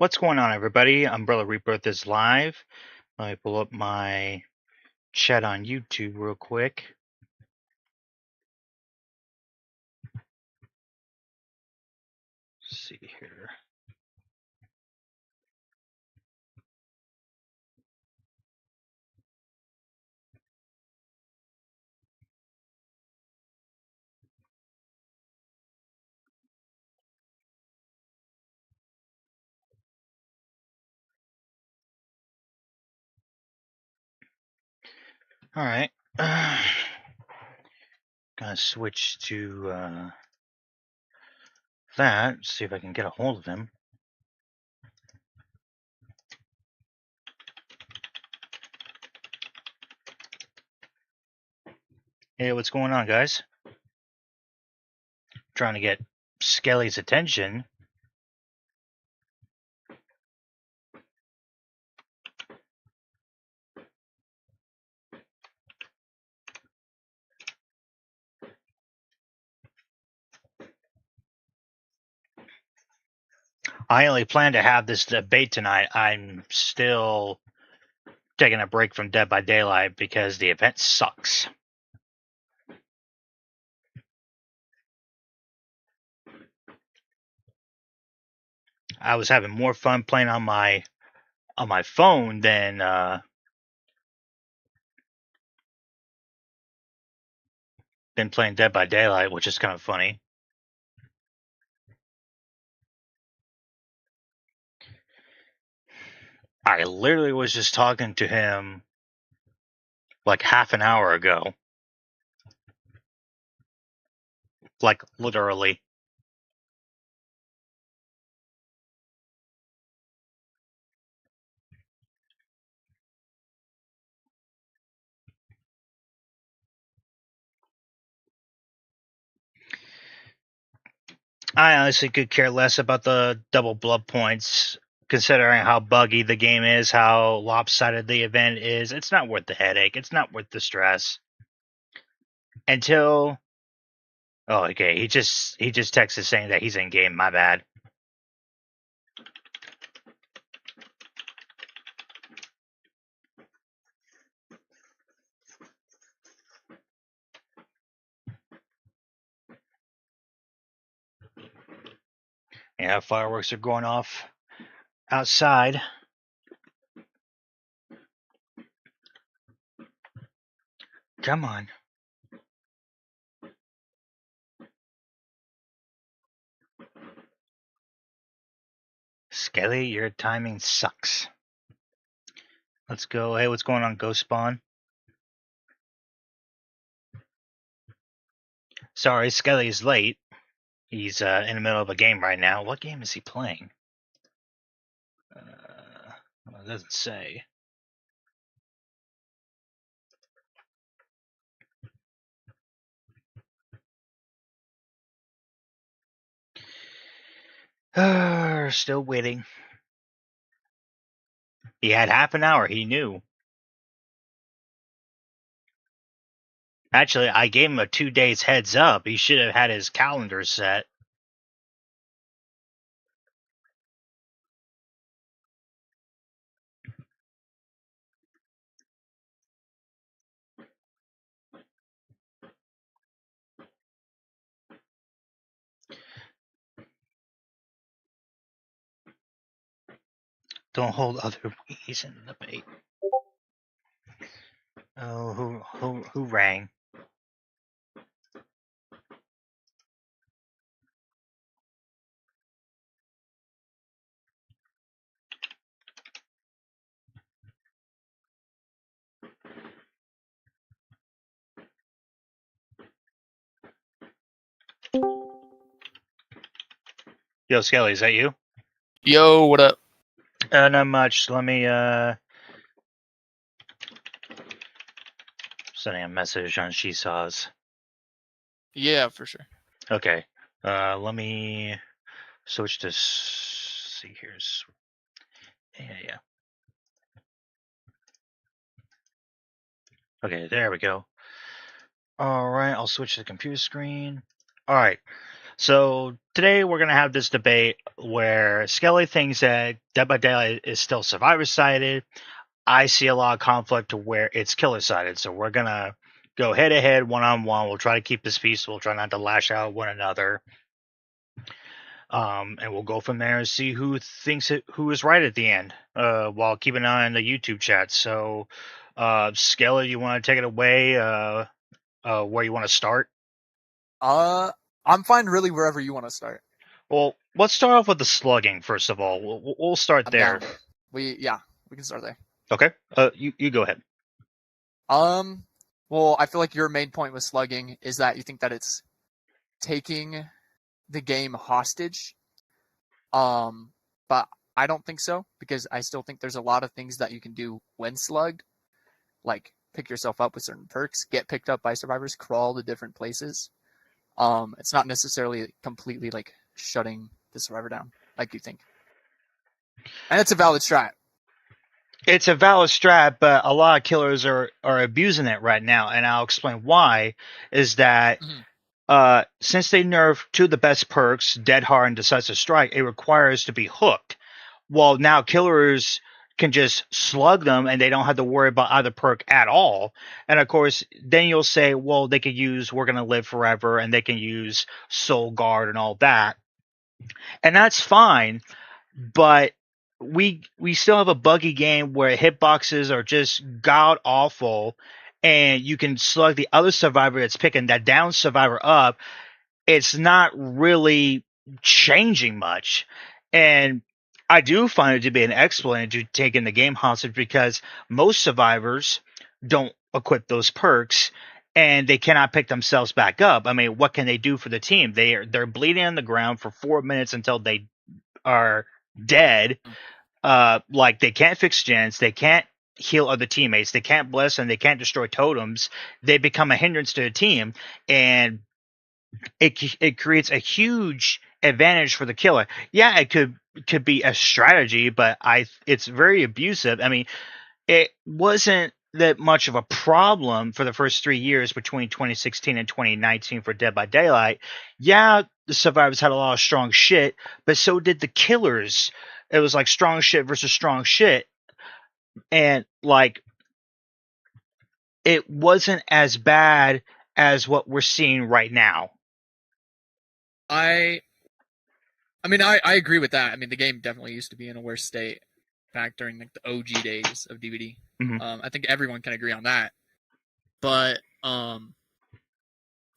What's going on, everybody? Umbrella Rebirth is live. Let me pull up my chat on YouTube real quick. Let's see here. All right. Gonna switch to that. See if I can get a hold of him. Hey, what's going on, guys? Trying to get Skelly's attention. I only plan to have this debate tonight. I'm still taking a break from Dead by Daylight because the event sucks. I was having more fun playing on my phone than playing Dead by Daylight, which is kind of funny. I literally was just talking to him like half an hour ago. Like, literally. I honestly could care less about the double blood points, considering how buggy the game is, how lopsided the event is. It's not worth the headache. It's not worth the stress. Until... Oh, okay. He just texted saying that he's in game. My bad. Yeah, fireworks are going off outside. Come on. Skelly, your timing sucks. Let's go. Hey, what's going on, Ghost Spawn? Sorry, Skelly's late. He's in the middle of a game right now. What game is he playing? Well, it doesn't say. Still waiting. He had half an hour. He knew. Actually, I gave him a 2 days heads up. He should have had his calendar set. Don't hold other wees in the bait. Oh, who rang? Yo, Skelly, is that you? Yo, what up? Not much. Let me sending a message on She Saws. Yeah, for sure. Okay. Let me switch to see here. Yeah. Okay, there we go. All right, I'll switch to the computer screen. All right. So today we're gonna have this debate where Skelly thinks that Dead by Daylight is still survivor sided. I see a lot of conflict to where it's killer sided. So we're gonna go head to head, one on one. We'll try to keep this peaceful, try not to lash out at one another. And we'll go from there and see who is right at the end. While keeping an eye on the YouTube chat. So, Skelly, you want to take it away? Where you want to start? I'm fine really wherever you want to start. Well, let's start off with the slugging first of all. We'll start I'm there. down. We can start there. Okay. You go ahead. Well, I feel like your main point with slugging is that you think that it's taking the game hostage. But I don't think so, because I still think there's a lot of things that you can do when slugged, like pick yourself up with certain perks, get picked up by survivors, crawl to different places. It's not necessarily completely like shutting the survivor down like you think. And it's a valid strat. It's a valid strat, but a lot of killers are abusing it right now, and I'll explain why. Is that since they nerfed two of the best perks, Dead Hard and Decisive Strike, it requires to be hooked. Well, now killers can just slug them and they don't have to worry about either perk at all. And of course, then you'll say, well, they could use We're Gonna Live Forever and they can use Soul Guard and all that. And that's fine, but we still have a buggy game where hitboxes are just god awful and you can slug the other survivor that's picking that down survivor up. It's not really changing much. And I do find it to be an exploit to taking the game hostage because most survivors don't equip those perks and they cannot pick themselves back up. I mean, what can they do for the team? They're bleeding on the ground for 4 minutes until they are dead. Like they can't fix gens, they can't heal other teammates, they can't bless, and they can't destroy totems. They become a hindrance to the team, and it creates a huge advantage for the killer. Yeah, it could be a strategy, but it's very abusive. I mean, it wasn't that much of a problem for the first 3 years between 2016 and 2019 for Dead by Daylight. Yeah, the survivors had a lot of strong shit, but so did the killers. It was like strong shit versus strong shit, and like it wasn't as bad as what we're seeing right now. I mean, I agree with that. I mean, the game definitely used to be in a worse state back during like the OG days of DVD. Mhm. I think everyone can agree on that. But I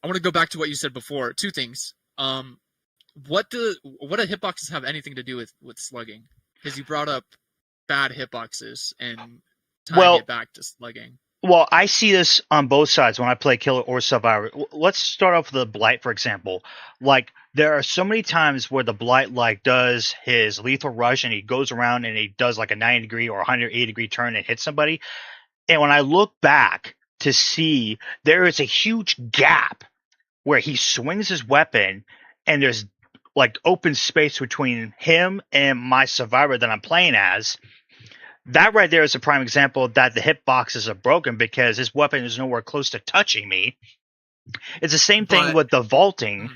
want to go back to what you said before. Two things. What do hitboxes have anything to do with slugging? Because you brought up bad hitboxes and tying it back to slugging. Well, I see this on both sides when I play killer or survivor. Let's start off with the blight, for example. Like there are so many times where the blight like does his lethal rush and he goes around and he does like a 90-degree or 180-degree turn and hits somebody. And when I look back to see, there is a huge gap where he swings his weapon and there's like open space between him and my survivor that I'm playing as. That right there is a prime example that the hitboxes are broken because his weapon is nowhere close to touching me. It's the same thing with the vaulting,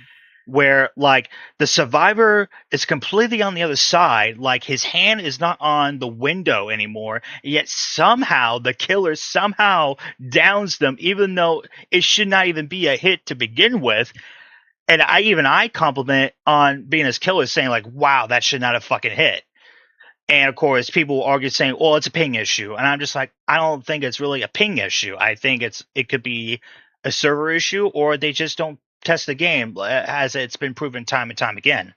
where like the survivor is completely on the other side, like his hand is not on the window anymore, yet somehow the killer somehow downs them, even though it should not even be a hit to begin with. And I compliment on being as killer, saying like, wow, that should not have fucking hit. And of course, people argue saying, "Well, it's a ping issue," and I'm just like, I don't think it's really a ping issue. I think it could be a server issue, or they just don't test the game, as it's been proven time and time again.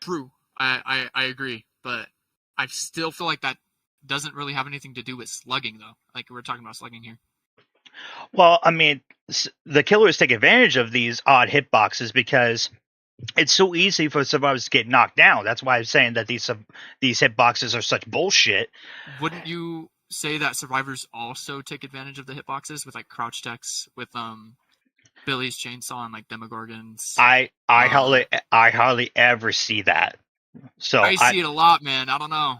True, I agree, but I still feel like that doesn't really have anything to do with slugging, though. Like we're talking about slugging here. Well, I mean, the killers take advantage of these odd hitboxes because it's so easy for survivors to get knocked down. That's why I'm saying that these hitboxes are such bullshit. Wouldn't you say that survivors also take advantage of the hitboxes with like crouch techs, with Billy's chainsaw and like Demogorgons? I hardly ever see that. So I see it a lot, man. I don't know.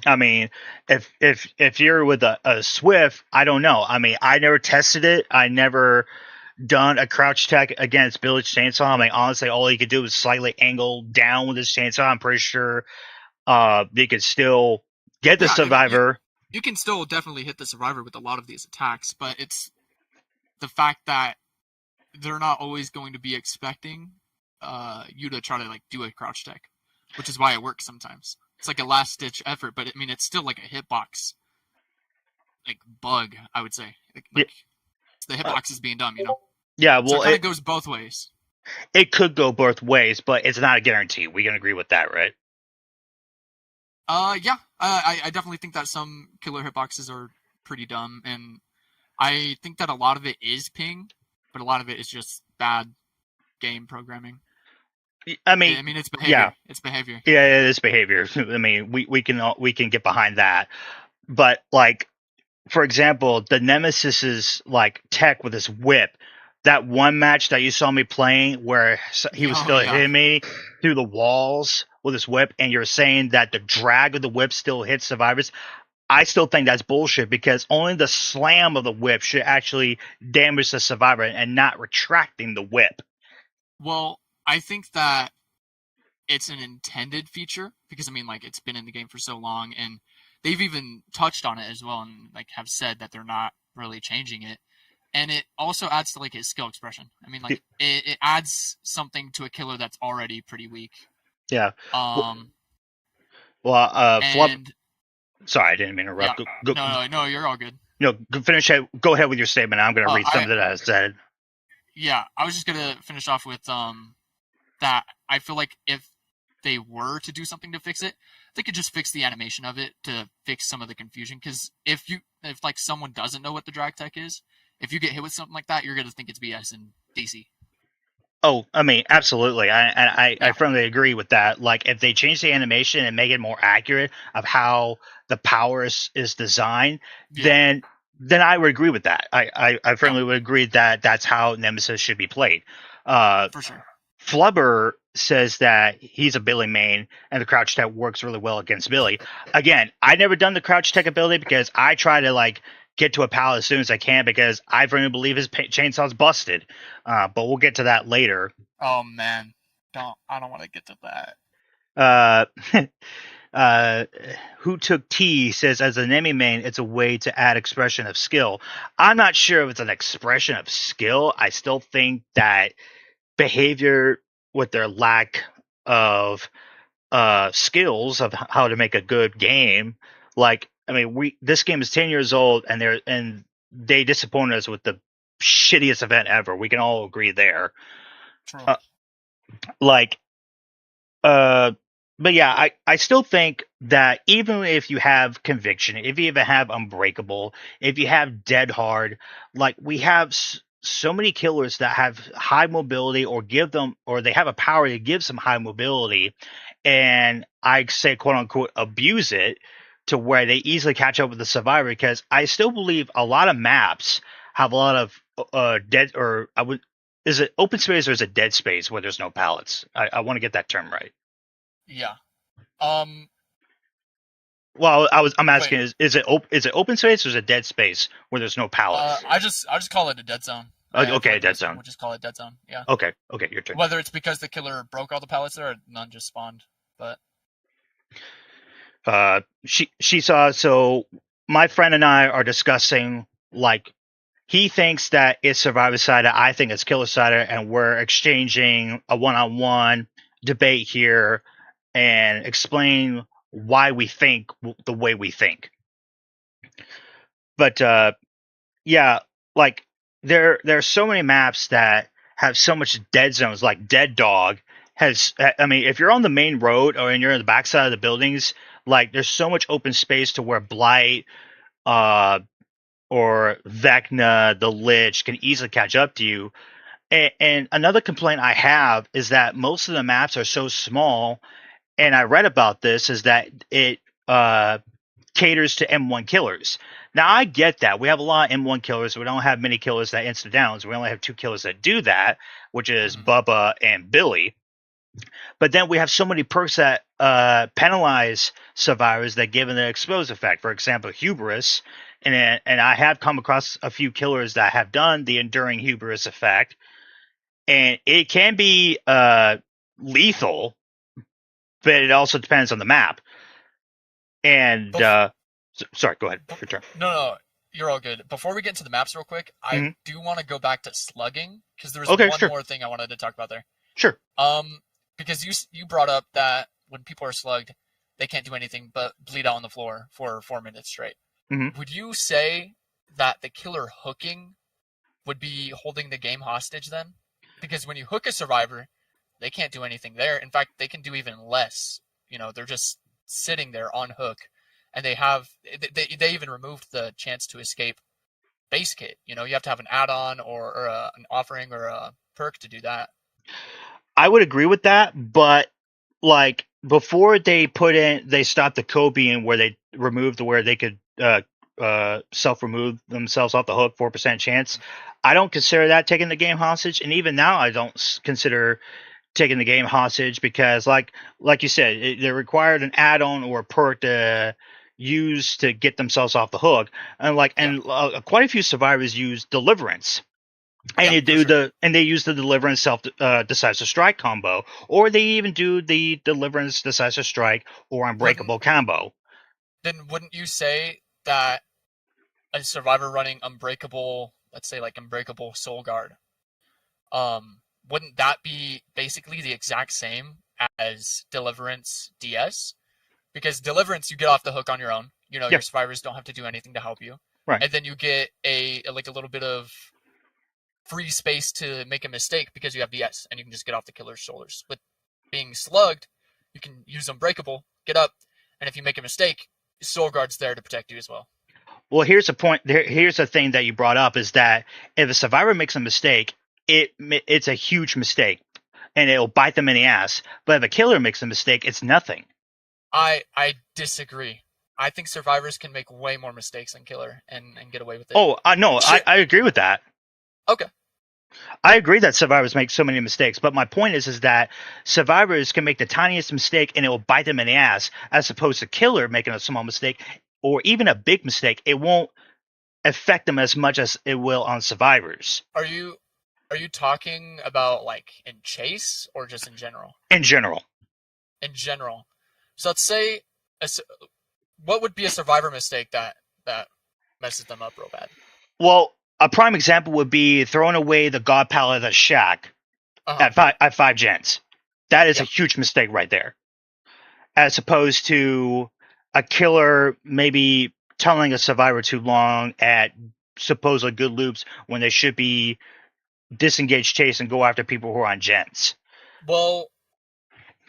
I mean, if you're with a Swift, I don't know. I mean, I never tested it. I never done a crouch tech against Billy's chainsaw, I mean, honestly, all he could do was slightly angle down with his chainsaw. I'm pretty sure they could still get the Yeah, survivor. you can still definitely hit the survivor with a lot of these attacks, but it's the fact that they're not always going to be expecting you to try to like do a crouch tech, which is why it works sometimes. It's like a last ditch effort, but I mean it's still like a hitbox like bug, I would say. Yeah, Like the hitbox is being done, you know. yeah, So well, it kind of goes both ways. it could go both ways, but it's not a guarantee. We can agree with that, right? Yeah, I definitely think that some killer hitboxes are pretty dumb, and I think that a lot of it is ping, but a lot of it is just bad game programming. I mean, I mean, it's yeah, behavior. It's behavior. yeah, it is behavior. I mean, we can get behind that, but like, for example, the Nemesis's like tech with his whip. That one match that you saw me playing where he was Oh still yeah. hitting me through the walls with his whip, and you're saying that the drag of the whip still hits survivors. I still think that's bullshit because only the slam of the whip should actually damage the survivor and not retracting the whip. Well, I think that it's an intended feature because I mean, like, it's been in the game for so long, and they've even touched on it as well, and like have said that they're not really changing it. And it also adds to like his skill expression. I mean, like it adds something to a killer that's already pretty weak. Yeah. Um, Well, Flub. and Sorry, I didn't mean to yeah, interrupt. no, you're all good. Finish. Go ahead with your statement. I'm going to read I something that I said. Yeah, I was just gonna finish off with that I feel like if they were to do something to fix it, they could just fix the animation of it to fix some of the confusion. Because if like someone doesn't know what the drag tech is, if you get hit with something like that, you're gonna think it's BS and DC. Oh, I mean, absolutely. I Yeah, firmly agree with that. Like, if they change the animation and make it more accurate of how the power is designed, yeah, then I would agree with that. I yeah, firmly would agree that that's how Nemesis should be played. Uh, for sure. Flubber says that he's a Billy main and the crouch tech works really well against Billy. Again, I never done the crouch tech ability because I try to like get to a pallet as soon as I can because I firmly believe his chainsaw's busted. But we'll get to that later. Oh man, I don't want to get to that. Uh, uh, who took T says as an enemy main, it's a way to add expression of skill. I'm not sure if it's an expression of skill. I still think that behavior with their lack of skills of how to make a good game. Like, I mean, we this game is 10 years old, and they disappointed us with the shittiest event ever. We can all agree there. True. Uh, like, uh, but yeah, I still think that even if you have conviction, if you even have unbreakable, if you have dead hard, like we have so many killers that have high mobility or give them or they have a power to give some high mobility, and I say quote unquote abuse it to where they easily catch up with the survivor because I still believe a lot of maps have a lot of dead or I would is it open space or is it dead space where there's no pallets? I want to get that term right. Yeah. Um. Well, I'm Wait. asking is it open space or is it dead space where there's no pallets? I just call it a dead zone. I feel Okay, like dead most people zone. would just call it dead zone. Yeah. Okay, your turn. Whether it's because the killer broke all the pallets there or none just spawned. But She saw. So my friend and I are discussing like he thinks that it's survivor side, I think it's killer side, and we're exchanging a one-on-one debate here and explain why we think the way we think. But yeah, like there are so many maps that have so much dead zones, like Dead Dog has. I mean, if you're on the main road or you're in the backside of the buildings, like there's so much open space to where Blight, uh, or Vecna, the Lich can easily catch up to you. And another complaint I have is that most of the maps are so small, and I read about this is that it uh caters to M1 killers. Now I get that. We have a lot of M1 killers. We don't have many killers that insta downs. We only have two killers that do that, which is mhm. Bubba and Billy. But then we have so many perks that penalize survivors that give an exposed effect. For example, hubris, and I have come across a few killers that have done the enduring hubris effect, and it can be lethal, but it also depends on the map. And Bef- sorry, go ahead. Your turn. no, you're all good. Before we get into the maps real quick, I Mm-hmm. do want to go back to slugging because there was Okay, one sure, more thing I wanted to talk about there. sure. Because you brought up that when people are slugged, they can't do anything but bleed out on the floor for 4 minutes straight. Mm-hmm. Would you say that the killer hooking would be holding the game hostage then? Because when you hook a survivor, they can't do anything there. In fact, they can do even less. They're just sitting there on hook, and they even removed the chance to escape base kit. You have to have an add-on or an offering or a perk to do that. I would agree with that, but like before they stopped the Kobe and where they removed where they could self remove themselves off the hook, 4% chance. I don't consider that taking the game hostage, and even now I don't consider taking the game hostage because like you said, they required an add on or a perk to use to get themselves off the hook, and Yeah, quite a few survivors use deliverance. And yeah, you for do sure. they use the deliverance self decisive strike combo, or they even do the deliverance decisive strike or Wouldn't unbreakable combo. then wouldn't you say that a survivor running unbreakable, let's say like unbreakable soul guard, wouldn't that be basically the exact same as deliverance DS? Because deliverance you get off the hook on your own. Yeah, Your survivors don't have to do anything to help you, right. and then you get a little bit of free space to make a mistake because you have DS and you can just get off the killer's shoulders. With being slugged, you can use unbreakable, get up, and if you make a mistake, soul guard's there to protect you as well. Well, here's a point. Here's a thing that you brought up is that if a survivor makes a mistake, it's a huge mistake, and it'll bite them in the ass. But if a killer makes a mistake, it's nothing. I disagree. I think survivors can make way more mistakes than killer and get away with it. Oh, no, Shit. I agree with that. Okay. I agree that survivors make so many mistakes, but my point is that survivors can make the tiniest mistake and it will bite them in the ass, as opposed to killer making a small mistake or even a big mistake. It won't affect them as much as it will on survivors Are you talking about like in chase or just in general? in general. In general. So let's say a, what would be a survivor mistake that messes them up real bad? Well, a prime example would be throwing away the God Palette of the Shack Uh huh. at five gens. That is a Yeah. huge mistake right there, as opposed to a killer maybe telling a survivor too long at supposedly good loops when they should be disengage chase and go after people who are on gens. Well,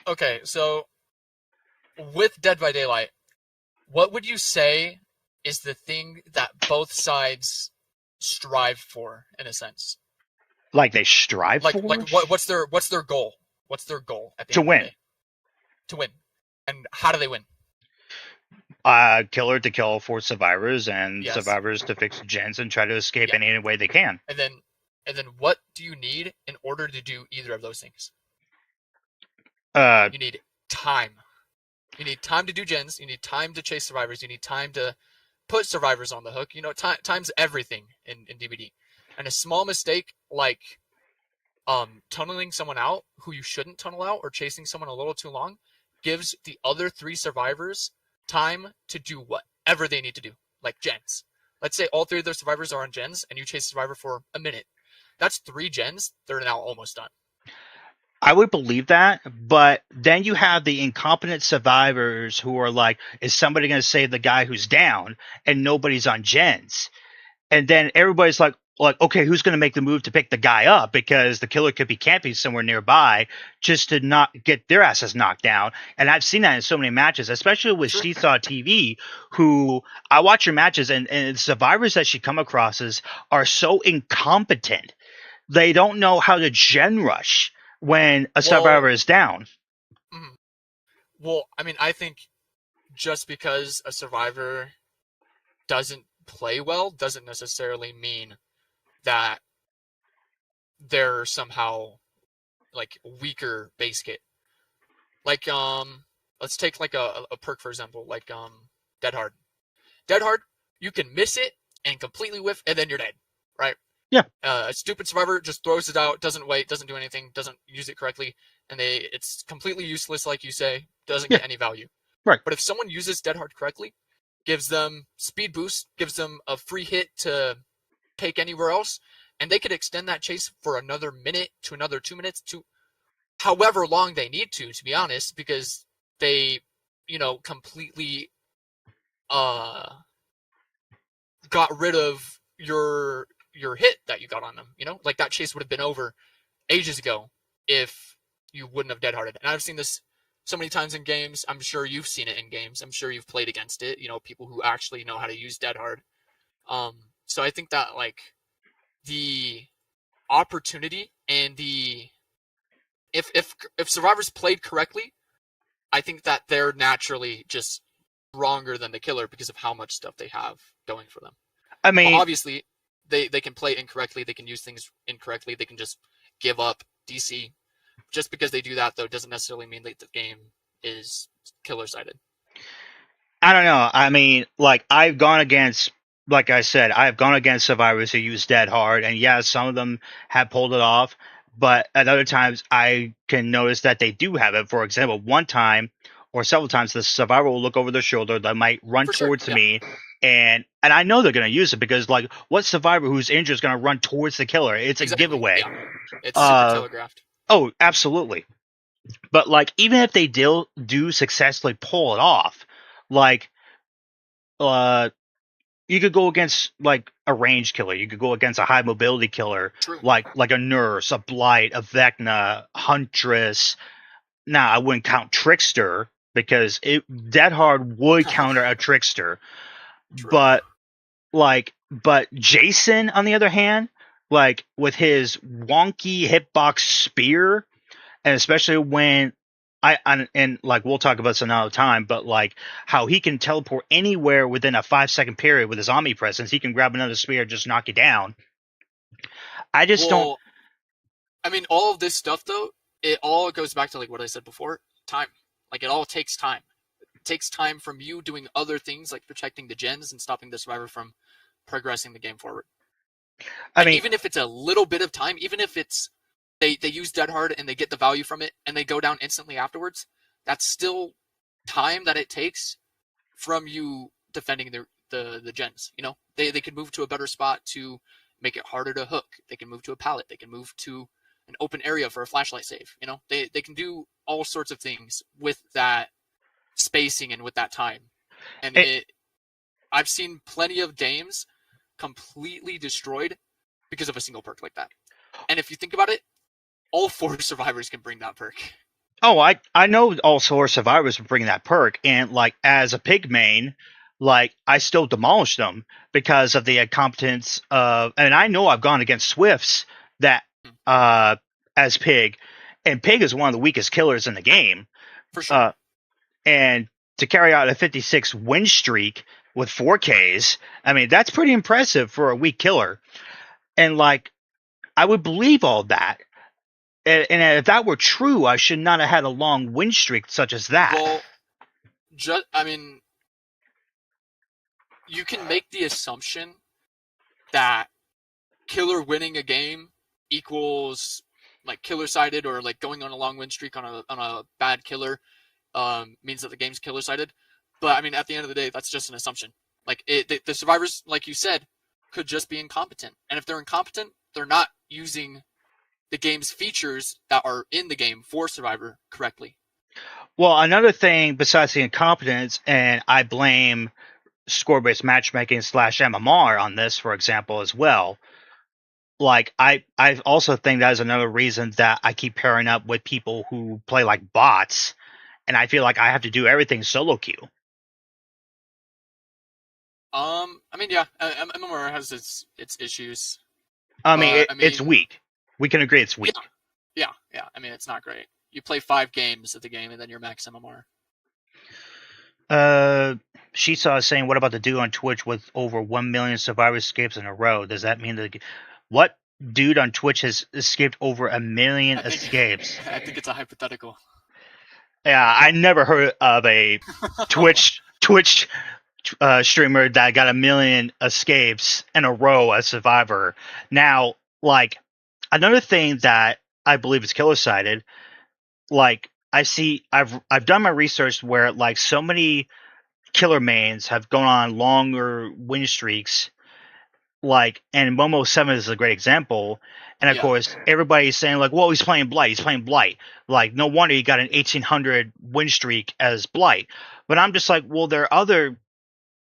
okay. So with Dead by Daylight, what would you say is the thing that both sides strive for in a sense? Like they strive Like for what's their goal? What's their goal at the to end of the win. day? To win. And how do they win? Killer to kill for survivors and Yes. survivors to fix gens and try to escape Yeah. any way they can. And then what do you need in order to do either of those things? Uh, You need time. You need time to do gens. You need time to chase survivors. You need time to put survivors on the hook. Time's everything in DBD. And a small mistake like tunneling someone out who you shouldn't tunnel out or chasing someone a little too long gives the other three survivors time to do whatever they need to do, like gens. Let's say all three of those survivors are on gens and you chase a survivor for a minute. That's 3 gens. They're now almost done. I would believe that, but then you have the incompetent survivors who are like, is somebody going to save the guy who's down? And nobody's on gens. And then everybody's like, okay, who's going to make the move to pick the guy up because the killer could be camping somewhere nearby just to not get their asses knocked down. And I've seen that in so many matches, especially with Sure. Seesaw TV, who I watch her matches, and survivors that she come across are so incompetent. They don't know how to gen rush when a survivor Well, is down. mm, well, I mean, I think just because a survivor doesn't play well doesn't necessarily mean that they're somehow like weaker base kit. Like let's take like a perk for example, like Dead Hard. Dead Hard, you can miss it and completely whiff, and then you're dead, right? Yeah, A stupid survivor just throws it out, doesn't wait, doesn't do anything, doesn't use it correctly, and it's completely useless, like you say, doesn't yeah, get any value. right. But if someone uses Dead Hard correctly, gives them speed boost, gives them a free hit to take anywhere else, and they could extend that chase for another minute to another 2 minutes to however long they need to be honest, because they, completely uh got rid of your hit that you got on them. Like that chase would have been over ages ago if you wouldn't have dead hearted. And I've seen this so many times in games. I'm sure you've seen it in games. I'm sure you've played against it. People who actually know how to use dead hard. So I think that like the opportunity and the if survivors played correctly, I think that they're naturally just stronger than the killer because of how much stuff they have going for them. I But mean, obviously, they can play incorrectly. They can use things incorrectly. They can just give up DC. Just because they do that, though, doesn't necessarily mean that the game is killer sided. I don't know. I mean, like I've gone against, like I said, I've gone against survivors who use dead hard, and yeah, some of them have pulled it off, but at other times I can notice that they do have it. For example, one time or several times, the survivor will look over their shoulder, they might run For sure, towards yeah, me, and I know they're gonna use it because like, what survivor who's injured is gonna run towards the killer? It's a exactly, giveaway. yeah. It's super Uh telegraphed. oh, absolutely. But like, even if they do successfully pull it off, like uh you could go against like a range killer. You could go against a high mobility killer, True. like a nurse, a blight, a Vecna, huntress. Now I wouldn't count trickster because dead hard would counter a trickster, True. but but Jason on the other hand, like with his wonky hitbox spear, and especially when and like we'll talk about this another time, but like how he can teleport anywhere within a 5 second period with his omnipresence, he can grab another spear, just knock you down. I just don't. Well, I mean, all of this stuff though, it all goes back to like what I said before, time. Like it all takes time. It takes time from you doing other things like protecting the gens and stopping the survivor from progressing the game forward. I And mean, even if it's a little bit of time, even if it's they use dead hard and they get the value from it and they go down instantly afterwards, that's still time that it takes from you defending the gens. They could move to a better spot to make it harder to hook. They can move to a pallet. They can move to an open area for a flashlight save. They can do all sorts of things with that spacing and with that time. And it, I've seen plenty of games completely destroyed because of a single perk like that. And if you think about it, all four survivors can bring that perk. oh, I know all source survivors will bring that perk, and like as a pig main, like I still demolish them because of the incompetence of, and I know I've gone against Swifts that uh as pig, and pig is one of the weakest killers in the game. For sure. Uh, and to carry out a 56 win streak with 4Ks, I mean that's pretty impressive for a weak killer. And like I would believe all that, and if that were true, I should not have had a long win streak such as that. Well, I mean, you can make the assumption that killer winning a game equals like killer sided, or like going on a long win streak on a bad killer means that the game's killer sided. But I mean, at the end of the day, that's just an assumption. Like the survivors, like you said, could just be incompetent, and if they're incompetent, they're not using the game's features that are in the game for survivor correctly. Well, another thing besides the incompetence, and I blame score-based matchmaking slash MMR on this, for example, as well. Like I also think that is another reason that I keep pairing up with people who play like bots, and I feel like I have to do everything solo queue. I mean, yeah, MMR has its issues, I mean, but I it's mean, weak. We can agree it's weak. yeah. I mean, it's not great. You play 5 games of the game, and then you're max MMR. Uh, she saw us saying, "What about the dude on Twitch with over 1 million survivor escapes in a row? Does that mean that what dude on Twitch has escaped over 1 million I think escapes?" I think it's a hypothetical. Yeah, I never heard of a Twitch streamer that got a million escapes in a row as Survivor. Now, like another thing that I believe is killer sided, like I've done my research where like so many killer mains have gone on longer win streaks, like, and Momo 7 is a great example. And of Yeah, course, everybody's saying like, "Well, he's playing Blight. He's playing Blight." Like, no wonder he got an 1800 win streak as Blight. But I'm just like, well, there are other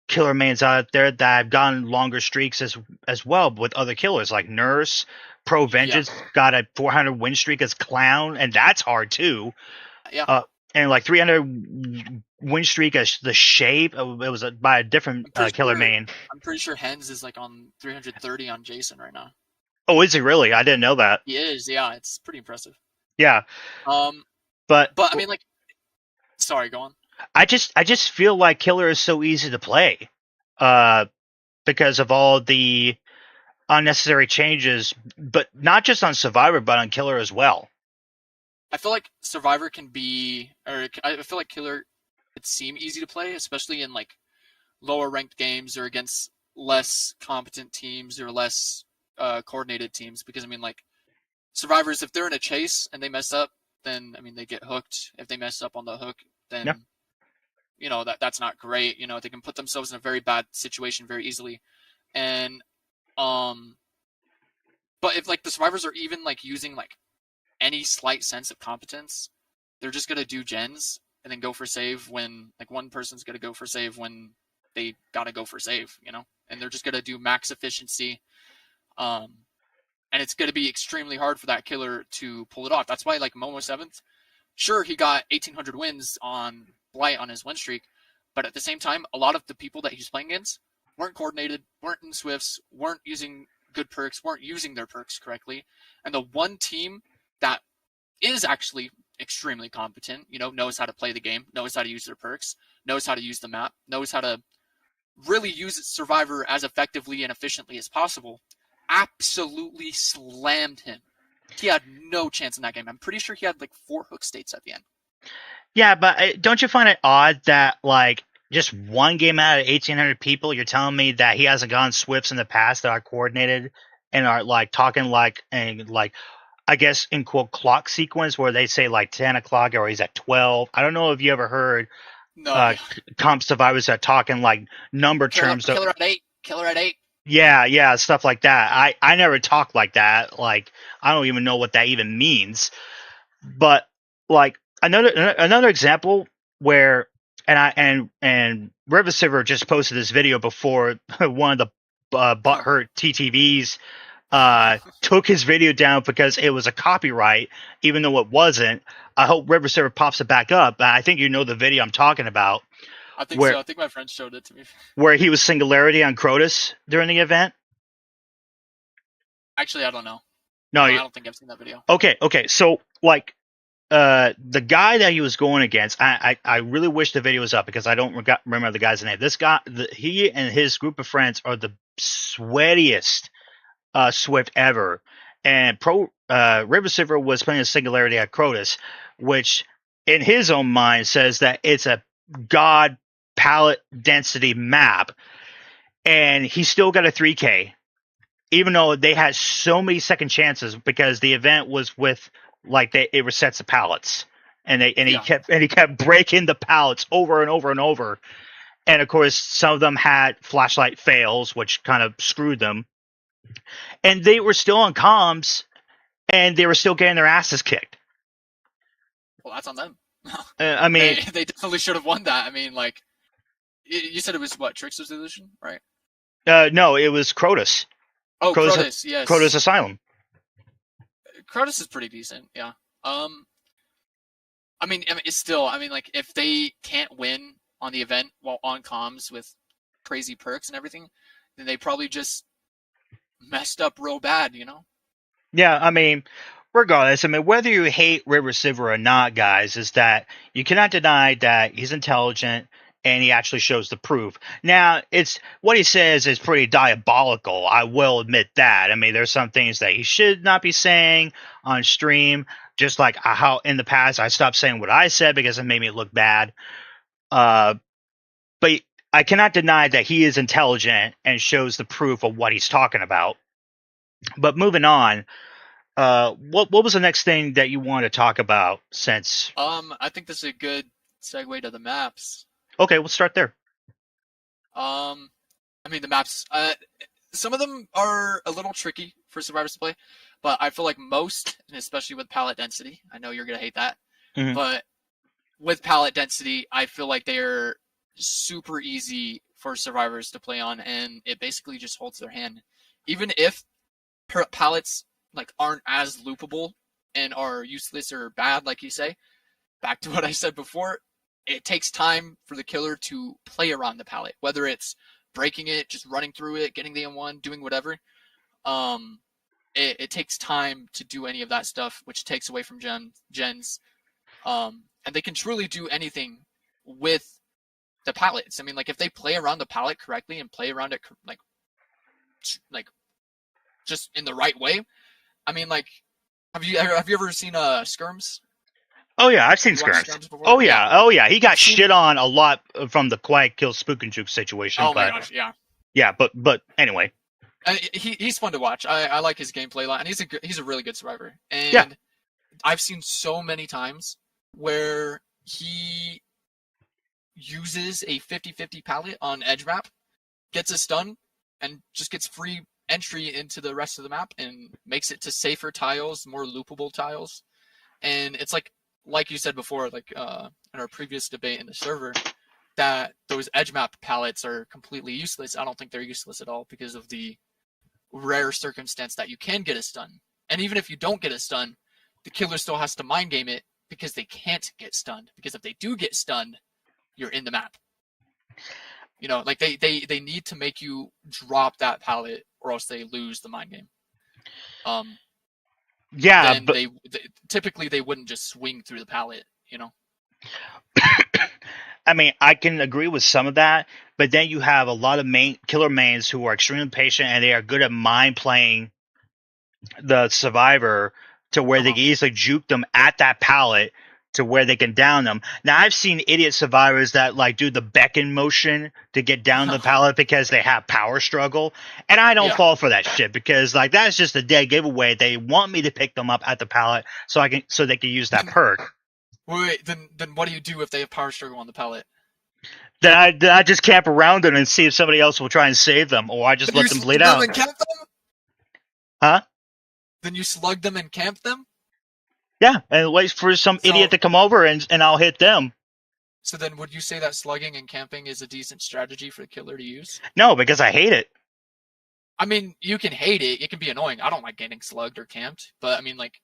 killer mains out there that have gotten longer streaks as well with other killers like Nurse. Pro yeah, Vengeance got a 400 win streak as Clown, and that's hard too. yeah. Uh, and like 300 win streak as the Shape. It was by a different I'm pretty killer sure. main. I'm pretty sure Hens is like on 330 on Jason right now. Oh, is he really? I didn't know that. He is. Yeah, it's pretty impressive. Yeah, Um, but but I mean, like, sorry, go on. I just feel like Killer is so easy to play, uh, because of all the unnecessary changes, but not just on Survivor, but on Killer as well. I feel like Survivor can be, or I feel like Killer could seem easy to play, especially in like lower ranked games or against less competent teams or less coordinated teams. Because I mean, like survivors, if they're in a chase and they mess up, then I mean they get hooked. If they mess up on the hook, Yeah, then that's not great. They can put themselves in a very bad situation very easily. And um, but if like the survivors are even like using like any slight sense of competence, they're just gonna do gens and then go for save when like one person's gonna go for save when they gotta go for save, and they're just gonna do max efficiency. Um, and it's gonna be extremely hard for that killer to pull it off. That's why like Momo Seventh, sure he got 1,800 wins on Blight on his win streak, but at the same time, a lot of the people that he's playing against weren't coordinated, weren't in Swifts, weren't using good perks, weren't using their perks correctly, and the one team that is actually extremely competent, knows how to play the game, knows how to use their perks, knows how to use the map, knows how to really use Survivor as effectively and efficiently as possible, absolutely slammed him. He had no chance in that game. I'm pretty sure he had like 4 hook states at the end. yeah, but don't you find it odd that like just one game out of 1,800 people, you're telling me that he hasn't gone Swifts in the past that are coordinated and are like talking like and like I guess in quote clock sequence where they say like 10 o'clock or he's at 12. I don't know if you ever heard No, yeah. comp survivors that talking like number Killer, terms. killer at 8. Killer at 8. Yeah, stuff like that. I never talk like that. Like I don't even know what that even means. But like another example where and River Silver just posted this video before one of the butthurt TTVs took his video down because it was a copyright, even though it wasn't. I hope River Silver pops it back up. I think you know the video I'm talking about, I think where so. I think my friend showed it to me. where he was Singularity on Crotus during the event. Actually, I don't know. No, I don't think I've seen that video. okay. So like the guy that he was going against, I really wish the video was up because I don't remember the guy's name. This guy, he and his group of friends are the sweatiest Swift ever. And River Silver was playing a Singularity at Crotus, which in his own mind says that it's a god palette density map, and he still got a 3K, even though they had so many second chances because the event was with like it resets the pallets, and Yeah. he kept breaking the pallets over and over and over, and of course some of them had flashlight fails, which kind of screwed them, and they were still on comms and they were still getting their asses kicked. Well, that's on them. I mean, they definitely should have won that. I mean, like, you said it was what, Trickster's Illusion, right? no, it was Crotus. Oh, Crotus, yes. Crotus Asylum. Crotus is pretty decent, yeah. I mean, it's still, I mean, like, if they can't win on the event while on comms with crazy perks and everything, then they probably just messed up real bad, Yeah, I mean, regardless, I mean, whether you hate River Silver or not, guys, is that you cannot deny that he's intelligent and he actually shows the proof. Now, it's what he says is pretty diabolical. I will admit that. I mean, there's some things that he should not be saying on stream, just like how in the past I stopped saying what I said because it made me look bad. But I cannot deny that he is intelligent and shows the proof of what he's talking about. But moving on, what was the next thing that you want to talk about? Since I think this is a good segue to the maps. okay, we'll start there. I mean the maps. Some of them are a little tricky for survivors to play, but I feel like most, and especially with palette density, I know you're gonna hate that, Mhm. but with palette density, I feel like they're super easy for survivors to play on, and it basically just holds their hand. Even if palettes like aren't as loopable and are useless or bad, like you say, back to what I said before, it takes time for the killer to play around the palette, whether it's breaking it, just running through it, getting the M1, doing whatever. It takes time to do any of that stuff, which takes away from gens. And they can truly do anything with the palettes. I mean, like if they play around the palette correctly and play around it like just in the right way. I mean, like have you ever seen skirms? Oh yeah, I've seen You watched Skirms. skirms before? Oh yeah, oh yeah. He got I've seen. shit on a lot from the Quiet Kill Spook and Juke situation, Oh my but gosh, yeah. yeah, but anyway, He's fun to watch. I like his gameplay a lot, and he's a really good survivor. yeah. And I've seen so many times where he uses a 50-50 palette on edge map, gets a stun, and just gets free entry into the rest of the map and makes it to safer tiles, more loopable tiles. And it's like you said before, like in our previous debate in the server, that those edge map palettes are completely useless. I don't think they're useless at all because of the rare circumstance that you can get a stun. And even if you don't get a stun, the killer still has to mind game it because they can't get stunned. Because if they do get stunned, you're in the map. You know, like they need to make you drop that palette or else they lose the mind game. Yeah, Then but they typically they wouldn't just swing through the palette, you know. I mean, I can agree with some of that, but then you have a lot of killer mains who are extremely patient and they are good at mind playing the survivor to where they Uh-huh. can easily juke them at that pallet to where they can down them. Now I've seen idiot survivors that like do the beckon motion to get down the pallet because they have power struggle, and I don't Yeah. fall for that shit because like that's just a dead giveaway. They want me to pick them up at the pallet so they can use that perk. Wait, then what do you do if they have power struggle on the palette? Then I just camp around them and see if somebody else will try and save them, or I just Then you let them bleed slug them out. and camp them? Huh? Then you slug them and camp them? Yeah, and wait for some idiot So to come over and I'll hit them. so then would you say that slugging and camping is a decent strategy for the killer to use? No, because I hate it. I mean, you can hate it. It can be annoying. I don't like getting slugged or camped, but I mean, like,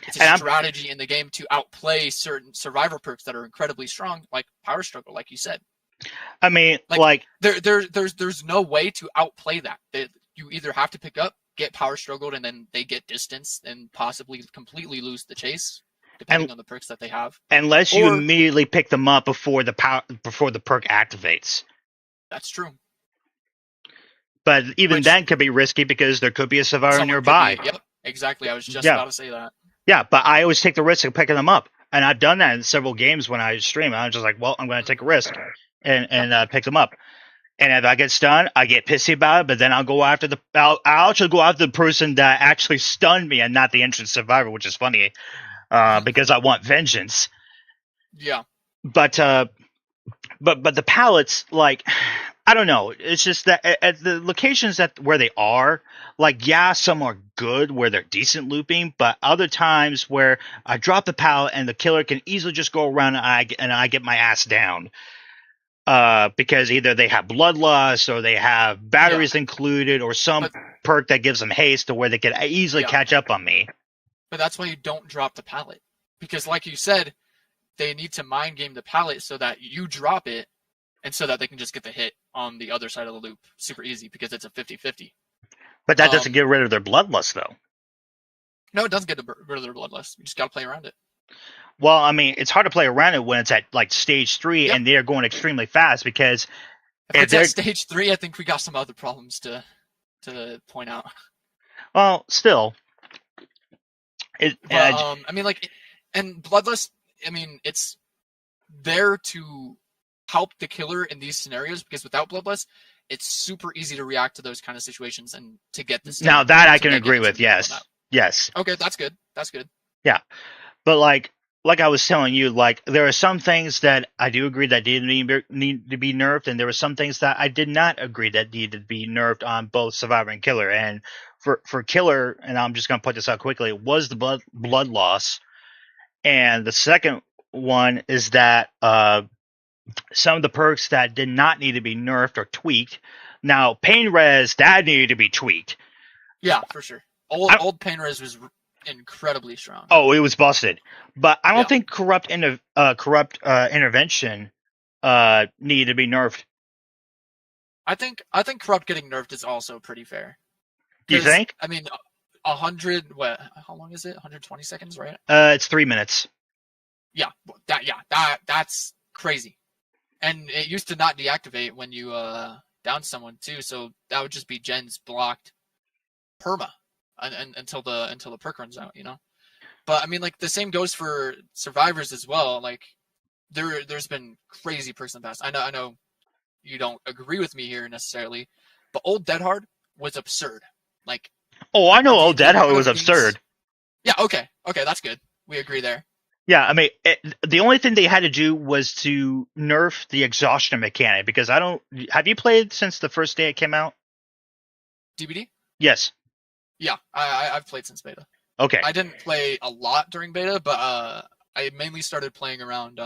it's And a I'm strategy in the game to outplay certain survivor perks that are incredibly strong, like power struggle, like you said. I mean, Like, there's no way to outplay that. You either have to pick up, get power struggled, and then they get distance and possibly completely lose the chase, depending and on the perks that they have. unless you Or immediately pick them up before the perk activates. that's true. But even Which then could be risky because there could be a survivor someone nearby. could be. Yep, exactly. I was just Yeah, about to say that. yeah. But I always take the risk of picking them up, and I've done that in several games when I stream. I'm just like, well, I'm going to take a risk and pick them up. And if I get stunned, I get pissy about it. But then I'll go after I'll actually go after the person that actually stunned me, and not the entrance survivor, which is funny, because I want vengeance. Yeah. But the pallets, like, I don't know. It's just that at the locations where they are, like, yeah, some are good where they're decent looping, but other times where I drop the pallet and the killer can easily just go around and I get my ass down. Because either they have bloodlust or they have batteries included or some But perk that gives them haste to where they could easily catch up on me. but that's why you don't drop the pallet. Because like you said, they need to mind game the pallet so that you drop it and so that they can just get the hit on the other side of the loop super easy because it's a 50-50. But that doesn't get rid of their bloodlust, though. No, it doesn't get rid of their bloodlust. You just got to play around it. Well, I mean, it's hard to play around it when it's at like stage 3 Yep. and they're going extremely fast because If if it's at they're stage 3, I think we got some other problems to point out. well, still, But I mean, like, and Bloodlust, I mean, it's there to help the killer in these scenarios because without Bloodlust, it's super easy to react to those kind of situations and to get the now sting that I to can make it agree into with. a meaningful map. Yes, Okay, that's good. That's good. yeah. But like I was telling you, like there are some things that I do agree that need to be nerfed, and there were some things that I did not agree that needed to be nerfed on both Survivor and Killer. And for Killer, and I'm just gonna put this out quickly, was the blood loss, and the second one is that some of the perks that did not need to be nerfed or tweaked. Now, pain res that needed to be tweaked. Yeah, for sure. I, Old pain res was incredibly strong. oh, it was busted, but I don't Yeah, think corrupt intervention needed to be nerfed. I think corrupt getting nerfed is also pretty fair You because think? I mean, 100 what? How long is it? 120 seconds, right? It's 3 minutes. Yeah, that's crazy. And it used to not deactivate when you down someone too, so that would just be gens blocked perma until the perk runs out, you know. But I mean, like the same goes for survivors as well. Like there's been crazy perks in the past. I know you don't agree with me here necessarily, but old Dead Hard was absurd. Like Oh, I know old the Dead how it amount was of things. absurd. Yeah, okay, that's good. We agree there. Yeah, I mean, the only thing they had to do was to nerf the exhaustion mechanic because I don't. Have you played since the first day it came out? DBD? Yes. Yeah, I've played since beta. Okay. I didn't play a lot during beta, but I mainly started playing around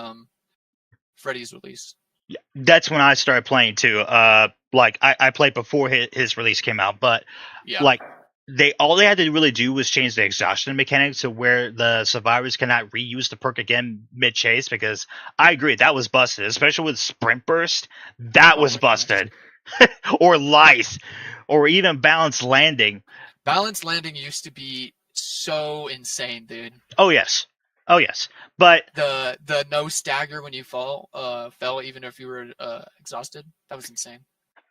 Freddy's release. Yeah, that's when I started playing too. Like I played before his release came out, but Yeah. like they had to really do was change the exhaustion mechanics to where the survivors cannot reuse the perk again mid chase because I agree that was busted, especially with sprint burst. That Oh was my gosh. busted. Or lice, or even balanced landing. Balance landing used to be so insane, dude. Oh yes, oh yes. But The no stagger when you fell even if you were exhausted. That was insane.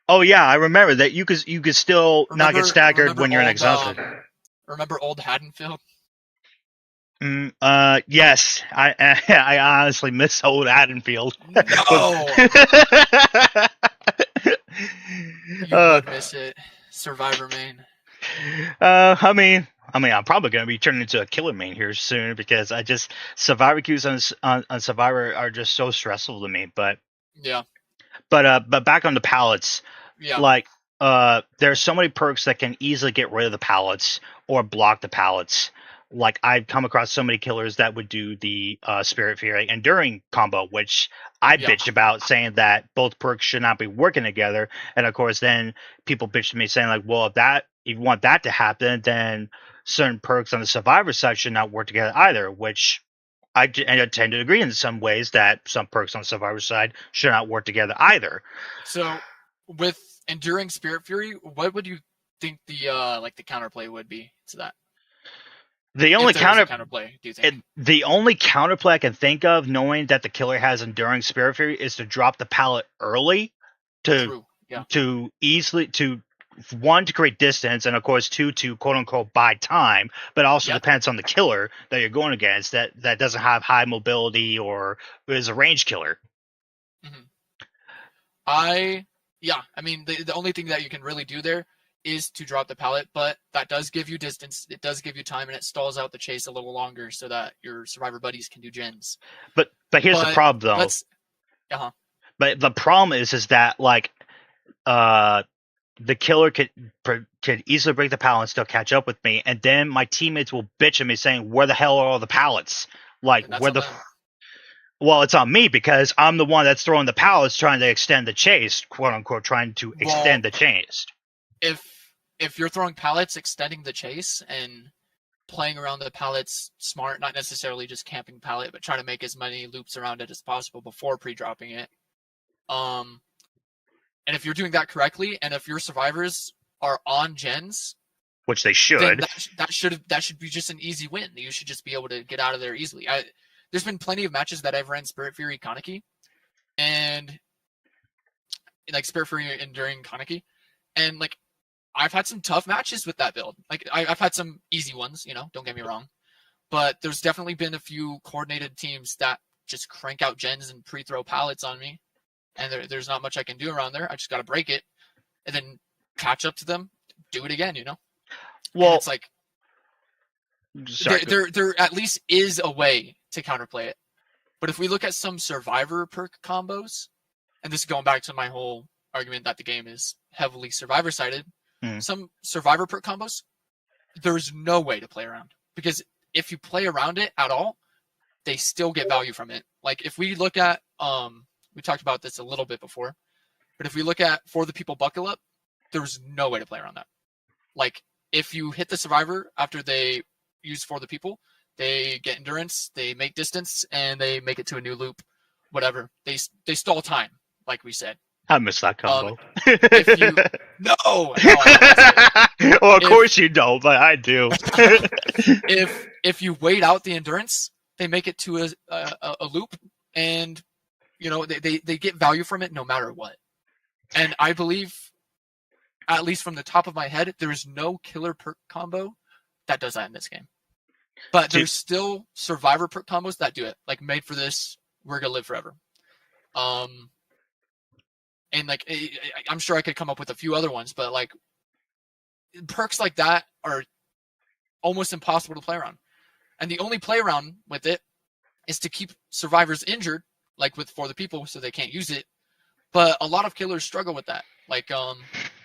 oh yeah, I remember that you could still not get staggered Remember when you're in exhausted. old Haddonfield? Yes, I honestly miss old Haddonfield. No, you uh, would miss it. Survivor main. I mean, I'm probably going to be turning into a killer main here soon because I just Survivor queues on Survivor are just so stressful to me. Yeah, But back on the pallets, yeah. like there's so many perks that can easily get rid of the pallets or block the pallets. Like I've come across so many killers that would do the Spirit Fury Enduring combo, which I Yeah. bitched about, saying that both perks should not be working together. And of course, then people bitched at me saying like, well, if you want that to happen, then certain perks on the Survivor side should not work together either. Which I tend to agree in some ways that some perks on the Survivor side should not work together either. So with Enduring Spirit Fury, what would you think the like the counterplay would be to that? The If only there was a counter counterplay, do you think? the only counterplay I can think of, knowing that the killer has Enduring Spirit Fury, is to drop the pallet early to True. Yeah. easily to one to create distance, and of course two to quote unquote buy time. But also Yep. depends on the killer that you're going against that doesn't have high mobility or is a range killer. Mm-hmm. I mean the only thing that you can really do there is to drop the pallet, but that does give you distance, it does give you time, and it stalls out the chase a little longer so that your survivor buddies can do gens. But here's the But problem though. let's uh-huh. But the problem is that like uh the killer could easily break the pallet and still catch up with me, and then my teammates will bitch at me saying, "Where the hell are all the pallets? Like And that's where on the?" them. Well, it's on me because I'm the one that's throwing the pallets, trying to extend the chase, quote unquote, trying to Well, extend the chase. if you're throwing pallets, extending the chase and playing around the pallets smart, not necessarily just camping pallet, but trying to make as many loops around it as possible before pre-dropping it. Um, and if you're doing that correctly, and if your survivors are on gens, Which they then should. that should be just an easy win. You should just be able to get out of there easily. there's been plenty of matches that I've ran Spirit Fury Kaneki, and like Spirit Fury Enduring Kaneki, and like I've had some tough matches with that build. Like I've had some easy ones, don't get me wrong, but there's definitely been a few coordinated teams that just crank out gens and pre-throw pallets on me, and there's not much I can do around there. I just got to break it, and then catch up to them, do it again, And Well, it's like sorry. there at least is a way to counterplay it. But if we look at some survivor perk combos, and this is going back to my whole argument that the game is heavily survivor sided, some survivor perk combos, there's no way to play around, because if you play around it at all, they still get value from it. Like if we look at we talked about this a little bit before, but if we look at For the People Buckle Up, there's no way to play around that. Like if you hit the survivor after they use For the People, they get endurance, they make distance, and they make it to a new loop, whatever. They stall time, like we said. I miss that combo. If you no, I don't miss it. Well, of course you don't, but I do. if you wait out the endurance, they make it to a loop, and they get value from it no matter what. And I believe, at least from the top of my head, there is no killer perk combo that does that in this game. But there's still survivor perk combos that do it. Like Made for This, We're Gonna Live Forever. And like I'm sure I could come up with a few other ones, but like perks like that are almost impossible to play around. And the only play around with it is to keep survivors injured, like with For the People, so they can't use it. But a lot of killers struggle with that, like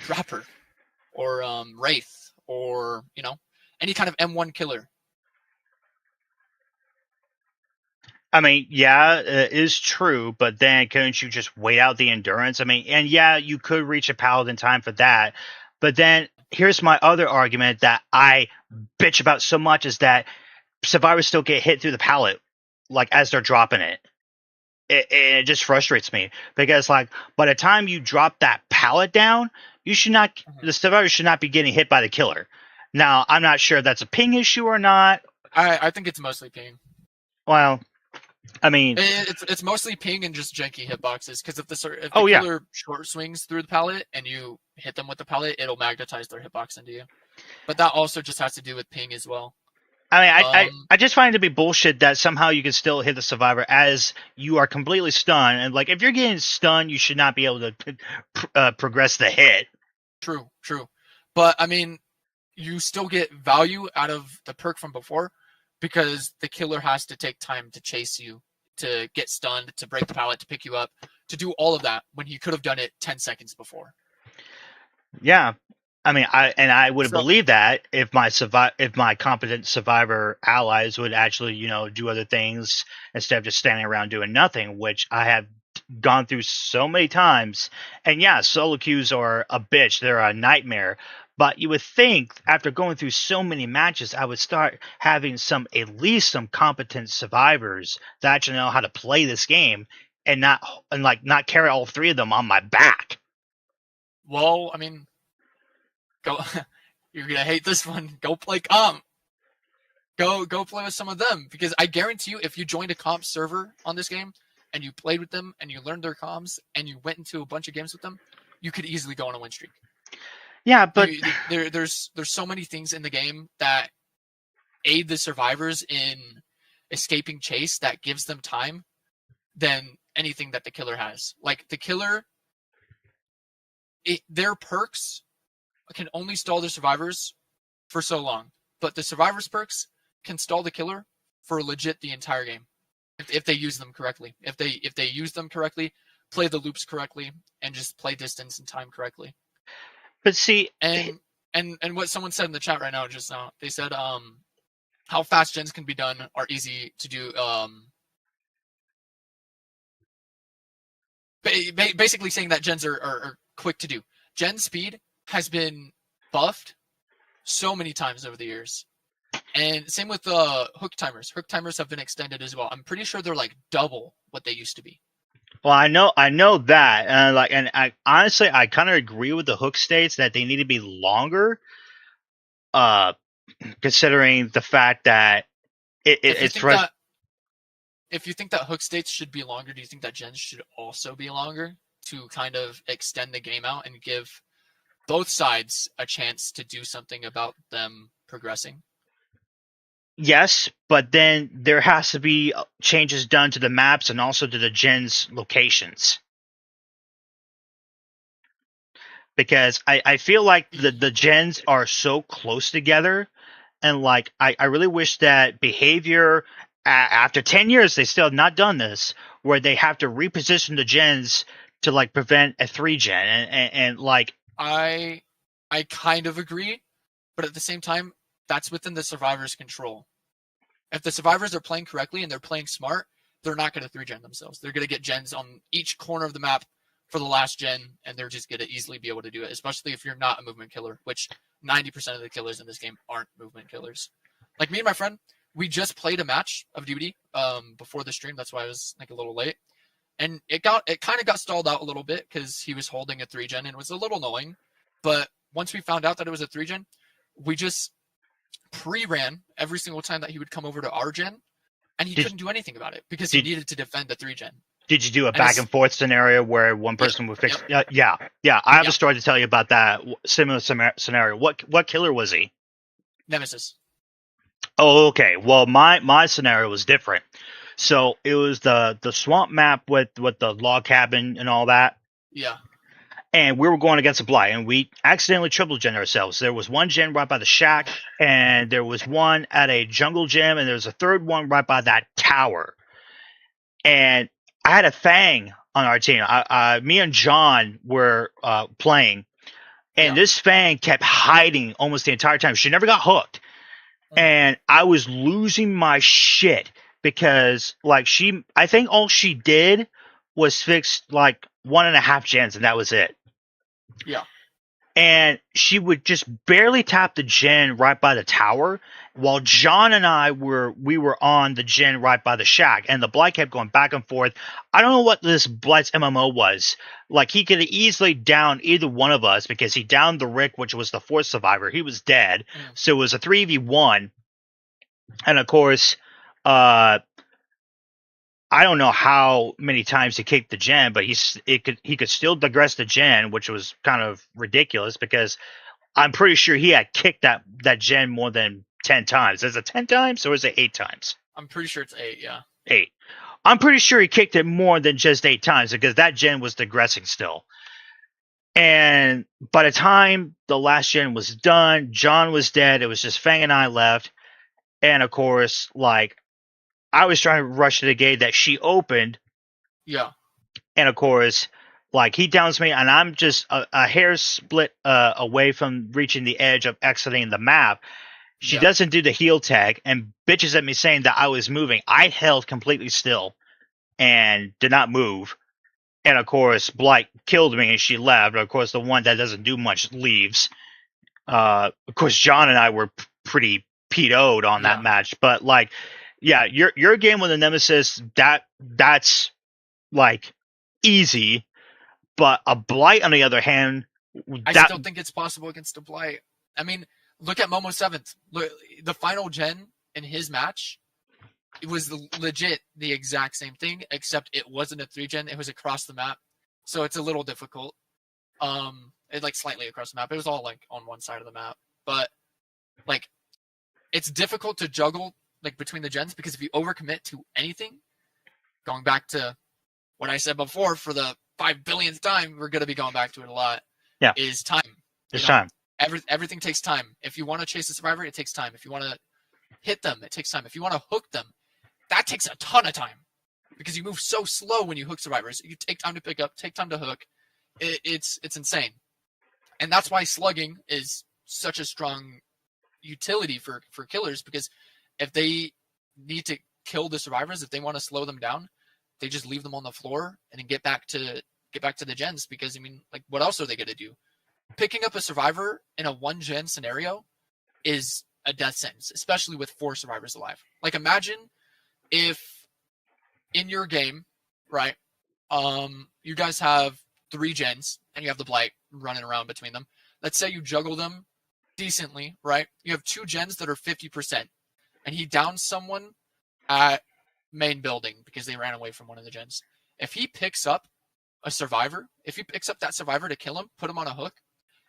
Trapper or Wraith or any kind of M1 killer. I mean, yeah, it is true, but then couldn't you just wait out the endurance? I mean, and yeah, you could reach a paladin time for that, but then here's my other argument that I bitch about so much is that survivors still get hit through the pallet, like as they're dropping it. It just frustrates me because, like, by the time you drop that pallet down, you should not, the survivor should not be getting hit by the killer. Now, I'm not sure if that's a ping issue or not. I think it's mostly ping. Well, I mean, it's mostly ping and just janky hitboxes, because if the killer short swings through the pallet and you hit them with the pallet, it'll magnetize their hitbox into you. But that also just has to do with ping as well. I mean, I just find it to be bullshit that somehow you can still hit the survivor as you are completely stunned. And like, if you're getting stunned, you should not be able to progress the hit. True. But I mean, you still get value out of the perk from before, because the killer has to take time to chase you, to get stunned, to break the pallet, to pick you up, to do all of that when he could have done it 10 seconds before. Yeah. I mean, I would believe that if my competent survivor allies would actually, do other things instead of just standing around doing nothing, which I have gone through so many times. And yeah, solo queues are a bitch; they're a nightmare. But you would think after going through so many matches, I would start having at least some competent survivors that actually know how to play this game and not carry all three of them on my back. Well, I mean, go. You're gonna hate this one. Go play comp. Go play with some of them, because I guarantee you, if you joined a comp server on this game and you played with them and you learned their comms and you went into a bunch of games with them, you could easily go on a win streak. Yeah, but there's so many things in the game that aid the survivors in escaping chase that gives them time than anything that the killer has. Like the killer, their perks can only stall the survivors for so long, but the survivors' perks can stall the killer for legit the entire game if they use them correctly. If they use them correctly, play the loops correctly, and just play distance and time correctly. But see, and what someone said in the chat right now, just now, they said how fast gens can be done are easy to do. Basically saying that gens are quick to do. Gen speed has been buffed so many times over the years. And same with hook timers. Hook timers have been extended as well. I'm pretty sure they're like double what they used to be. Well, I know that, and I honestly kind of agree with the hook states that they need to be longer, considering the fact that it's if you think that hook states should be longer, do you think that gens should also be longer to kind of extend the game out and give both sides a chance to do something about them progressing? Yes, but then there has to be changes done to the maps and also to the gens locations. Because I feel like the gens are so close together, and like I really wish that behavior after 10 years they still have not done this, where they have to reposition the gens to like prevent a 3 gen and like I kind of agree, but at the same time, that's within the survivors' control. If the survivors are playing correctly and they're playing smart, they're not going to 3-gen themselves. They're going to get gens on each corner of the map for the last gen, and they're just going to easily be able to do it, especially if you're not a movement killer, which 90% of the killers in this game aren't movement killers. Like me and my friend, we just played a match of Duty before the stream. That's why I was like a little late. And it kind of got stalled out a little bit because he was holding a 3-gen and it was a little annoying. But once we found out that it was a 3-gen, we just pre-ran every single time that he would come over to our gen, and he did, couldn't do anything about it because he did needed to defend the 3-gen. did you do a And back and forth scenario where one yeah, person would fix? yep, Yeah. I have a yep, story to tell you about that similar scenario. What killer was he? Nemesis. Oh, okay. Well, my scenario was different. So it was the swamp map with the log cabin and all that, Yeah, and we were going against a blight, and we accidentally triple gen ourselves. There was one gen right by the shack, and there was one at a jungle gym, and there was a third one right by that tower. And I had a Fang on our team. Me and John were playing, and yeah. this Fang kept hiding almost the entire time. She never got hooked, and I was losing my shit because like I think all she did was fix like 1.5 gens, and that was it. Yeah. And she would just barely tap the gen right by the tower, while John and we were on the gen right by the shack, and the blight kept going back and forth. I don't know what this blight's MMO was. Like, he could have easily downed either one of us because he downed the Rick, which was the fourth survivor. He was dead, so it was a 3v1. And of course, I don't know how many times he kicked the gen, but he could still digress the gen, which was kind of ridiculous because I'm pretty sure he had kicked that gen more than 10 times. Is it 10 times or is it 8 times? I'm pretty sure it's 8, yeah. 8. I'm pretty sure he kicked it more than just 8 times because that gen was digressing still. And by the time the last gen was done, John was dead. It was just Fang and I left. And of course, like, I was trying to rush to the gate that she opened. Yeah. And of course, like, he downs me, and I'm just a hair split away from reaching the edge of exiting the map. She doesn't do the heal tag and bitches at me saying that I was moving. I held completely still and did not move. And of course, Blight killed me and she left. Of course, the one that doesn't do much leaves. Of course, John and I were pretty PO'd on that match. But like, yeah, your game with the Nemesis, that's like easy. But a Blight, on the other hand, I still think it's possible against a blight. I mean, look at Momo 7th. Look, the final gen in his match, it was legit the exact same thing, except it wasn't a 3-gen. It was across the map. So it's a little difficult. It like slightly across the map. It was all like on one side of the map. But like, it's difficult to juggle like between the gens because if you overcommit to anything, going back to what I said before for the 5 billionth time, we're going to be going back to it a lot, is time. It's time. Everything takes time. If you want to chase a survivor, it takes time. If you want to hit them, it takes time. If you want to hook them, that takes a ton of time because you move so slow when you hook survivors. You take time to pick up, take time to hook. It's insane. And that's why slugging is such a strong utility for killers, because if they need to kill the survivors, if they want to slow them down, they just leave them on the floor and then get back to the gens, because I mean, like, what else are they going to do? Picking up a survivor in a 1-gen scenario is a death sentence, especially with 4 survivors alive. Like, imagine if in your game, right, you guys have 3 gens and you have the blight running around between them. Let's say you juggle them decently, right? You have 2 gens that are 50%, and he downs someone at main building because they ran away from one of the gens. If he picks up a survivor, if he picks up that survivor to kill him, put him on a hook,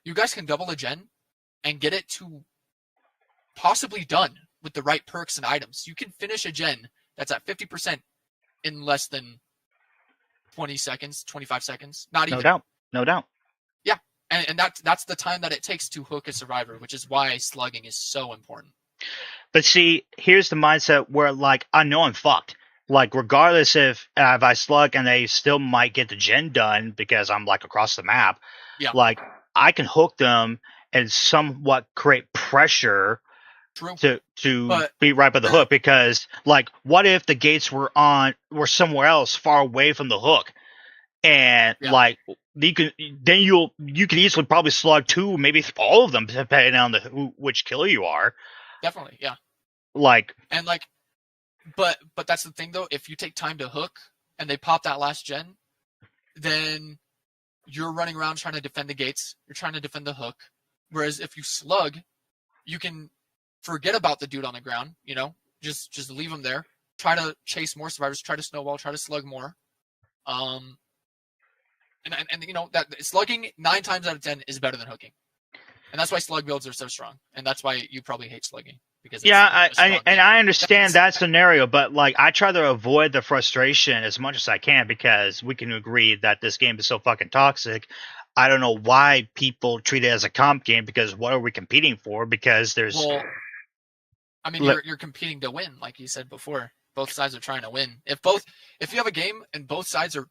you guys can double the gen and get it to possibly done with the right perks and items. You can finish a gen that's at 50% in less than 20 seconds, 25 seconds. Not even. No doubt. No doubt. Yeah. And that's the time that it takes to hook a survivor, which is why slugging is so important. But see, here's the mindset where, like, I know I'm fucked. Like, regardless if I slug and they still might get the gen done because I'm, like, across the map, Yeah. like, I can hook them and somewhat create pressure True. to be right by the hook, because, like, what if the gates were somewhere else far away from the hook? And, like, you can easily probably slug 2, maybe all of them, depending on which killer you are. Definitely, yeah. Like, and like, but that's the thing though. If you take time to hook and they pop that last gen, then you're running around trying to defend the gates. You're trying to defend the hook. Whereas if you slug, you can forget about the dude on the ground. You know, just leave him there. Try to chase more survivors. Try to snowball. Try to slug more. And you know that slugging 9 times out of 10 is better than hooking. And that's why slug builds are so strong. And that's why you probably hate slugging. Because I understand that scenario, but, like, I try to avoid the frustration as much as I can, because we can agree that this game is so fucking toxic. I don't know why people treat it as a comp game, because what are we competing for? Because there's... Well, I mean, you're competing to win, like you said before. Both sides are trying to win. If you have a game and both sides are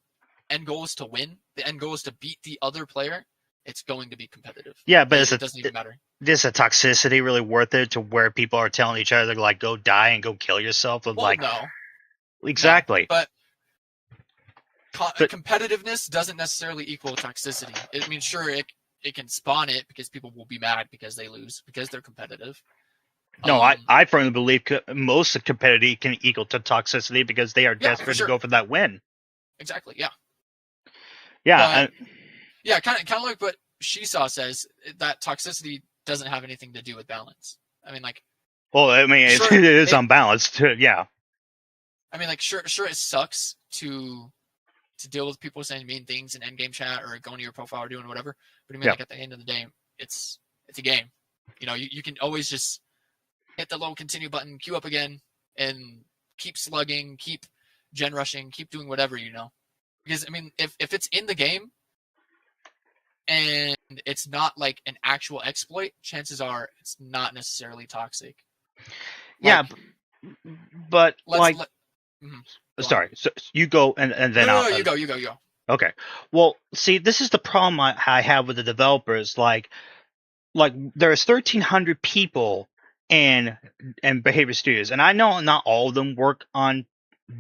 end goal is to win, the end goal is to beat the other player, it's going to be competitive. Yeah, but it doesn't even matter. Is a toxicity really worth it to where people are telling each other, like, go die and go kill yourself? Well, like, no. Exactly. No, but competitiveness doesn't necessarily equal toxicity. I mean, sure, it can spawn it because people will be mad because they lose, because they're competitive. No, I firmly believe most of competitive can equal to toxicity, because they are desperate to go for that win. Exactly, yeah. Yeah. Yeah, kind of like what Shisaw says, that toxicity doesn't have anything to do with balance. I mean, like... Well, I mean, sure, it is unbalanced, yeah. I mean, like, sure, it sucks to deal with people saying mean things in endgame chat or going to your profile or doing whatever. But I mean, like, at the end of the day, it's a game. You know, you can always just hit the little continue button, queue up again, and keep slugging, keep gen rushing, keep doing whatever, you know. Because, I mean, if it's in the game and it's not like an actual exploit, chances are it's not necessarily toxic. Like, yeah, but sorry, so you go and then you go. Okay. Well, see, this is the problem I have with the developers. Like there's 1,300 people in Behavior Studios, and I know not all of them work on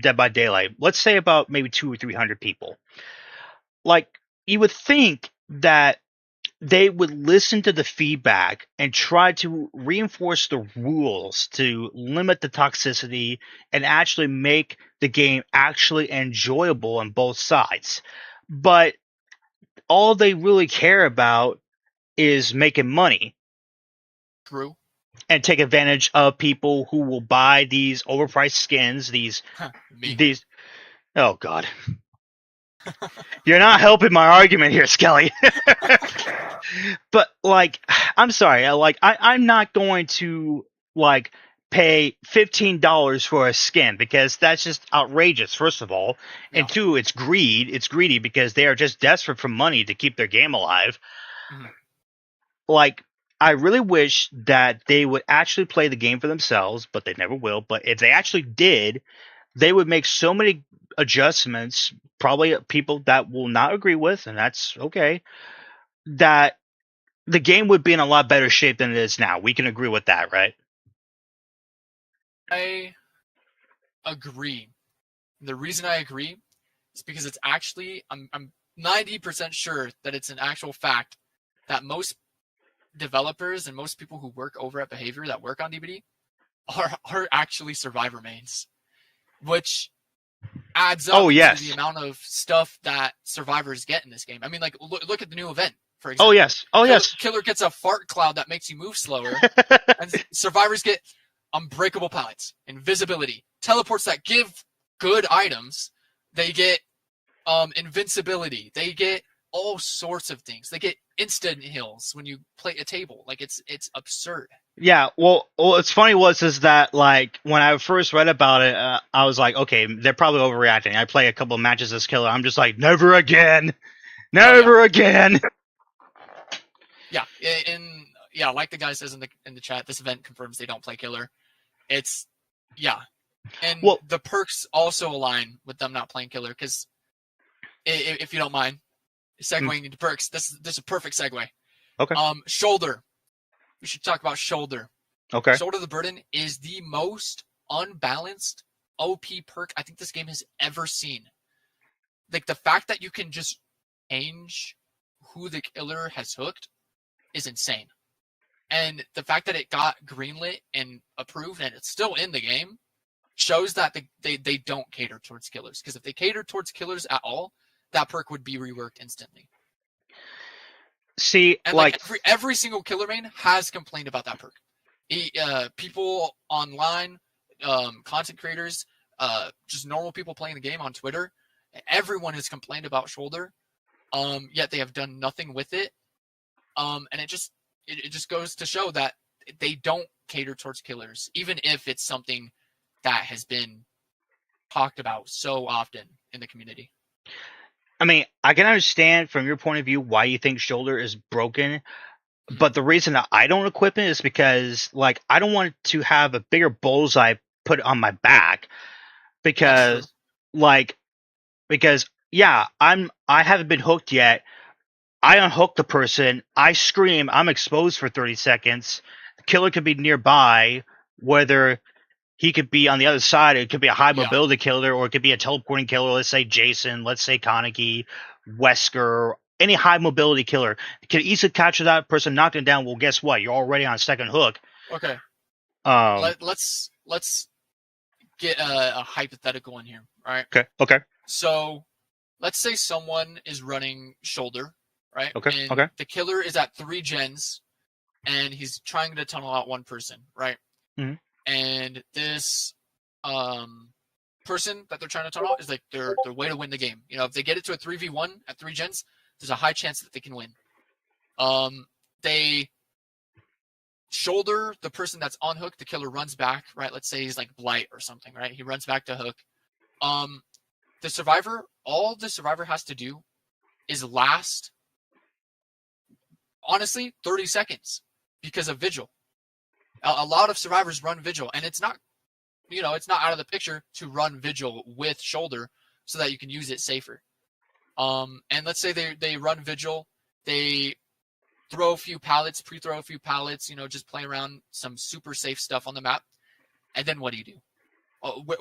Dead by Daylight. Let's say about maybe 200 or 300 people. Like, you would think that they would listen to the feedback and try to reinforce the rules to limit the toxicity and actually make the game actually enjoyable on both sides. But all they really care about is making money. True. And take advantage of people who will buy these overpriced skins, these oh god. You're not helping my argument here, Skelly. But, like, I'm sorry, I'm not going to, like, pay $15 for a skin, because that's just outrageous, first of all. Yeah. And 2, it's greed. It's greedy because they are just desperate for money to keep their game alive. Mm-hmm. Like, I really wish that they would actually play the game for themselves, but they never will. But if they actually did, they would make so many adjustments, probably people that will not agree with, and that's okay, that the game would be in a lot better shape than it is now. We can agree with that, right? I agree. The reason I agree is because it's actually, I'm 90% sure that it's an actual fact that most developers and most people who work over at Behavior that work on DBD are actually Survivor mains, which adds up to the amount of stuff that survivors get in this game. I mean, like, look at the new event, for example. Yes. Killer gets a fart cloud that makes you move slower, and survivors get unbreakable pallets, invisibility, teleports that give good items. They get invincibility. They get all sorts of things. They get instant heals when you play a table. Like it's absurd. Yeah, well, what's funny is that like when I first read about it, I was like, okay, they're probably overreacting. I play a couple of matches as killer. I'm just like, never again, Oh yeah, never again. yeah. Like the guy says in the chat, this event confirms they don't play killer. It's yeah, and Well, the perks also align with them not playing killer because if you don't mind segueing into perks, this is a perfect segue. okay, Shoulder. We should talk about shoulder. okay. Shoulder the Burden is the most unbalanced OP perk I think this game has ever seen. Like the fact that you can just change who the killer has hooked is insane. And the fact that it got greenlit and approved and it's still in the game shows that they don't cater towards killers. Because if they cater towards killers at all, that perk would be reworked instantly. See, And like every single killer main has complained about that perk. People online, content creators, just normal people playing the game on Twitter, everyone has complained about shoulder. Yet they have done nothing with it. And it just goes to show that they don't cater towards killers, even if it's something that has been talked about so often in the community. I mean, I can understand from your point of view why you think shoulder is broken, but the reason that I don't equip it is because, like, I don't want to have a bigger bullseye put on my back because, yeah, I haven't been hooked yet. I unhook the person, I scream, I'm exposed for 30 seconds. The killer could be nearby, whether he could be on the other side. It could be a high mobility killer, or it could be a teleporting killer. Let's say Jason, let's say Kaneki, Wesker, any high mobility killer could easily capture that person, knock them down. Well, guess what? You're already on a second hook. Okay. Let's get a hypothetical in here. All right. Okay. So, let's say someone is running shoulder, right? Okay. And the killer is at 3 gens, and he's trying to tunnel out one person, right? Mm-hmm. And this person that they're trying to tunnel out is like their way to win the game. You know, if they get it to a 3v1 at 3 gens, there's a high chance that they can win. They shoulder the person that's on hook, the killer runs back, right? Let's say he's like Blight or something, right? He runs back to hook. The survivor, all the survivor has to do is last, honestly, 30 seconds because of Vigil. A lot of survivors run Vigil, and it's not out of the picture to run Vigil with shoulder so that you can use it safer. And let's say they run Vigil, they throw a few pallets, pre-throw a few pallets, just play around some super safe stuff on the map. And then what do you do?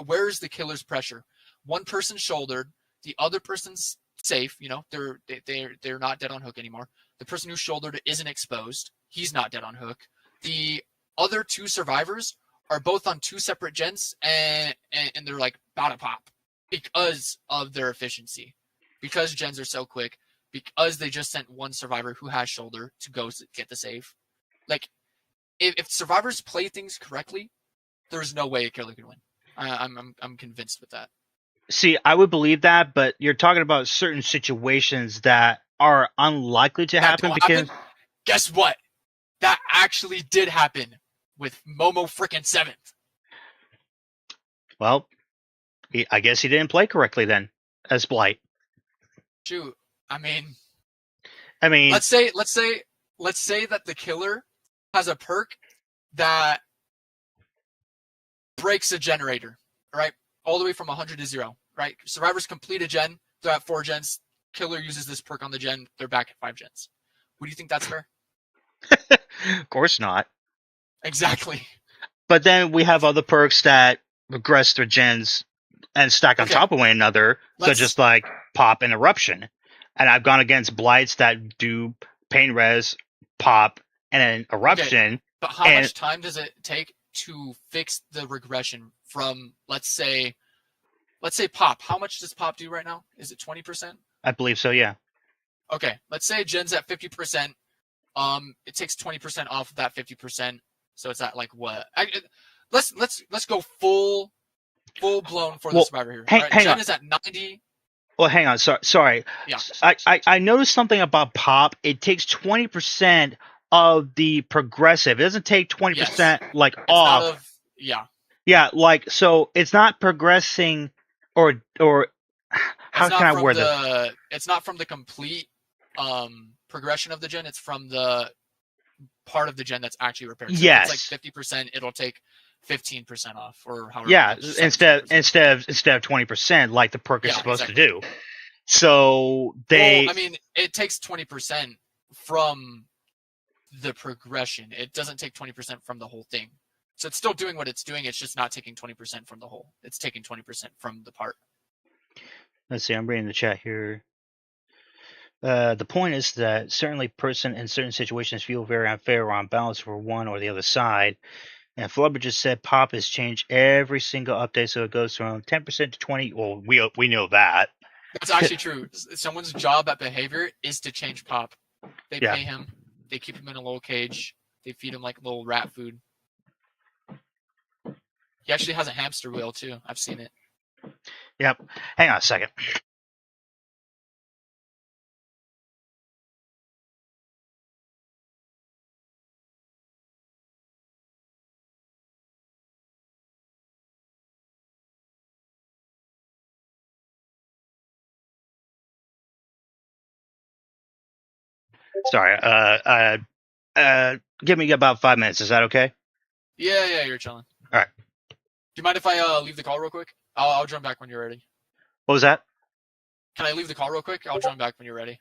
Where's the killer's pressure? One person shouldered, the other person's safe. They're not dead on hook anymore. The person who shouldered isn't exposed. He's not dead on hook. The other 2 survivors are both on 2 separate gens, and they're like about to pop because of their efficiency, because gens are so quick, because they just sent one survivor who has shoulder to go get the save. Like, if survivors play things correctly, there's no way a killer can win. I'm convinced with that. See, I would believe that, but you're talking about certain situations that are unlikely to happen because. Guess what? That actually did happen with Momo frickin' 7th. Well, I guess he didn't play correctly then, as Blight. Shoot, I mean, let's say that the killer has a perk that breaks a generator, right? All the way from 100 to 0, right? Survivors complete a gen, they're at 4 gens. Killer uses this perk on the gen, they're back at 5 gens. Would you think that's fair? Of course not. Exactly. But then we have other perks that regress their gens and stack on top of one another, such as like Pop and Eruption. And I've gone against Blights that do Pain Res, Pop, and then Eruption. Okay. But how much time does it take to fix the regression from, let's say Pop? How much does Pop do right now? Is it 20%? I believe so, yeah. Okay, let's say Gen's at 50%. It takes 20% off of that 50%. So it's at like what? Let's go full full blown for the Well, survivor here. All hang right, hang on. Jen is at 90. Well, hang on. Sorry. Yeah, I noticed something about pop. It takes 20% of the progressive. It doesn't take yes, 20% like it's not off. of yeah. Yeah, like so it's not progressing or It's how can not I from word this? the it's not from the complete progression of the gen. It's from the part of the gen that's actually repaired. So if it's like Yes. 50%, it'll take 15% off, or however Yeah, much, 17%. instead of 20% like the perk is Yeah, supposed to exactly. do. So Well, they I mean, it takes 20% from the progression. It doesn't take 20% from the whole thing. So it's still doing what it's doing. It's just not taking 20% from the whole. It's taking 20% from the part. let's see, I'm reading the chat here. The point is that certainly person in certain situations feel very unfair or unbalanced for one or the other side. And Flubber just said pop is changed every single update, so it goes from 10% to 20. Well, we know that. That's actually true. Someone's job at behavior is to change pop. They Yeah. pay him. They keep him in a little cage. They feed him like little rat food. He actually has a hamster wheel too. I've seen it. Yep. Hang on a second. Sorry. Give me about 5 minutes. Is that okay? Yeah, you're chilling. All right. Do you mind if I leave the call real quick? I'll join back when you're ready. What was that? Can I leave the call real quick? I'll join back when you're ready.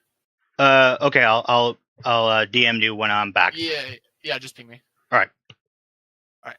Okay. I'll DM you when I'm back. Yeah, just ping me. All right. All right.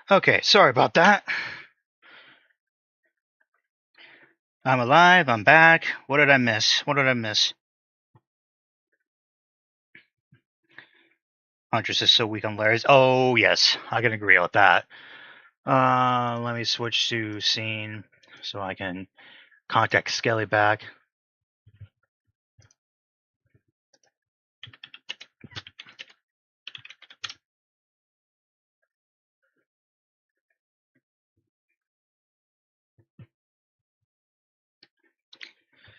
Okay, sorry about that. I'm alive. I'm back. What did I miss? What did I miss? Huntress is so weak on Larry's. Oh, yes. I can agree with that. Let me switch to scene so I can contact Skelly back.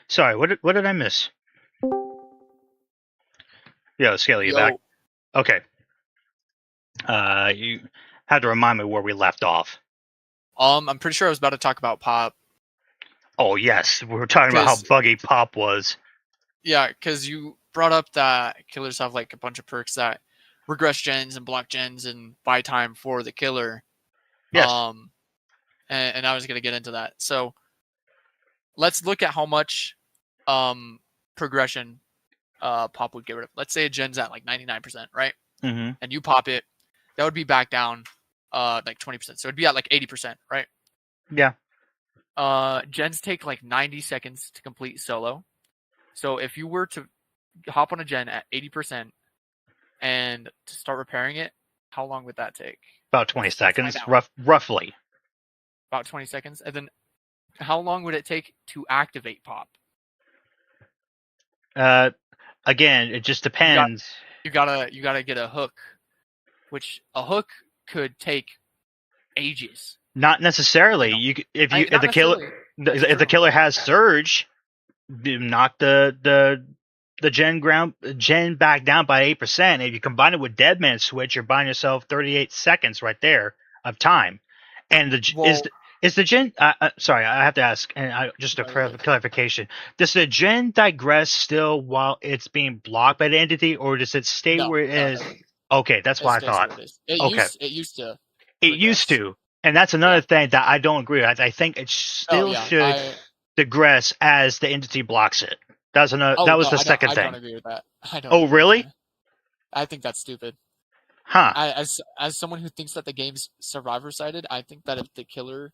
Sorry, what did I miss? Yo, Skelly, you back? Yo, Okay. You had to remind me where we left off. I'm pretty sure I was about to talk about Pop. Oh, yes. We were talking about how Because, buggy Pop was. yeah, because you brought up that killers have like a bunch of perks that regress gens and block gens and buy time for the killer. Yes. Um, and I was going to get into that. So let's look at how much progression Pop would get rid of. Let's say a gen's at like 99%, right? Mm-hmm. And you pop it, that would be back down like 20%. So it'd be at like 80%, right? Yeah. Gens take like 90 seconds to complete solo. So if you were to hop on a gen at 80% and to start repairing it, how long would that take? About 20 Let's find seconds, out. roughly. About 20 seconds. And then how long would it take to activate pop? Uh, Again, it just You got depends. you gotta get a hook, which a hook could take ages. Not You necessarily. know, If not the killer necessarily. That's if the true. killer has surge, knock the gen back down by 8%. If you combine it with Dead Man Switch, you're buying yourself 38 seconds right there of time. And Well, is the gen? Sorry, I have to ask, and just a no, you're good. clarification: does the gen digress still while it's being blocked by the entity, or does it stay No, where it no, it is? doesn't. Okay, that's It what I stays thought. where it is. Okay, It used to it used regress. to, and that's another Yeah. thing that I don't agree with. I think it Oh still yeah. should digress as the entity blocks it. That's another. Oh That was no, the second I don't thing. agree with that. I don't Oh, agree with really? that. I think that's stupid. Huh? As someone who thinks that the game's survivor sided, I think that if the killer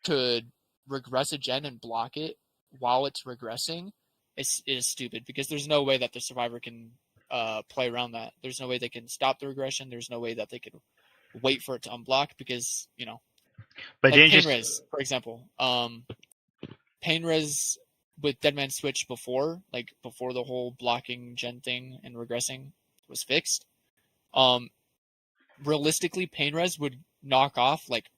could regress a gen and block it while it's regressing, it is stupid because there's no way that the survivor can play around that. There's no way they can stop the regression. There's no way that they can wait for it to unblock because But like then pain just res, for example. Pain res with Deadman Switch before, like before the whole blocking gen thing and regressing was fixed. Um, Realistically, pain res would knock off like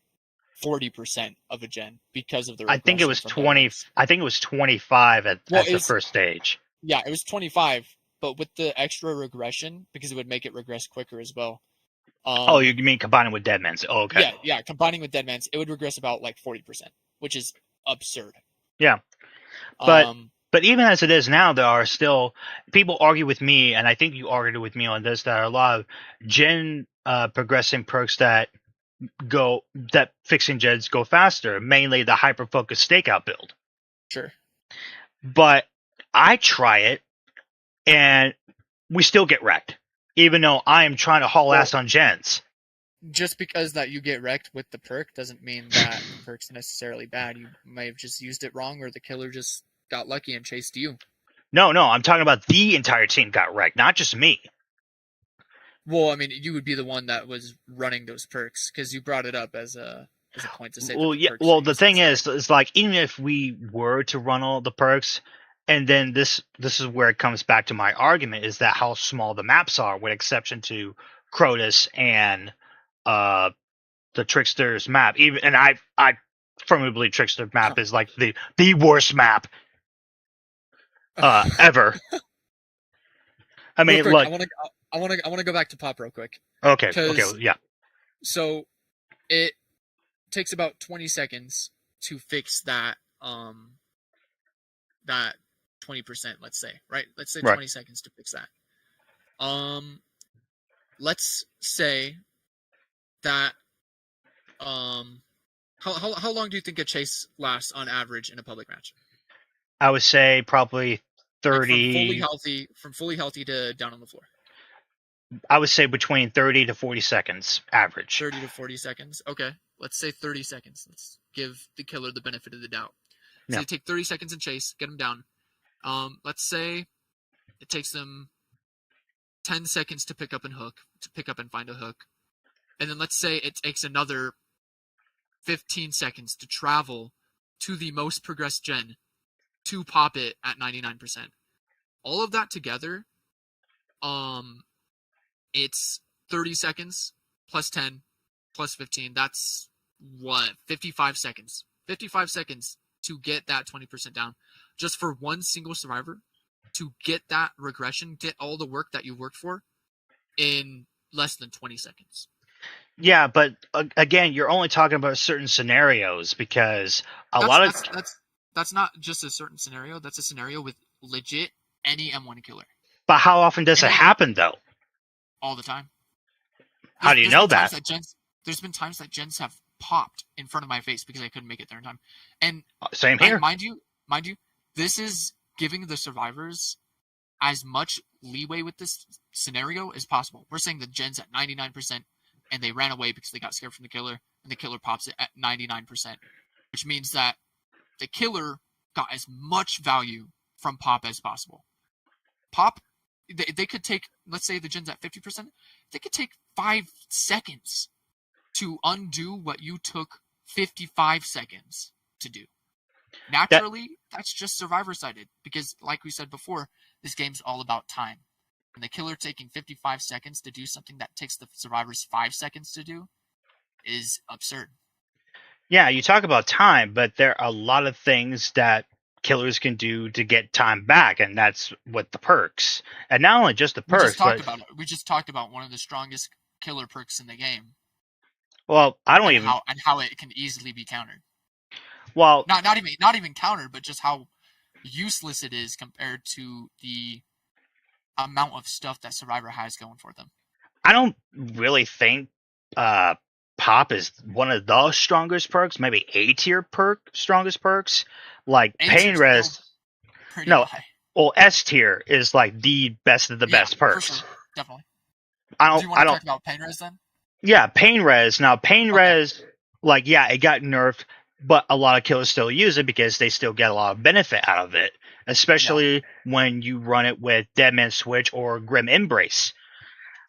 40% of a gen because of the I think it regression was from Deadman. 20. I think it was 25 Well, at the it's first stage. yeah, it was 25, but with the extra regression because it would make it regress quicker as well. Oh, you Um, mean combining with Deadman's? Oh, okay. yeah, combining with Deadman's, it would regress about like 40%, which is absurd. Yeah, but Um, but even as it is now, there are still people argue with me, and I think you argued with me on this. That are a lot of gen progressing perks that fixing gens go faster. Mainly the hyper focus stakeout build. sure. But I try it, and we still get wrecked, even though I am trying to haul Well, ass on gens. just because that you get wrecked with the perk doesn't mean that the perk's necessarily bad. You may have just used it wrong, or the killer just got lucky and chased you. No, no, I'm talking about the entire team got wrecked, not just me. Well, I mean, you would be the one that was running those perks because you brought it up as a point to say that Well, the yeah. perks are Well, the thing useless, right? is like even if we were to run all the perks, and then this is where it comes back to my argument is that how small the maps are, with exception to Crotus and uh the Trickster's map. Even and I firmly believe Trickster map is like the worst map ever. I Real mean, quick, look. I want to go back to pop real quick Okay, okay, because yeah, so it takes about 20 seconds to fix that 20%, let's say, right? Let's say right. 20 seconds to fix that. Um let's say that um how long do you think a chase lasts on average in a public match? I would say probably Like 30. from fully healthy to down on the floor. I would say between 30 to 40 seconds average. 30 to 40 seconds. Okay, let's say 30 seconds. Let's give the killer the benefit of the doubt. So Yeah. they take 30 seconds and chase, get him down. Let's say it takes them 10 seconds to pick up and find a hook. And then let's say it takes another 15 seconds to travel to the most progressed gen to pop it at 99%. All of that together, um, it's 30 seconds plus 10 plus 15. That's what? 55 seconds. 55 seconds to get that 20% down just for one single survivor to get that regression, get all the work that you worked for in less than 20 seconds. Yeah, but again, you're only talking about certain scenarios because a That's lot of. that's that's that's not just a certain scenario. That's a scenario with legit any M1 killer. But how often does it Any happen though? all the time. How do you There's know been times that? that gens have popped in front of my face because I couldn't make it there in time. And Same here. mind you, this is giving the survivors as much leeway with this scenario as possible. We're saying the gen's at 99% and they ran away because they got scared from the killer, and the killer pops it at 99%, which means that the killer got as much value from pop as possible. Pop, they could take, let's say the gen's at 50%, they could take 5 seconds to undo what you took 55 seconds to do. That Naturally, that's just survivor sided because, like we said before, this game's all about time. And the killer taking 55 seconds to do something that takes the survivors 5 seconds to do is absurd. Yeah, you talk about time, but there are a lot of things that killers can do to get time back, and that's with the perks. And not only just the We just perks, talked but about it. We just talked about one of the strongest killer perks in the game, well, I don't even. and how it can easily be countered. Well, Not even countered, but just how useless it is compared to the amount of stuff that Survivor has going for them. I don't really think uh, pop is one of the strongest perks. Maybe A tier strongest perks, like A pain tier's still res. pretty No, high. well, S tier is like the best of the Yeah, best for sure. perks. Definitely. I Do don't. you want I to don't. talk about pain res then? Yeah, pain res. Now, pain Okay. res, like, yeah, it got nerfed, but a lot of killers still use it because they still get a lot of benefit out of it, Yeah. especially when you run it with Deadman Switch or Grim Embrace.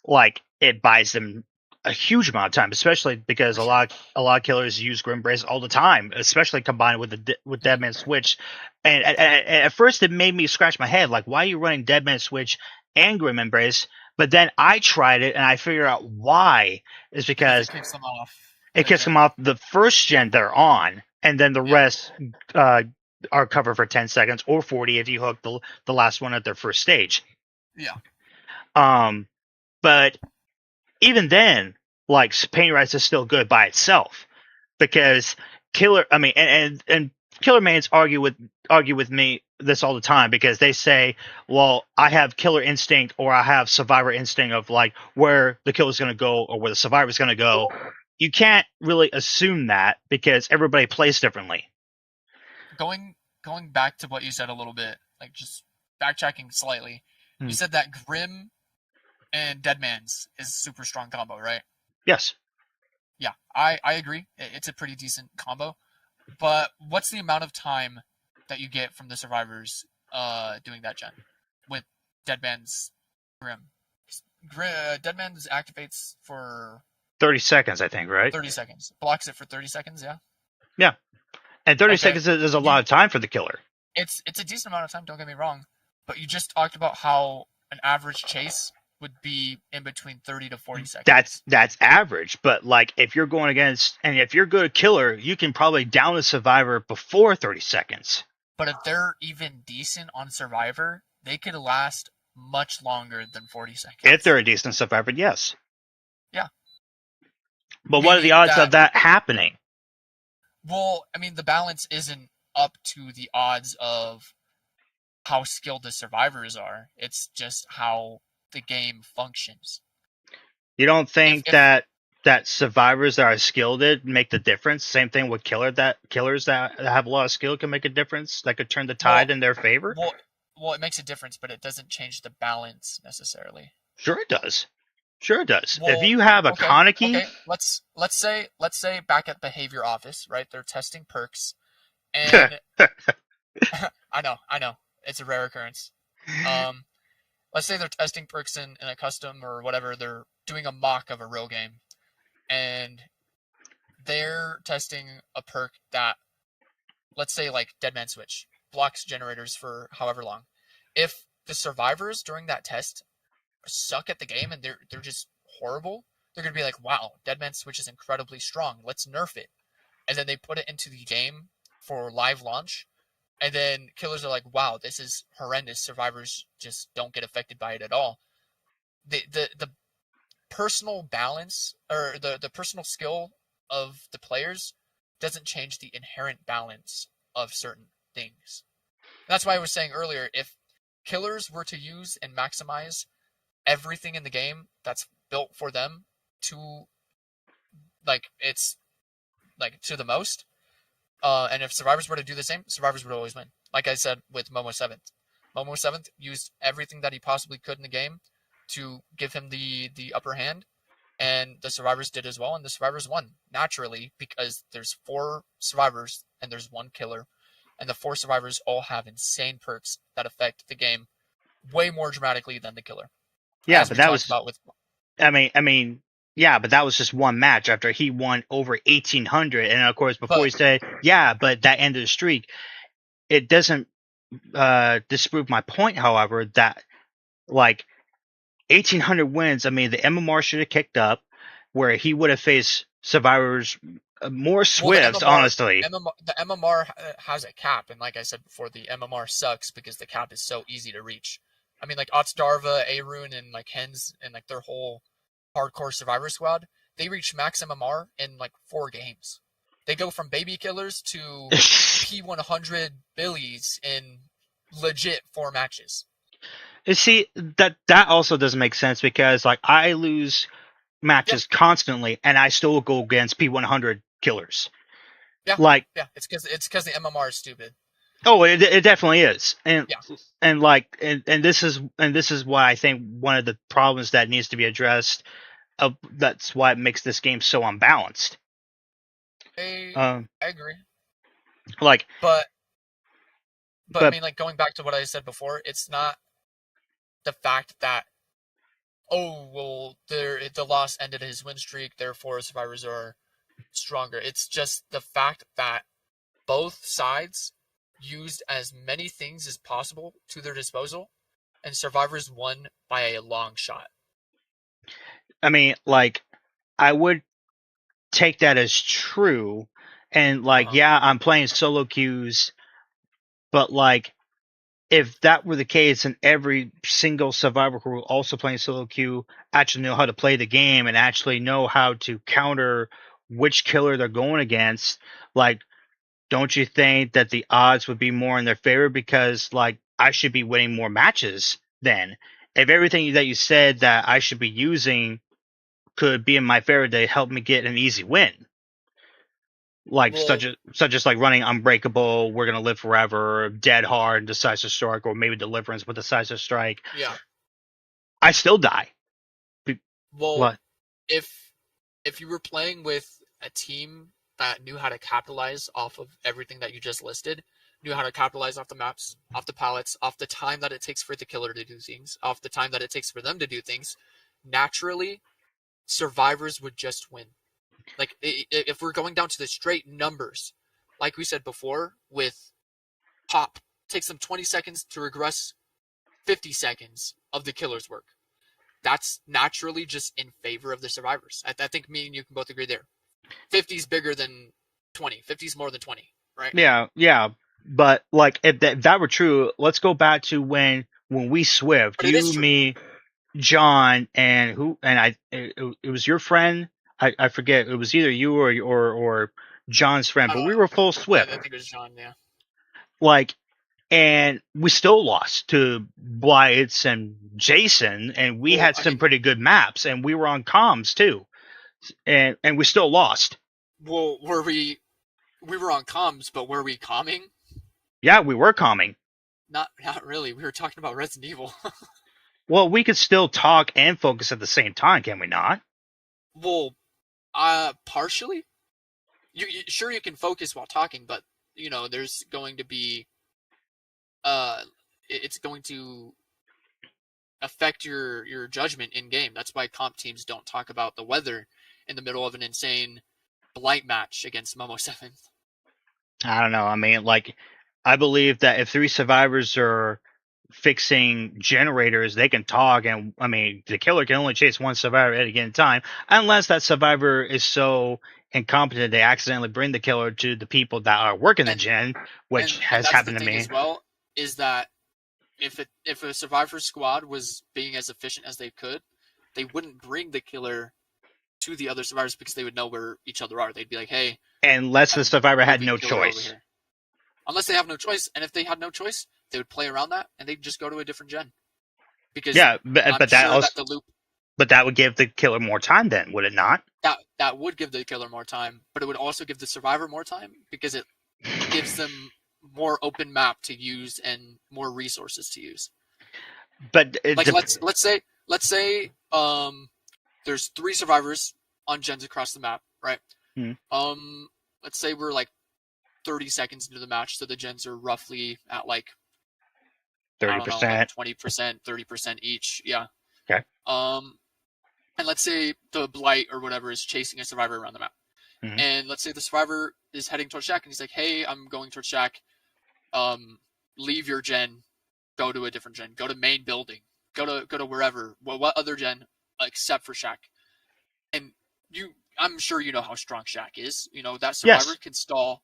Like, it buys them a huge amount of time, especially because For sure. a lot of killers use Grim Embrace all the time, especially combined with with Mm-hmm. Deadman Switch. And at first, it made me scratch my head, like, why are you running Deadman Switch and Grim Embrace? But then I tried it and I figured out why is Because it because kicks them off it the kicks them gen. off the first gen they're on, and then the Yeah. rest uh, are covered for 10 seconds or 40 if you hook the last one at their first stage. Yeah. Um, but even then, like Pain Rise is still good by itself because Killer. I mean, and Killer mains argue with me this all the time because they say, "Well, I have Killer Instinct or I have Survivor Instinct of like where the killer's going to go or where the survivor's going to go." You can't really assume that because everybody plays differently. Going going back to what you said a little bit, like just backtracking slightly. You Hmm. said that Grim and Deadman's is a super strong combo, right? Yes. Yeah, I agree. It's a pretty decent combo. But what's the amount of time that you get from the survivors doing that gen with Deadman's Grim? Deadman's activates for 30 seconds, I think, right? 30 seconds. Blocks it for 30 seconds, yeah? Yeah. And 30 Okay. seconds is a You lot of time for the killer. it's a decent amount of time, don't get me wrong. But you just talked about how an average chase would be in between 30 to 40 seconds. That's average, but like if you're going against and if you're good killer, you can probably down a survivor before 30 seconds. But if they're even decent on Survivor, they could last much longer than 40 If seconds. they're a decent survivor, yes. Yeah. But what are the Meaning odds of that, that happening? well, I mean, the balance isn't up to the odds of how skilled the survivors are. It's just how the game functions. You don't think If that survivors that are skilled it make the difference? Same thing with killers that have a lot of skill can make a difference. That could turn the tide well, in their favor. well, well, it makes a difference, but it doesn't change the balance necessarily. Sure, it does. Sure it does. If Well, you have a okay, Kaneki, okay. Let's say back at behavior office, right? They're testing perks, and I know, it's a rare occurrence. Um, let's say they're testing perks in a custom or whatever. They're doing a mock of a real game, and they're testing a perk that, let's say, like Dead Man Switch, blocks generators for however long. If the survivors during that test suck at the game and they're just horrible, they're gonna be like, "Wow, Dead Man Switch is incredibly strong. Let's nerf it." And then they put it into the game for live launch, and then killers are like, "Wow, this is horrendous. Survivors just don't get affected by it at all." The personal balance, or the personal skill of the players, doesn't change the inherent balance of certain things. That's why I was saying earlier, if killers were to use and maximize everything in the game that's built for them to, like, it's like to the most, and if survivors were to do the same, survivors would always win. Like I said with Momo Seventh, Momo Seventh used everything that he possibly could in the game to give him the upper hand, and the survivors did as well, and the survivors won naturally because there's 4 survivors and there's 1 killer, and the 4 survivors all have insane perks that affect the game way more dramatically than the killer, yeah, as but we that talked was, about with. yeah, but that was just one match after he won over 1,800, and of course, before But he said, yeah, but that ended the streak. It doesn't disprove my point, however, that like 1,800 wins. I mean, the MMR should have kicked up, where he would have faced survivors more well, the Swifts, MMR, honestly. the MMR has a cap, and like I said before, the MMR sucks because the cap is so easy to reach. I mean, like Otsdarva, Arun, and like Hens, and like their whole hardcore survivor squad, they reach max MMR in like 4 games. They go from baby killers to P100 billies in legit 4 matches. You see, that also doesn't make sense because like I lose Yeah, matches constantly, and I still go against P100 killers. yeah, Like, yeah. It's because the MMR is stupid. oh, it definitely is, Yeah. and like, and this is why I think one of the problems that needs to be addressed. That's why it makes this game so unbalanced. I Um, I agree. like, But I but mean, like, going back to what I said before, it's not the fact that, oh well, the loss ended his win streak, therefore survivors are stronger. It's just the fact that both sides used as many things as possible to their disposal, and survivors won by a long shot. I mean, like, I would take that as true, and Uh like, huh. yeah, I'm playing solo queues, but like, if that were the case and every single survivor who were also playing solo queue actually know how to play the game and actually know how to counter which killer they're going against, like, don't you think that the odds would be more in their favor? Because like I should be winning more matches then. If everything that you said that I should be using could be in my favor to help me get an easy win, like such Well, as like running Unbreakable, We're Gonna Live Forever, Dead Hard, Decisive Strike, or maybe Deliverance with Decisive Strike, yeah. I still die. Well, What? if you were playing with a team that knew how to capitalize off of everything that you just listed, knew how to capitalize off the maps, off the pallets, off the time that it takes for the killer to do things, off the time that it takes for them to do things, naturally, survivors would just win. Like, if we're going down to the straight numbers, like we said before, with Pop, takes them 20 seconds to regress 50 seconds of the killer's work. That's naturally just in favor of the survivors. I think me and you can both agree there. 50 is bigger than 20. 50 is more than 20, right? Yeah, yeah. But like if that were true, let's go back to when we Swift, But it is you, true. me, John, and who, and it was your friend. I forget. It was either you or John's friend, I but don't we were full know. I Swift. think it was John, yeah. Like, and we still lost to Blights and Jason, and we Well, had I some mean, pretty good maps, and we were on comms too, and we still lost. were we were on comms, but were we calming? Yeah, we were calming. Not really. We were talking about Resident Evil. Well, we could still talk and focus at the same time, can we not? Well, partially. Sure you can focus while talking, but there's going to be it's going to affect your judgment in game. That's why comp teams don't talk about the weather in the middle of an insane blight match against Momo 7th. I don't know. I mean, like, I believe that if three survivors are fixing generators, they can talk, and I mean, the killer can only chase one survivor at a given time, unless that survivor is so incompetent they accidentally bring the killer to the people that are working the And gen, which and has that's the happened to thing me. as well, is that if a survivor squad was being as efficient as they could, they wouldn't bring the killer to the other survivors because they would know where each other are. They'd be like, "Hey, Unless the I'm survivor had moving no killer over choice. here." Unless they have no choice, and if they had no choice, they would play around that and they'd just go to a different gen because Yeah, I'm that sure also, that the loop but that would give the killer more time, then, would it not? that would give the killer more time, but it would also give the survivor more time because it gives them more open map to use and more resources to use. But it Like let's say there's 3 survivors on gens across the map, right? Hmm. Let's say we're like 30 seconds into the match, so the gens are roughly at like I don't know, like 30%. 20%, 30% each. Yeah. Okay. And let's say the blight or whatever is chasing a survivor around the map. Hmm. And let's say the survivor is heading towards Shack and he's like, "Hey, I'm going towards Shack. Leave your gen, go to a different gen, go to main building, go to wherever. Well, what other gen except for Shack?" And I'm sure you know how strong Shack is. That survivor Yes. can stall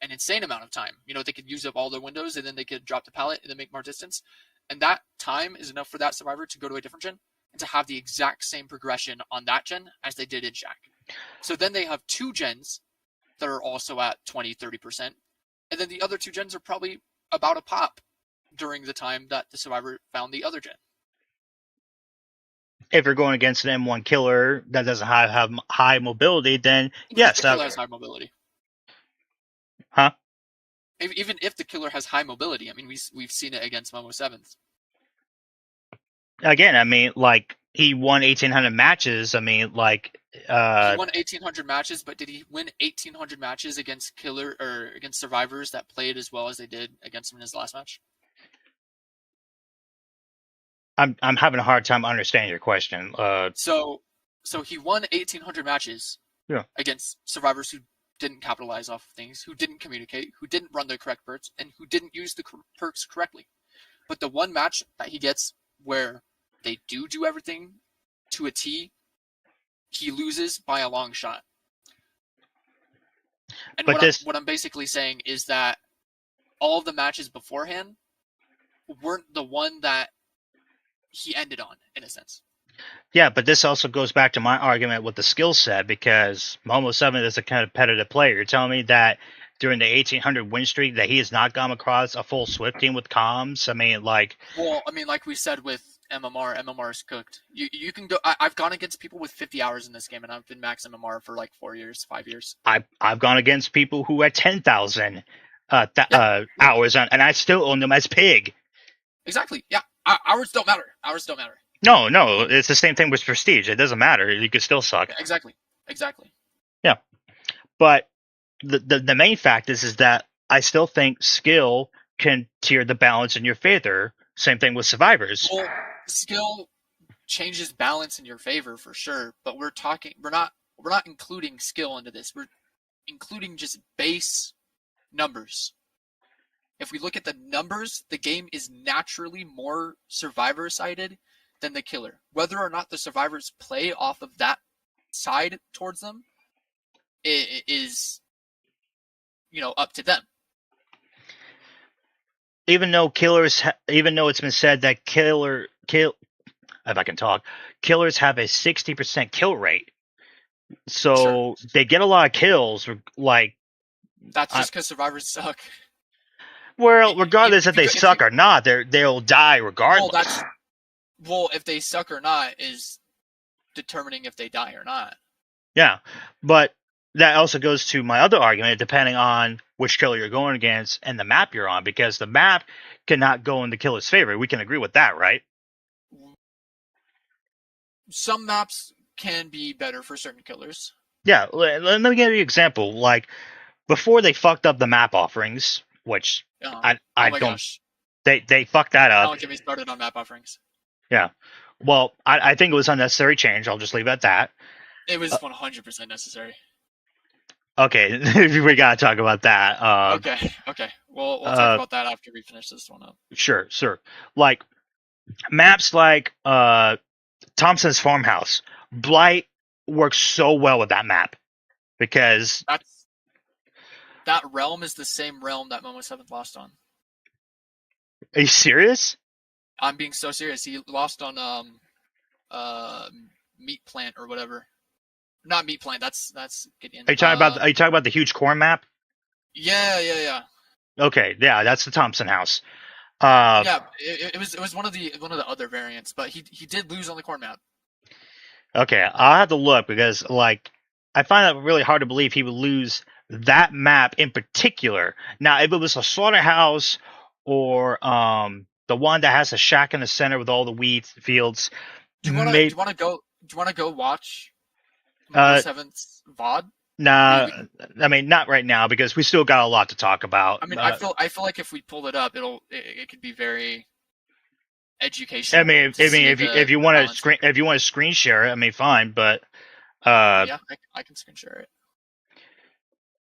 an insane amount of time. They could use up all their windows and then they could drop the pallet and then make more distance. And that time is enough for that survivor to go to a different gen and to have the exact same progression on that gen as they did in Shack. So then they have 2 gens that are also at 20, 30%. And then the other 2 gens are probably about a pop during the time that the survivor found the other gen. If you're going against an M1 killer that doesn't have high mobility, then Even if yes. the killer has high mobility. Huh? Even if the killer has high mobility. I mean, we've seen it against Momo 7th. Again, I mean, like, he won 1,800 matches. I mean, like, He won 1,800 matches, but did he win 1,800 matches against killer or against survivors that played as well as they did against him in his last match? I'm having a hard time understanding your question. So he won 1,800 matches Yeah. against survivors who didn't capitalize off of things, who didn't communicate, who didn't run the correct perks, and who didn't use the perks correctly. But the one match that he gets where they do everything to a T, he loses by a long shot. And But what I'm basically saying is that all of the matches beforehand weren't the one that he ended on, in a sense. yeah, but this also goes back to my argument with the skill set, because Momo 7 is a competitive player. You're telling me that during the 1,800 win streak that he has not come across a full Swift team with comms? I mean, like... Well, I mean, like we said with MMR is cooked. You can go. I've gone against people with 50 hours in this game, and I've been max MMR for like 4 years, 5 years. I've gone against people who had 10,000 Yeah. hours on, and I still own them as pig. Exactly. Yeah. Hours don't matter. Hours don't matter. No, it's the same thing with prestige. It doesn't matter. You could still suck. Yeah, exactly. Yeah, but the main fact is that I still think skill can tier the balance in your favor. Same thing with survivors. Well, skill changes balance in your favor for sure, but we're not including skill into this. We're including just base numbers. If we look at the numbers, the game is naturally more survivor sided than the killer. Whether or not the survivors play off of that side towards them is up to them. Even though it's been said that if I can talk, killers have a 60% kill rate, so Sure. they get a lot of kills. Like, That's just because survivors suck. well, regardless if they if suck or not, they'll die regardless. Well, if they suck or not is determining if they die or not. Yeah, but that also goes to my other argument, depending on which killer you're going against and the map you're on, because the map cannot go in the killer's favor. We can agree with that, right? some maps can be better for certain killers. Yeah, let me give you an example. Like before they fucked up the map offerings, which I Oh my don't gosh! they fucked that up. Don't get me started on map offerings. Yeah. Well, I think it was unnecessary change. I'll just leave it at that. It was 100% necessary. Okay, we gotta talk about that. Okay, okay. We'll talk Uh, about that after we finish this one up. sure, sure. Like maps like Thompson's Farmhouse, Blight works so well with that map because That's that realm is the same realm that Momo 7th lost on. are you serious? I'm being so serious. He lost on uh meat plant or whatever. Not meat plant. That's Gideon. Are you talking about the huge corn map? Yeah. Okay, yeah, that's the Thompson house. Uh, Yeah, it was one of the other variants, but he did lose on the corn map. okay, I'll have to look because like I find it really hard to believe he would lose that map in particular. Now, if it was a slaughterhouse or the one that has a shack in the center with all the wheat fields, Do may you wanna go watch Momo uh 7th's VOD? nah, We can, I mean not right now because we still got a lot to talk about. I mean I feel like if we pull it up, it could be very I educational mean, to see if the you want to balance. screen share it, I mean, fine. But Oh uh, yeah, I can screen share it.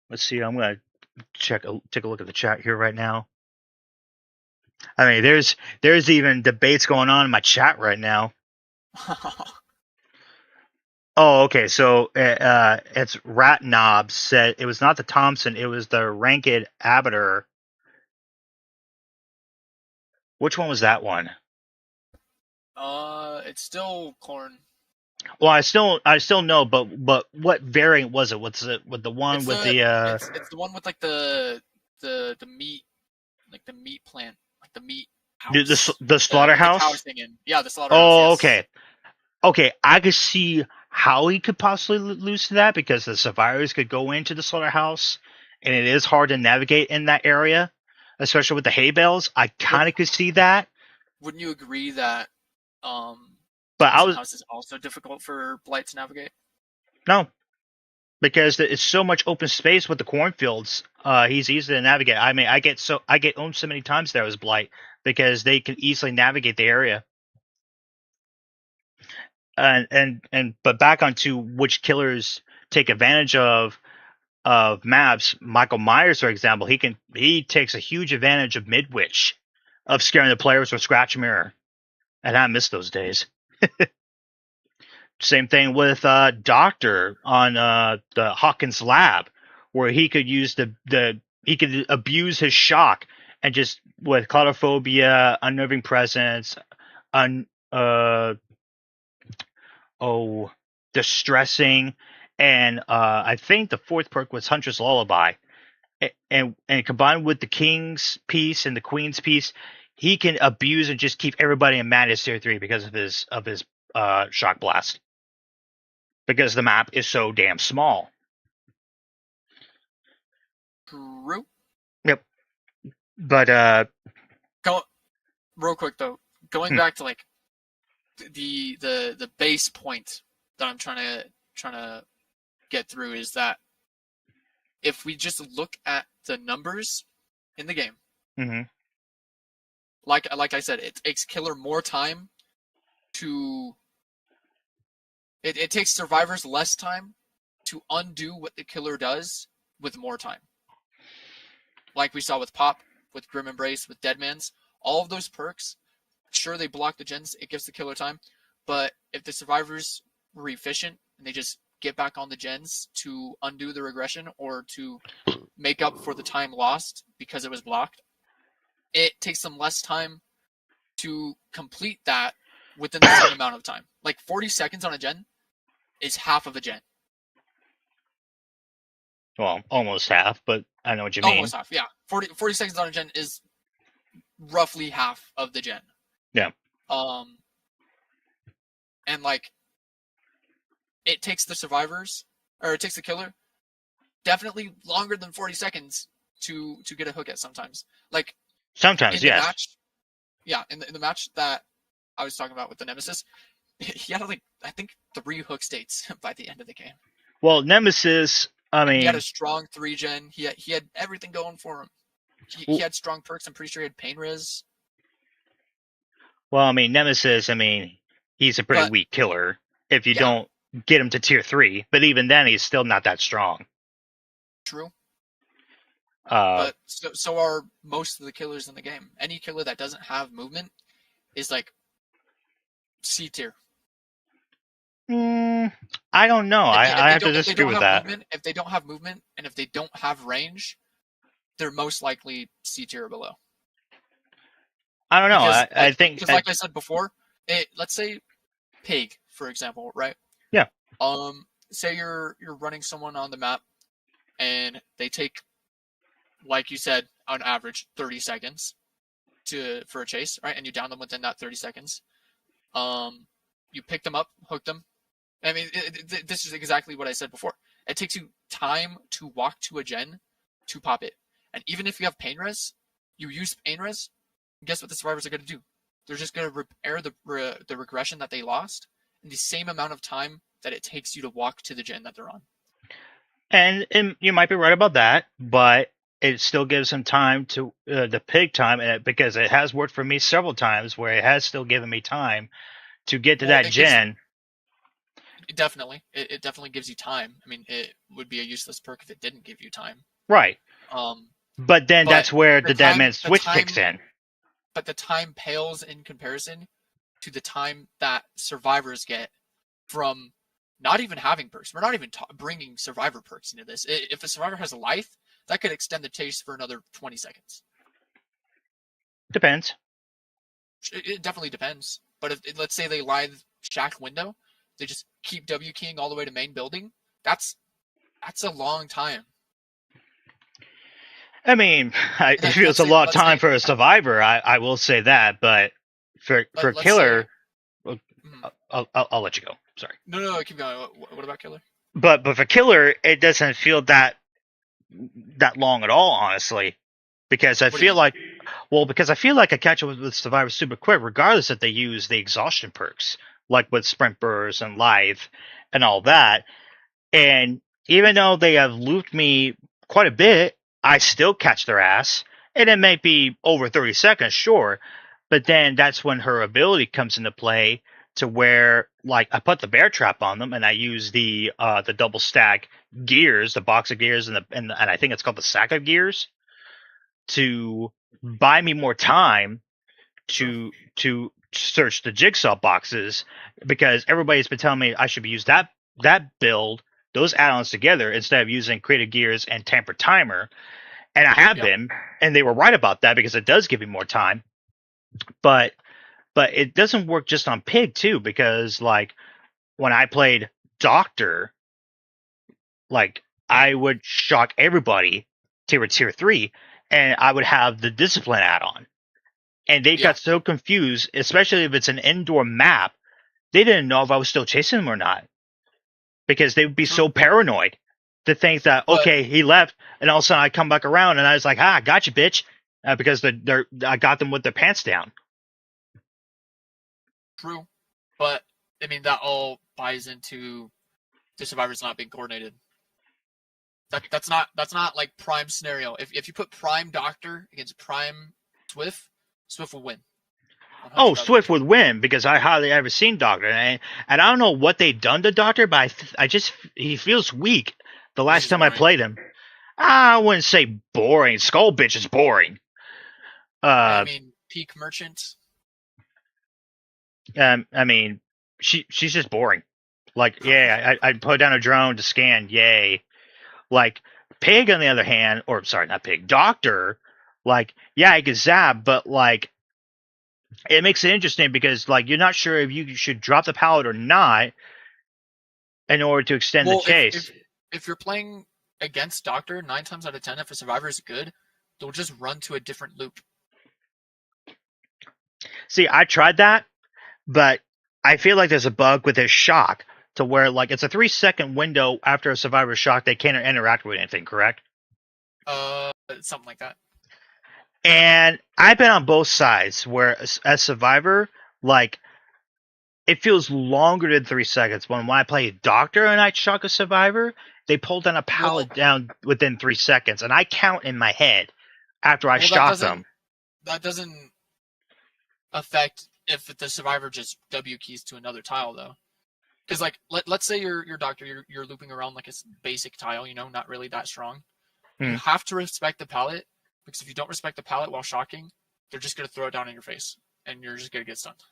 let's see. I'm gonna take a look at the chat here right now. I mean, there's even debates going on in my chat right now. Oh, okay. So it's Rat Knob said it was not the Thompson, it was the Ranked Abiter. Which one was that one? It's still corn. Well, I still know, but what variant was it? What's it with the one It's with the the it's the one with like the meat, like the meat plant, like the meat house, the with the cow slaughterhouse? singing. Yeah, the slaughterhouse. Oh, Yes. okay. Okay, I could see how he could possibly lose to that because the survivors could go into the slaughterhouse, and it is hard to navigate in that area, especially with the hay bales. I Would kind of could see that, Wouldn't you agree that but I Thompson was House is also difficult for Blight to navigate? no because it's so much open space with the cornfields. He's easy to navigate. I mean, I get owned so many times there as blight because they can easily navigate the area. And but back onto which killers take advantage of maps, Michael Myers, for example, he takes a huge advantage of Midwich, of scaring the players with Scratch Mirror, and I miss those days. Same thing with Doctor on the Hawkins Lab, where he could use the he could abuse his shock and just with claustrophobia, unnerving presence, un oh distressing, and I think the fourth perk was Hunter's Lullaby and combined with the king's piece and the queen's piece, he can abuse and just keep everybody in madness tier 3 because of his shock blast. Because the map is so damn small. True. Yep. But Go real quick though. Going hmm, back to like the base point that I'm trying to get through is that if we just look at the numbers in the game, mm-hmm. like I said, it takes killer more time to it takes survivors less time to undo what the killer does with more time. Like we saw with Pop, with Grim Embrace, with Deadman's, all of those perks, sure they block the gens, it gives the killer time, but if the survivors were efficient and they just get back on the gens to undo the regression or to make up for the time lost because it was blocked, it takes them less time to complete that within the same amount of time. Like 40 seconds on a gen is half of a gen. Well, almost half, but I know what you mean. Almost half, yeah. 40 seconds on a gen is roughly half of the gen. Yeah. Um, and like, it takes the survivors, or it takes the killer, definitely longer than 40 seconds to get a hook at sometimes. Like, Sometimes, in the yes. match, yeah, in the match that I was talking about with the Nemesis, He had like I think 3 hook states by the end of the game, Well, Nemesis, I and he had a mean, strong 3 gen. He had everything going for him. He w- had strong perks. I'm pretty sure he had pain res. well, I mean, Nemesis, I mean, he's a pretty But weak killer if you yeah, don't get him to tier 3, but even then, he's still not that strong. true. Uh, But so are most of the killers in the game. Any killer that doesn't have movement is like C tier. mm, I don't know. Yeah, I have to disagree with that. if they don't have movement, and if they don't have range, they're most likely C tier or below. I don't know. Because I think, like I said before, let's say pig, for example, right? yeah. Say you're running someone on the map and they take, like you said, on average 30 seconds for a chase, right? And you down them within that 30 seconds. You pick them up, hook them. I mean, this is exactly what I said before. It takes you time to walk to a gen to pop it. And even if you have pain res, you use pain res, guess what the survivors are going to do? They're just going to repair the regression that they lost in the same amount of time that it takes you to walk to the gen that they're on. And you might be right about that, but it still gives him time to the pig time, because it has worked for me several times where it has still given me time to get to Well, that it gives gen. it definitely gives you time. I mean, it would be a useless perk if it didn't give you time. Right. Um, But then but that's where the the dead time man switch kicks in. but the time pales in comparison to the time that survivors get from not even having perks. We're not even bringing survivor perks into this. If a survivor has a life, that could extend the chase for another 20 seconds. Depends. It definitely depends. But if let's say they live shack window, they just keep W keying all the way to main building. That's a long time. I mean, it Like feels a lot of let's time say for a survivor. I will say that, but for let's say killer, well, mm, I'll let you go. Sorry. no, keep going. What about killer? But for killer, it doesn't feel that long at all, honestly, because I What do you feel mean? like because I feel like I catch up with survivors super quick, regardless if they use the exhaustion perks, like with sprint bursts and life and all that. And even though they have looped me quite a bit, I still catch their ass. And it may be over 30 seconds, sure. But then that's when her ability comes into play, to where, like, I put the bear trap on them and I use the double stack gears, the box of gears, and I think it's called the sack of gears, to buy me more time True. to search the jigsaw boxes, because everybody's been telling me I should use that build, those add-ons together, instead of using creative gears and tamper timer, and I have Yeah. been, and they were right about that because it does give me more time. but but it doesn't work just on pig too, because like when I played doctor, like Mm, I would shock everybody tier 3, and I would have the discipline add-on, and they yeah. got so confused, especially if it's an indoor map. They didn't know if I was still chasing them or not, because they would be True. so paranoid to think that, But okay, he left, and all of a sudden I come back around and I was like, I got you, bitch, because I got them with their pants down. true. But I mean that all buys into the survivors not being coordinated. That's not like prime scenario. If you put prime doctor against prime Swift, Swift will win. Oh, 100,000%. Swift would win because I hardly ever seen Doctor, and I don't know what they've done to Doctor, but I just he feels weak. The He's last just time I boring. played him, I wouldn't say boring. Skull bitch is boring. I Uh, mean, peak merchant. I mean, she's just boring. Like, yeah, I put down a drone to scan. Yay. Like Pig, on the other hand, or sorry, not Pig, Doctor. Like, yeah, I could zap, but like it makes it interesting because like you're not sure if you should drop the pallet or not in order to extend the Well, chase. if you're playing against Doctor, 9 times out of 10, if a survivor is good, they'll just run to a different loop. See, I tried that, but I feel like there's a bug with his shock, to where like it's a 3 second window after a survivor's shock, they can't interact with anything, correct? Something like that. And I've been on both sides where, as survivor, like it feels longer than 3 seconds. When I play Doctor and I shock a survivor, they pull down a Well, pallet down within 3 seconds, and I count in my head after I well, that shock them. doesn't affect if the survivor just W keys to another tile though. Because like let's say your doctor you're looping around like a basic tile, not really that strong. You Hmm. have to respect the pallet because if you don't respect the pallet while shocking, they're just gonna throw it down in your face and you're just gonna get stunned.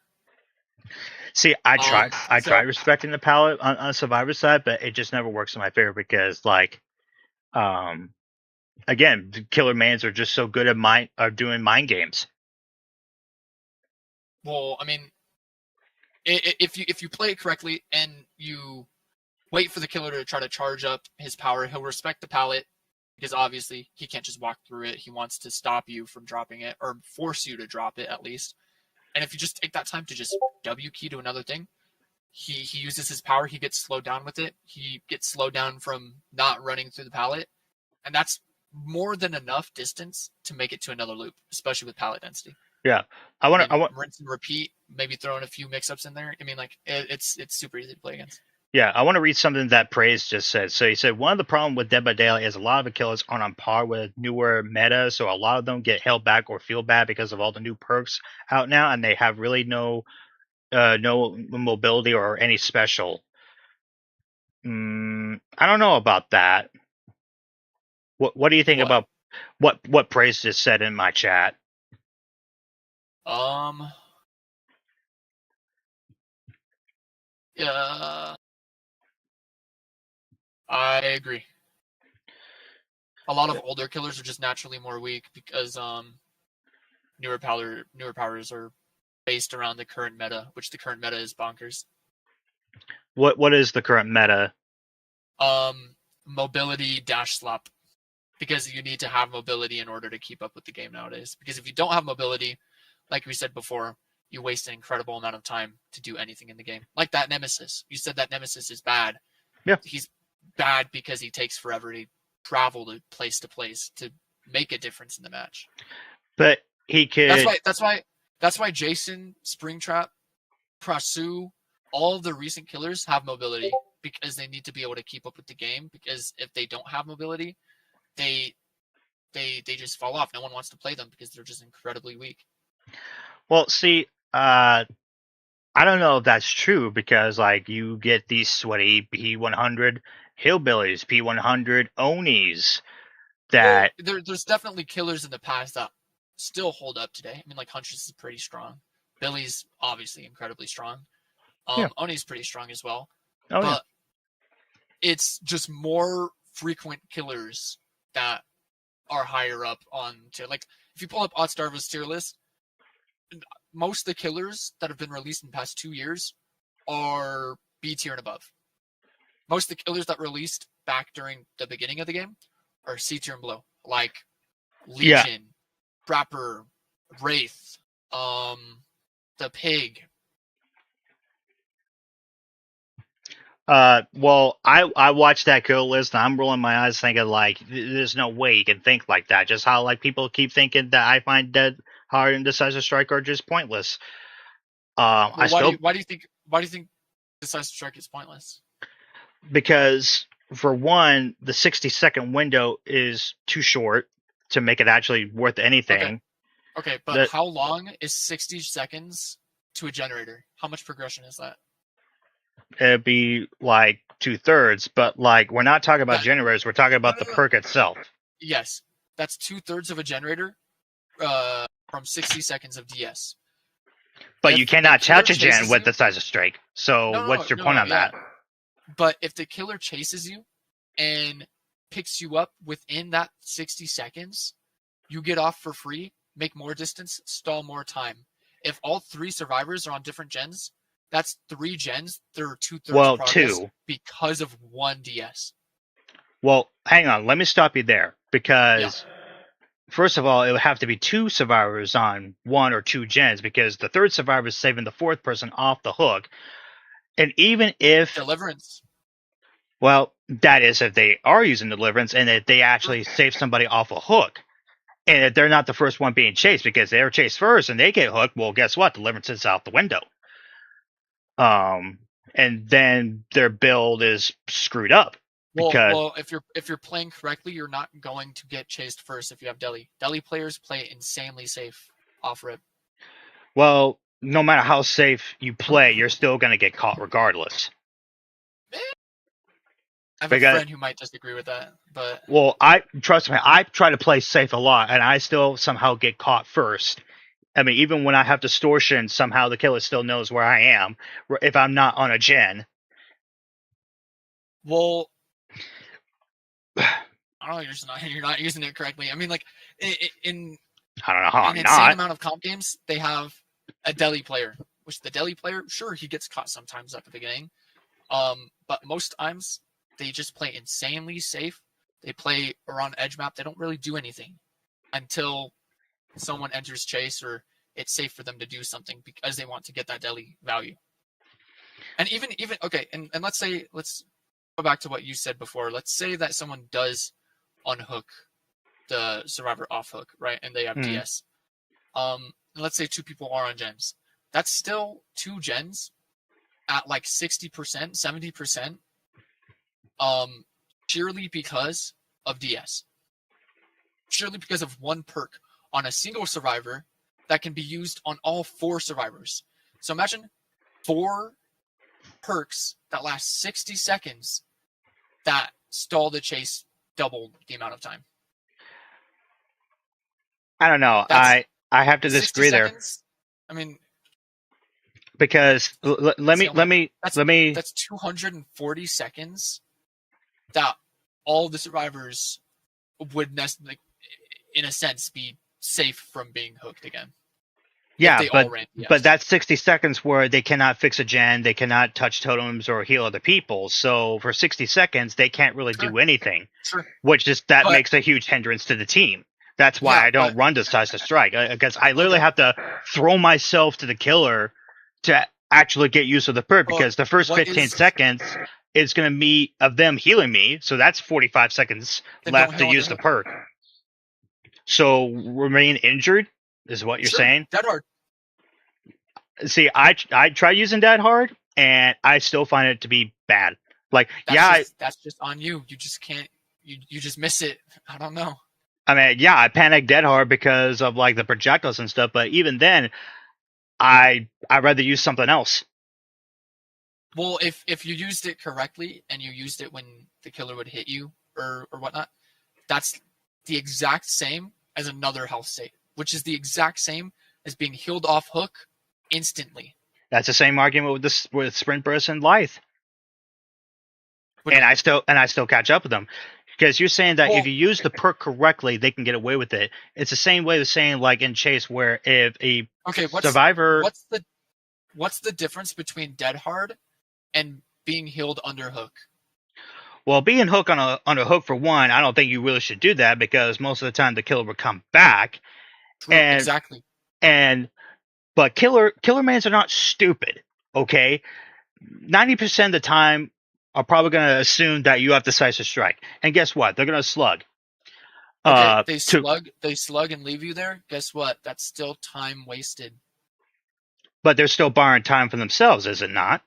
See, I tried So respecting the palette on the survivor side, but it just never works in my favor because, like, um, again, the killer mans are just so good at doing mind games. well, I mean, if you play it correctly and you wait for the killer to try to charge up his power, he'll respect the pallet because obviously he can't just walk through it. He wants to stop you from dropping it or force you to drop it at least. And if you just take that time to just W key to another thing, he uses his power. He gets slowed down with it. He gets slowed down from not running through the pallet, and that's more than enough distance to make it to another loop, especially with pallet density. Yeah, And I then want, rinse and repeat, maybe throw in a few mix-ups in there. I mean, like it's super easy to play against. yeah, I want to read something that Praise just said. So he said one of the problem with Dead by Daylight is a lot of the killers aren't on par with newer meta, so a lot of them get held back or feel bad because of all the new perks out now, and they have really no mobility or any special. I don't know about that. What do you think What? about what Praise just said in my chat? Um. Yeah. I agree. A lot of older killers are just naturally more weak because newer powers are based around the current meta, which the current meta is bonkers. What is the current meta? Mobility dash slap because you need to have mobility in order to keep up with the game nowadays. Because if you don't have mobility, like we said before, you waste an incredible amount of time to do anything in the game. Like that Nemesis. You said that Nemesis is bad. Yeah, He's bad because he takes forever to travel to place to make a difference in the match. but he That's could. why that's why Jason, Springtrap, Prasu, all of the recent killers have mobility because they need to be able to keep up with the game. Because if they don't have mobility, they they just fall off. No one wants to play them because they're just incredibly weak. Well, see, I don't know if that's true because like you get these sweaty P100 hillbillies, P100 Onis Well, that there's definitely killers in the past that still hold up today. I mean, like Huntress is pretty strong. Billy's obviously incredibly strong. yeah, Oni's pretty strong as well. oh yeah. But it's just more frequent killers that are higher up on tier. Like if you pull up Ottstarva's tier list, most of the killers that have been released in the past 2 years are B tier and above. Most of the killers that released back during the beginning of the game are C tier and below, like Yeah. Legion, Trapper, Wraith, the Pig. Well, I watched that kill list and I'm rolling my eyes thinking like, there's no way you can think like that. Just how like people keep thinking that I find Dead Hard and Decisive Strike are just pointless. I Well, still why do you think Decisive Strike is pointless? because for one, the 60-second window is too short to make it actually worth Okay, anything. okay, but That how long is 60 seconds to a generator? How much progression is that? it'd be like 2/3, but like we're not talking about That generators, we're talking no about no the no. perk itself. Yes, that's 2/3 of a generator from 60 seconds of DS. But you If the cannot killer touch a gen chases with you, the size of strike. So what's your point on yeah. that? But if the killer chases you and picks you up within that 60 seconds, you get off for free, make more distance, stall more time. If all three survivors are on different gens, that's 3 gens. They're 2/3 Well, progress two. because of one DS. Well, hang on. Let me stop you there Yeah. because first of all, it would have to be two survivors on one or two gens because the third survivor is saving the fourth person off the hook. And even if, Deliverance. well, that is if they are using deliverance and if they actually save somebody off a hook. And if they're not the first one being chased because they're chased first and they get hooked, well, guess what? Deliverance is out the window. um, and then their build is screwed up because Well, if you're playing correctly, you're not going to get chased first if you have deli. Deli players play insanely safe off rip. well, no matter how safe you play, you're still gonna get caught regardless. I have a Because friend who might disagree with that, but well, I trust me, I try to play safe a lot, and I still somehow get caught first. I mean, even when I have distortion, somehow the killer still knows where I am if I'm not on a gen. well, I don't know. You're not using it correctly. I mean, like in I don't know how an I'm insane not. amount of comp games, they have a deli player, which the deli player, sure, he gets caught sometimes at the beginning, but most times they just play insanely safe. They play around edge map. They don't really do anything until someone enters chase or it's safe for them to do something because they want to get that deli value. And even okay, and let's go back to what you said before. Let's say that someone does unhook the survivor off hook, right? And they have Mm. DS. Let's say two people are on gens. That's still two gens at like 60%, 70%, purely because of DS. Purely because of one perk on a single survivor that can be used on all four survivors. So imagine four perks that last 60 seconds that stall the chase double the amount of time. I don't know. That's I have to 60 disagree there seconds. I mean, because let that's the me only let me that's let me. that's 240 seconds that all the survivors would like in a sense be safe from being hooked again if Yeah, they all ran but DS. that's 60 seconds where they cannot fix a gen, they cannot touch totems or heal other people. So for 60 seconds, they can't really Sure, do anything, sure. which is that But makes a huge hindrance to the team. That's why yeah, I don't but run Decisive Strike because I literally okay. have to throw myself to the killer to actually get use of the perk But because the first what 15 is seconds is going to be of them healing me. So that's 45 seconds then don't left to heal use under the hook? perk. So remain injured is what you're Sure, saying. dead hard. See, I try using that hard, and I still find it to be bad. Like, yeah, That's just on you. You just can't. You just miss it. I don't know. I mean, yeah, I panic dead hard because of like the projectiles and stuff. But even then, I'd rather use something else. Well, if you used it correctly and you used it when the killer would hit you or whatnot, that's the exact same as another health state, which is the exact same as being healed off hook instantly. That's the same argument with this with Sprint Burst and Lithe, What do you and mean? I still catch up with them because you're saying that if Well, you use the perk correctly, they can get away with it. It's the same way of saying like in Chase where if a okay. survivor. What's the difference between dead hard and being healed under hook? Well, being hooked on a hook for one, I don't think you really should do that because most of the time the killer will come back, True, and exactly. and but killer mans are not stupid. Okay, 90% of the time are probably going to assume that you have decisive strike, and guess what? They're going to slug. Okay, To they slug and leave you there. Guess what? That's still time wasted. but they're still borrowing time for themselves, is it not?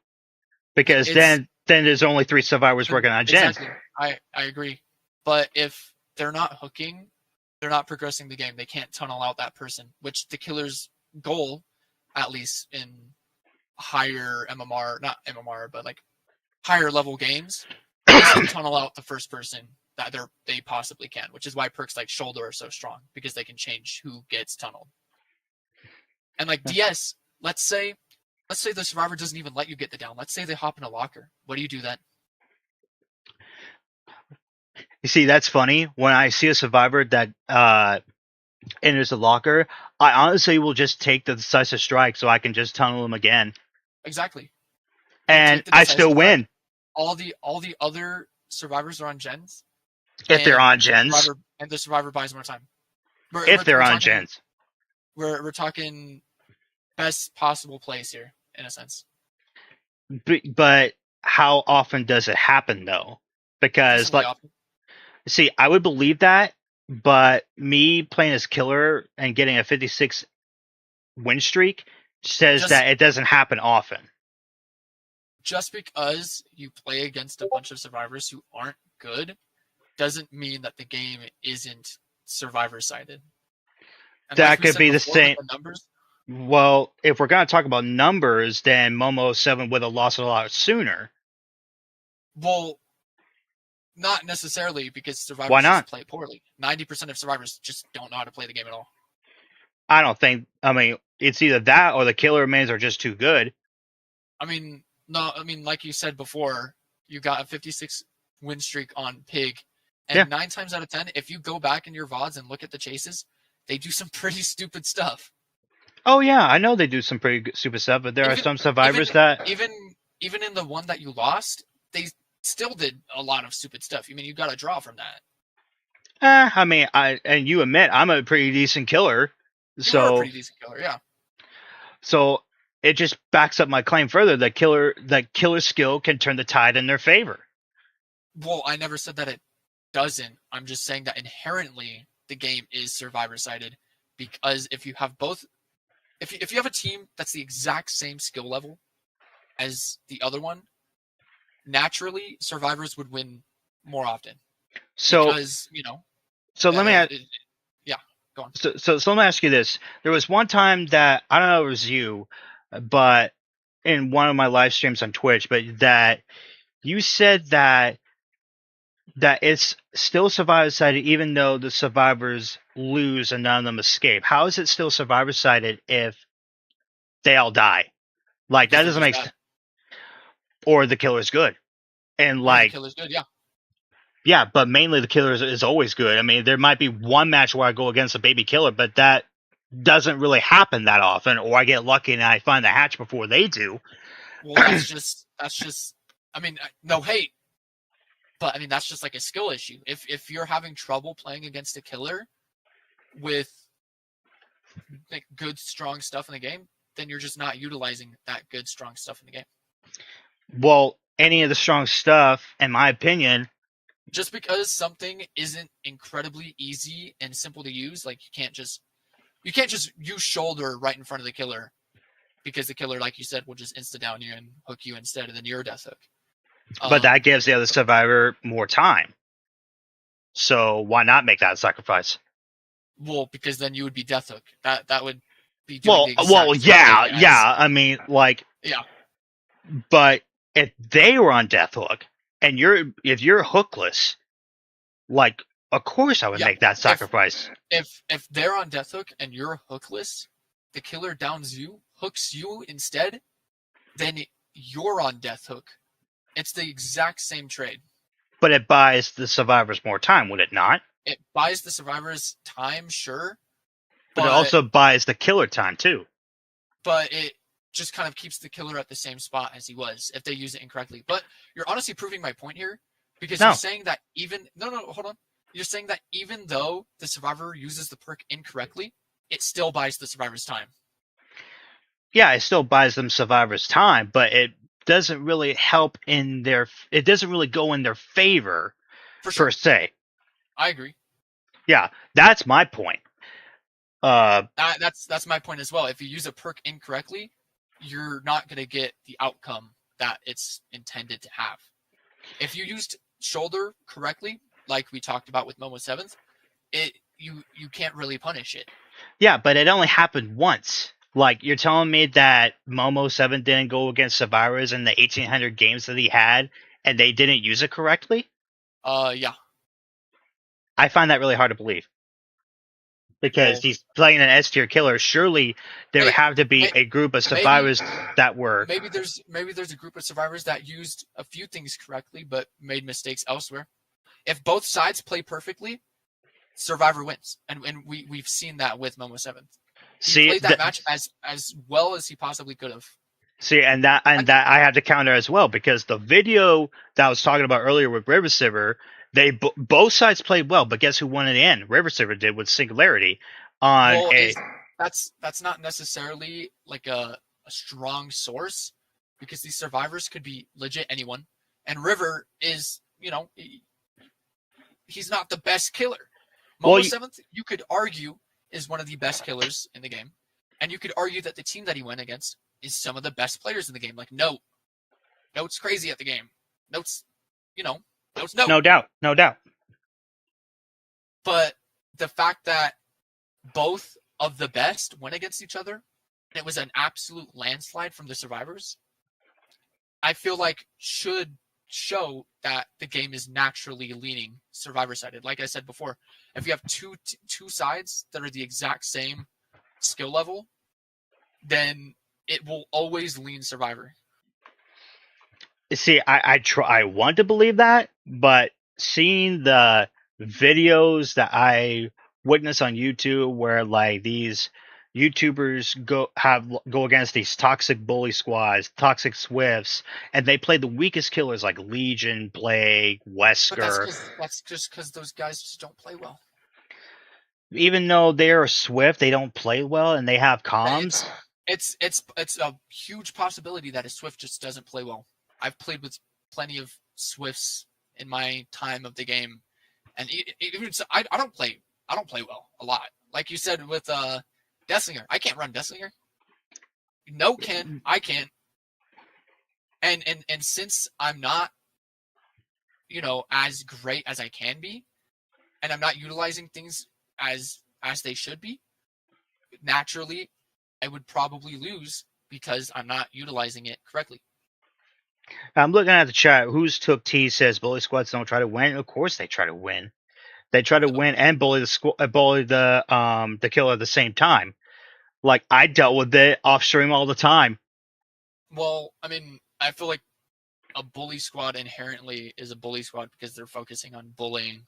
Because It's then there's only three survivors working on gens. exactly. I agree. But if they're not hooking, they're not progressing the game. They can't tunnel out that person, which the killer's goal, at least in higher MMR, not MMR, but like higher level games, is to tunnel out the first person that they possibly can, which is why perks like shoulder are so strong because they can change who gets tunneled. And like DS, let's say the survivor doesn't even let you get the down. Let's say they hop in a locker. What do you do then? You see, that's funny. When I see a survivor that enters the locker, I honestly will just take the decisive strike so I can just tunnel them again, Exactly. You and take the I decisive still strike. win All the other survivors are on gens, if they're on gens. and the survivor buys more time. If they're We're on talking gens, we're talking best possible place here in a sense. but how often does it happen though? Because Decently like, often. see, I would believe that, but me playing as killer and getting a 56 win streak says Just that it doesn't happen often. just because you play against a bunch of survivors who aren't good doesn't mean that the game isn't survivor sided. And like That we could said be the before with same. the numbers, Well, if we're going to talk about numbers, then Momo 7 would have lost a lot sooner. well, not necessarily because Why survivors just not? play poorly. 90% of survivors just don't know how to play the game at all. I don't think. I mean, it's either that or the killer remains are just too good. I mean, no, like you said before, you got a 56 win streak on Pig, Yeah. and 9 times out of 10, if you go back in your VODs and look at the chases, they do some pretty stupid stuff. Oh yeah, I know they do some pretty good, stupid stuff, but there are Even, some even, survivors that. even in the one that you lost, they still did a lot of stupid stuff. I mean, you got a draw from that. I mean, and you admit I'm a pretty decent killer, You were a so pretty decent killer, yeah. so it just backs up my claim further that killer skill can turn the tide in their favor. Well, I never said that it doesn't. I'm just saying that inherently the game is survivor sided because if you have both, if you have a team that's the exact same skill level as the other one, naturally survivors would win more often So because so let me ask, yeah, go on. so let me ask you this: there was one time that I don't know if it was you, but in one of my live streams on Twitch, but that you said that it's still survivor sided even though the survivors lose and none of them escape. How is it still survivor sided if they all die? Like Because that they're doesn't just make bad sense. Or the killer's good. And or the like killer's good. Yeah. yeah, but mainly the killer is always good. I mean, there might be one match where I go against a baby killer, but that doesn't really happen that often, or I get lucky and I find the hatch before they do. Well, that's just. I mean, no hate, but I mean that's just like a skill issue. If you're having trouble playing against a killer with like good strong stuff in the game, then you're just not utilizing that good strong stuff in the game. Well, any of the strong stuff, in my opinion, Just because something isn't incredibly easy and simple to use, like you can't just use shoulder right in front of the killer because the killer, like you said, will just insta down you and hook you instead of the near death hook. but that gives the other survivor more time. So why not make that sacrifice? Well, because then you would be death hook. That would be doing the Well, exact same yeah, thing as yeah. I mean, like, yeah. but if they were on death hook and if you're hookless, like, of course I would Yeah. make that If sacrifice. if they're on death hook and you're hookless, the killer downs you, hooks you instead, then you're on death hook. It's the exact same trade. But it buys the survivors more time, would it not? It buys the survivors time, sure, But it but also buys the killer time too. it just kind of keeps the killer at the same spot as he was if they use it incorrectly. But you're honestly proving my point here because No. you're saying that even no, hold on. You're saying that even though the survivor uses the perk incorrectly, it still buys the survivor's time. Yeah, it still buys them survivors time, but it doesn't really help in their. It doesn't really go in their favor For per sure. se. I agree. Yeah, that's my point. That's my point as well. If you use a perk incorrectly, you're not going to get the outcome that it's intended to have. If you used shoulder correctly, like we talked about with Momo 7th, you can't really punish it. Yeah, but it only happened once. Like, you're telling me that Momo 7 didn't go against survivors in the 1800 games that he had, and they didn't use it correctly? Yeah. I find that really hard to believe. Because Well, he's playing an S tier killer. Surely there would have to be a group of survivors that were. maybe there's a group of survivors that used a few things correctly but made mistakes elsewhere. If both sides play perfectly, survivor wins, and we've seen that with Momo 7th. He played that match as well as he possibly could have. See, and that I have to counter as well, because the video that I was talking about earlier with River Silver, they both sides played well, but guess who won in the end? River Silver did with Singularity on that's not necessarily like a strong source because these survivors could be legit anyone, and River is he's not the best killer. Momo 7th, you could argue, is one of the best killers in the game, and you could argue that the team that he went against is some of the best players in the game, like Note Note's crazy at the game. Note's, Note's Note. No doubt, no doubt. But the fact that both of the best went against each other, and it was an absolute landslide from the survivors, I feel like should show that the game is naturally leaning survivor sided. Like I said before, if you have two sides that are the exact same skill level, then it will always lean survivor. See, I want to believe that, but seeing the videos that I witness on YouTube where like these YouTubers go against these toxic bully squads, toxic Swifts, and they play the weakest killers like Legion, Plague, But that's Wesker. just because those guys just don't play well. Even though they're Swift, they don't play well and they have comms. It's a huge possibility that a Swift just doesn't play well. I've played with plenty of Swifts in my time of the game, and even I don't play well a lot. Like you said with Deathslinger, I can't run Deathslinger. No, can I can't. And since I'm not, as great as I can be, and I'm not utilizing things as they should be, naturally, I would probably lose because I'm not utilizing it correctly. I'm looking at the chat. Who's Took T says bully squads don't try to win. Of course they try to win. They try to win and bully the killer at the same time. Like I dealt with it off stream all the time. Well, I mean, I feel like a bully squad inherently is a bully squad because they're focusing on bullying.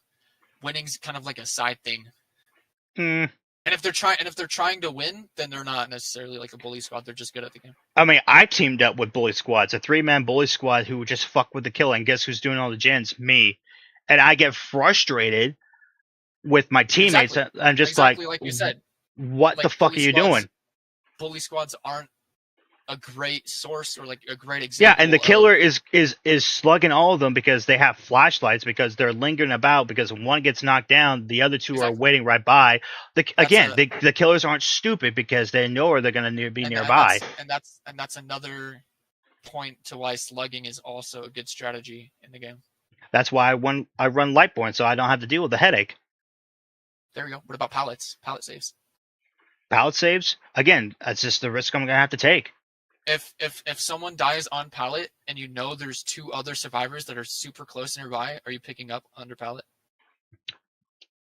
Winning's kind of like a side thing. Mm. And if they're trying to win, then they're not necessarily like a bully squad. They're just good at the game. I mean, I teamed up with bully squads, a 3-man bully squad who would just fuck with the killer, and guess who's doing all the gens? Me. And I get frustrated with my teammates. Exactly. I'm just like you said. what the fuck are you doing? Bully squads aren't a great source or like a great Yeah, example. and the killer is slugging all of them because they have flashlights, because they're lingering about, because when one gets knocked down, the other two are waiting right by. The killers aren't stupid because they know where they're going to be nearby. And that's another point to why slugging is also a good strategy in the game. That's why I run Lightborn, so I don't have to deal with the headache. There we go. What about pallets? Pallet saves. Pallet saves? Again, that's just the risk I'm going to have to take. If someone dies on pallet and you know there's two other survivors that are super close nearby, are you picking up under pallet?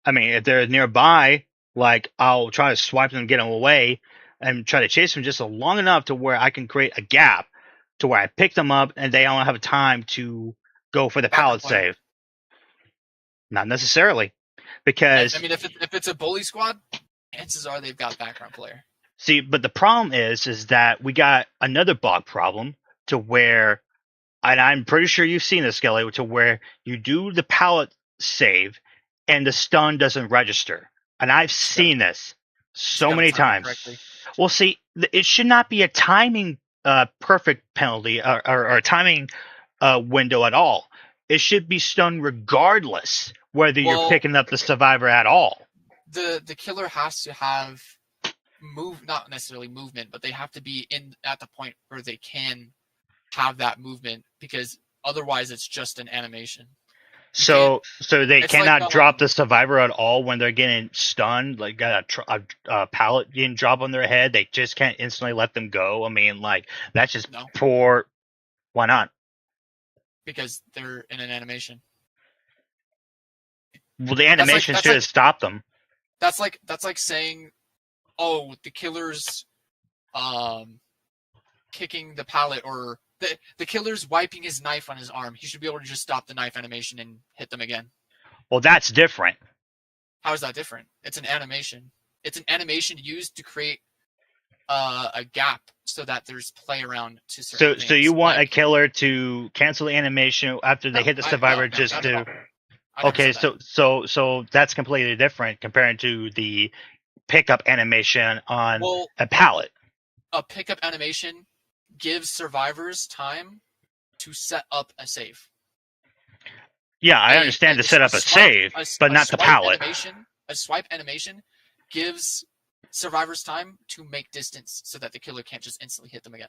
I mean, if they're nearby, like I'll try to swipe them, get them away, and try to chase them just long enough to where I can create a gap to where I pick them up and they don't have time to go for the pallet save. Not necessarily, because I mean, if it's a bully squad, chances are they've got background player. See, but the problem is that we got another bug problem to where, and I'm pretty sure you've seen this, Skelly, to where you do the pallet save and the stun doesn't register. And I've seen this so many times. Well, see, it should not be a timing perfect penalty or a timing window at all. It should be stun regardless whether you're picking up the survivor at all. The killer has to have not necessarily movement, but they have to be at the point where they can have that movement, because otherwise it's just an animation. So they cannot drop the survivor at all when they're getting stunned, like got a pallet getting dropped on their head. They just can't instantly let them go. I mean, like that's just poor. Why not? Because they're in an animation. Well, the animation should have stopped them. That's like saying, oh, the killer's kicking the pallet, or the killer's wiping his knife on his arm. He should be able to just stop the knife animation and hit them again. Well, that's different. How is that different? It's an animation. It's an animation used to create a gap so that there's play around to certain things. So you want a killer to cancel the animation after they hit the survivor Okay, so that's completely different compared to the pickup animation on a pallet. A pickup animation gives survivors time to set up a save. Yeah, I understand to set up a save, but not the pallet. A swipe animation gives survivors time to make distance so that the killer can't just instantly hit them again.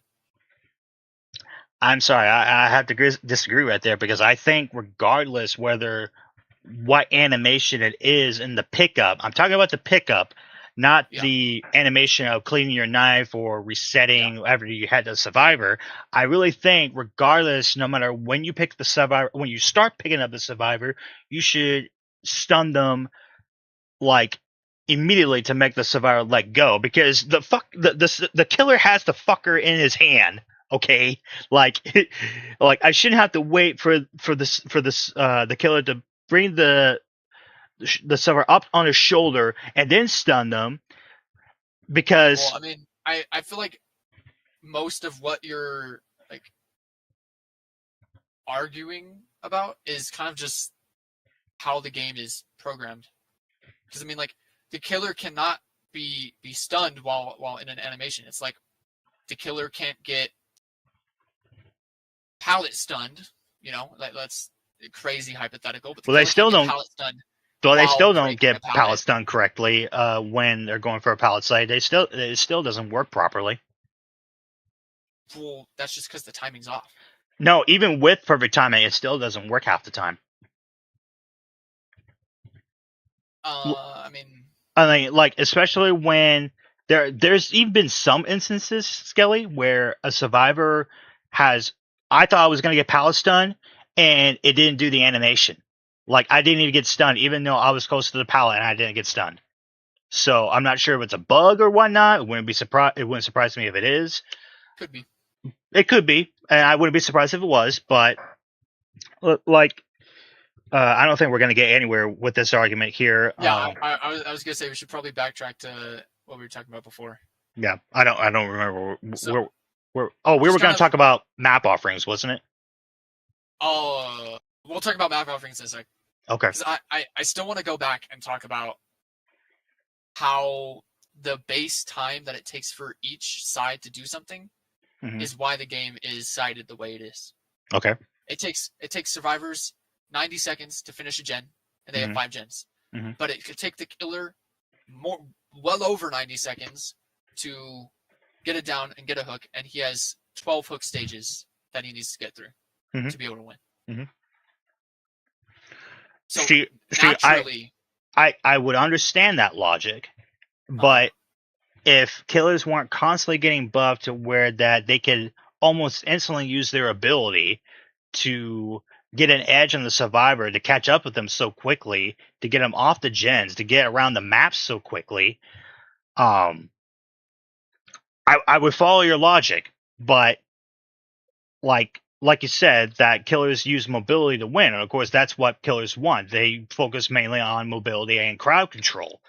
I'm sorry, I have to disagree right there because I think regardless whether what animation it is in the pickup, I'm talking about the pickup, not Yeah, the animation of cleaning your knife or yeah. resetting after you had the survivor. I really think regardless, no matter when you pick the survivor, when you start picking up the survivor, you should stun them like immediately to make the survivor let go because the killer has the fucker in his hand. Okay, like like I shouldn't have to wait for the killer to bring the survivor up on his shoulder and then stun them Well, because I mean, I feel like most of what you're like arguing about is kind of just how the game is programmed. Because I mean, like the killer cannot be stunned while in an animation. It's like the killer can't get pallet stunned. You know, like that's crazy hypothetical, but the well they killer can't still get don't pallet stunned though they while still don't breaking get a pallet. pallets done correctly when they're going for a pallet site. It still doesn't work properly. Well, that's just because the timing's off. No, even with perfect timing, it still doesn't work half the time. I mean, I mean, like especially when there's even been some instances, Skelly, where a survivor has I thought I was gonna get pallet stun and it didn't do the animation. Like I didn't even get stunned, even though I was close to the pallet and I didn't get stunned. So I'm not sure if it's a bug or whatnot. It wouldn't surprise me if it is. could be. It could be, and I wouldn't be surprised if it was. But like, I don't think we're gonna get anywhere with this argument here. Yeah, I was gonna say we should probably backtrack to what we were talking about before. Yeah, I don't remember So we just were going kind to of, talk about map offerings, wasn't it? we'll talk about map offerings in a sec. Okay. Because I still want to go back and talk about how the base time that it takes for each side to do something Hmm. is why the game is sided the way it is. Okay. It takes survivors 90 seconds to finish a gen, and they have Hmm. 5 gens. Hmm. But it could take the killer well over 90 seconds to get it down and get a hook, and he has 12 hook stages that he needs to get through Hmm. to be able to win. Hmm. So See, naturally, I would understand that logic, uh-huh. but if killers weren't constantly getting buffed to where that they could almost instantly use their ability to get an edge on the survivor to catch up with them so quickly, to get them off the gens, to get around the maps so quickly, um, I would follow your logic, but like you said, that killers use mobility to win, and of course that's what killers want. They focus mainly on mobility and crowd control,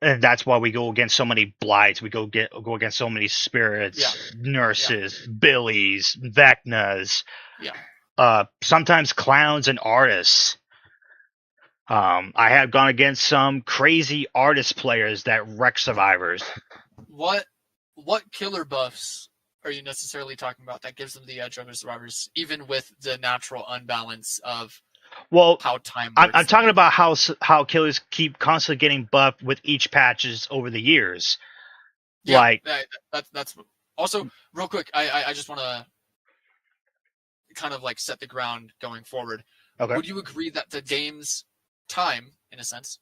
and that's why we go against so many blights. We go against so many Yeah, spirits, yeah, nurses, billies, vecnas, yeah. sometimes clowns and artists. I have gone against some crazy artist players that wreck survivors. What what killer buffs are you necessarily talking about that gives them the edge over survivors, even with the natural unbalance of Well, how time I'm works in the talking game? about how killers keep constantly getting buffed with each patches over the years. Yeah, Like, that's also real quick. I just want to kind of like set the ground going forward. okay, Would you agree that the game's time, in a sense,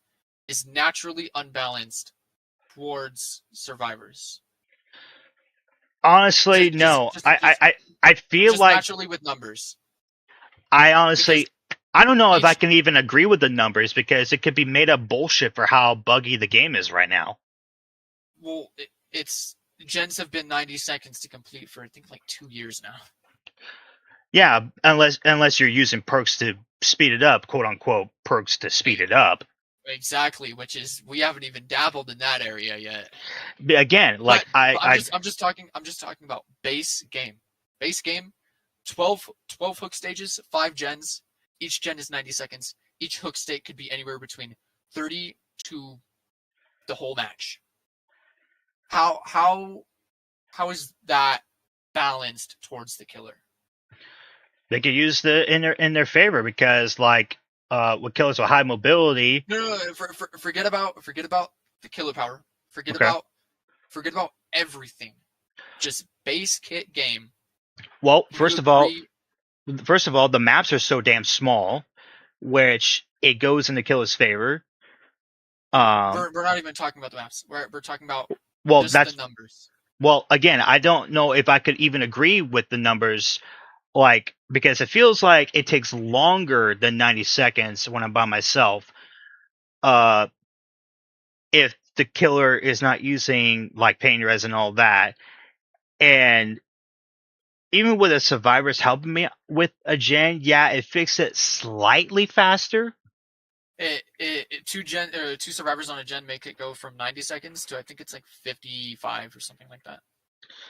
is naturally unbalanced towards survivors? honestly, Just, just, no. just, just, I feel just like naturally with numbers, I because honestly I don't know if I each can even agree with the numbers because it could be made up bullshit for how buggy the game is right now. well, it's gens have been 90 seconds to complete for I think like 2 years now. Yeah, unless you're using perks to speed it up, quote unquote perks to speed it up. Exactly, which is we haven't even dabbled in that area yet. Again, But like but I'm just talking about base game. Base game, 12 hook stages, 5 gens. Each gen is 90 seconds. Each hook state could be anywhere between 30 to the whole match. How is that balanced towards the killer? they could use the in their favor because like with killers with high mobility. No. Forget about the killer power. Forget Okay, about forget about everything. Just base kit game. Well, Would you agree? first of all, the maps are so damn small, which it goes in the killer's favor. Um, We're not even talking about the maps. We're talking about well, just the that's numbers. well. Again, I don't know if I could even agree with the numbers, like because it feels like it takes longer than 90 seconds when I'm by myself. Uh, if the killer is not using like pain res and all that, and even with the survivors helping me with a gen, yeah, it fixed it slightly faster. Two survivors on a gen make it go from 90 seconds to I think it's like 55 or something like that.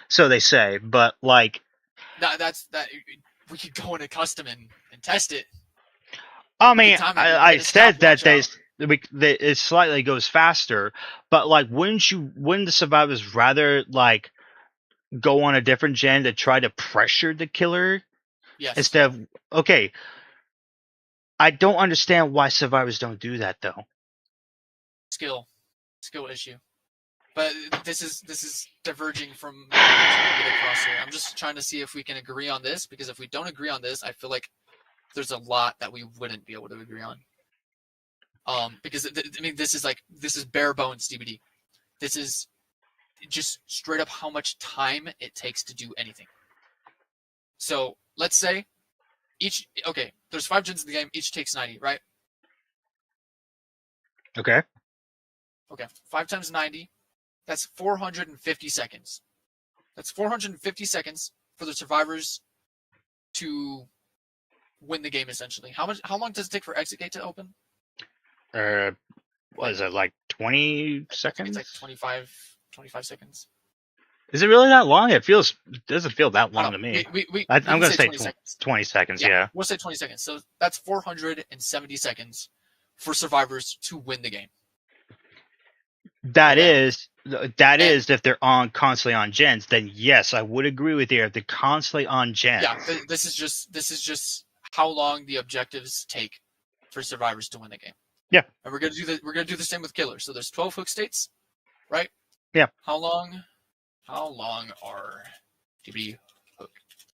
So they say, but like, That we could go in a custom and test it. I We could mean, time it. We could I get a said that stopwatch out. that it slightly goes faster, but like, wouldn't the survivors rather like go on a different gen to try to pressure the killer Yes, instead of okay? I don't understand why survivors don't do that though. skill skill issue. But this is diverging from what I'm trying to get across here. I'm just trying to see if we can agree on this because if we don't agree on this, I feel like there's a lot that we wouldn't be able to agree on. Because I mean, this is bare bones DBD. This is just straight up how much time it takes to do anything. So let's say there's 5 gens in the game, each takes 90, right? Okay, Okay, 5 times 90, that's 450 seconds. That's 450 seconds for the survivors to win the game essentially. How long does it take for exit gate to open? uh, Like was it like 20 I think it's like seconds? 25 seconds. Is it really that long? It doesn't feel that I long don't to know. me. We I'm can gonna say say 20 seconds. 20 seconds. Yeah, Yeah, we'll say 20 seconds. So that's 470 seconds for survivors to win the game. that Okay? is that And is if they're on constantly on gens. Then yes, I would agree with you. If they're constantly on yeah, gens, this is just how long the objectives take for survivors to win the game. yeah, And we're gonna do the same with killers. So there's 12 hook states, right? yeah. How long are TBD hook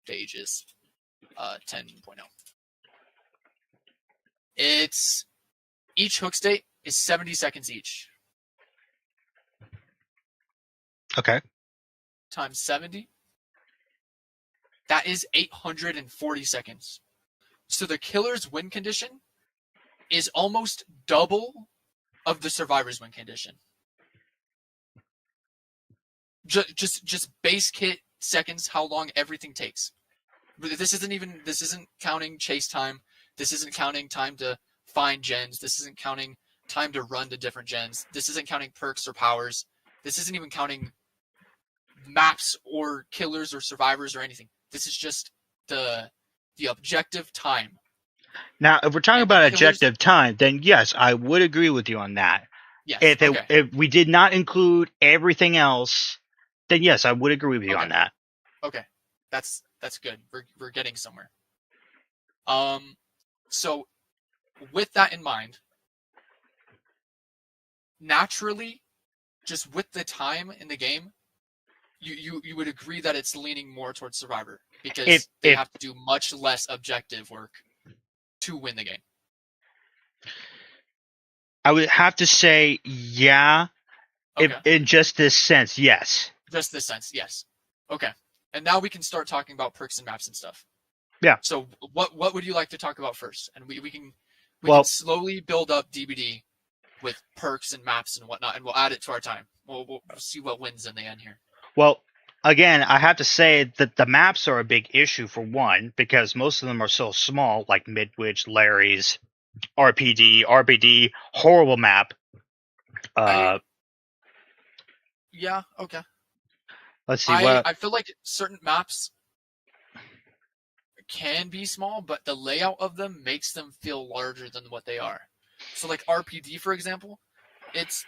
stages 10.0? It's each hook state is 70 seconds each. Okay. Times 70, that is 840 seconds. So the killer's win condition is almost double of the survivor's win condition. Just base kit seconds, how long everything takes. This isn't counting chase time. This isn't counting time to find gens. This isn't counting time to run to different gens. This isn't counting perks or powers. This isn't even counting maps or killers or survivors or anything. This is just the objective time. Now, if we're talking And the about killers, objective time, then yes, I would agree with you on that. yes, okay, If we did not include everything else, then yes, I would agree with you okay, on that. okay. That's good. We're getting somewhere. Um, so with that in mind, naturally, just with the time in the game, you would agree that it's leaning more towards Survivor because they If have to do much less objective work to win the game. I would have to say, yeah, if Okay, in just this sense, yes, just this sense, yes. Okay, and now we can start talking about perks and maps and stuff. yeah. So what would you like to talk about first? And we can Well, slowly build up DBD with perks and maps and whatnot, and we'll add it to our time. We'll see what wins in the end here. well, again, I have to say that the maps are a big issue for one because most of them are so small, like Midwich, Larry's, RBD, horrible map. I Uh, Yeah, okay. let's see I what. I feel like certain maps can be small, but the layout of them makes them feel larger than what they are. So like RPD for example, it's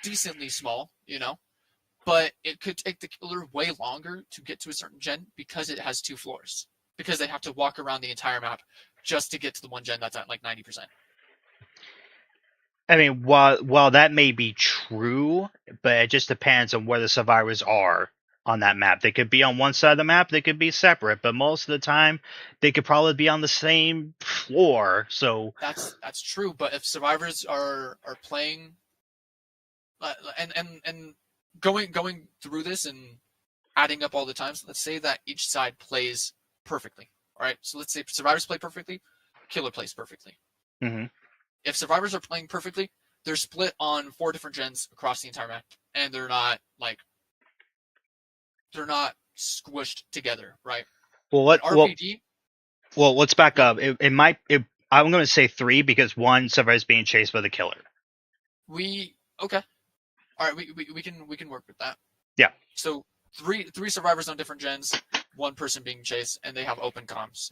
decently small, but it could take the killer way longer to get to a certain gen because it has 2 floors. Because they have to walk around the entire map just to get to the one gen that's at like 90%. I mean, while that may be true, but it just depends on where the survivors are. on that map. They could be on one side of the map, they could be separate, but most of the time they could probably be on the same floor. So That's true. But if survivors are playing and going through this and adding up all the times, let's say that each side plays perfectly. All right. So let's say survivors play perfectly, killer plays perfectly. mm-hmm. If survivors are playing perfectly, they're split on 4 different gens across the entire map, and they're not squished together, right? well, But what well RPD, well let's back yeah, up. It might. I'm going to say 3 because one survivor is being chased by the killer. we okay. All right, we can work with that. Yeah. So three survivors on different gens, one person being chased, and they have open comms.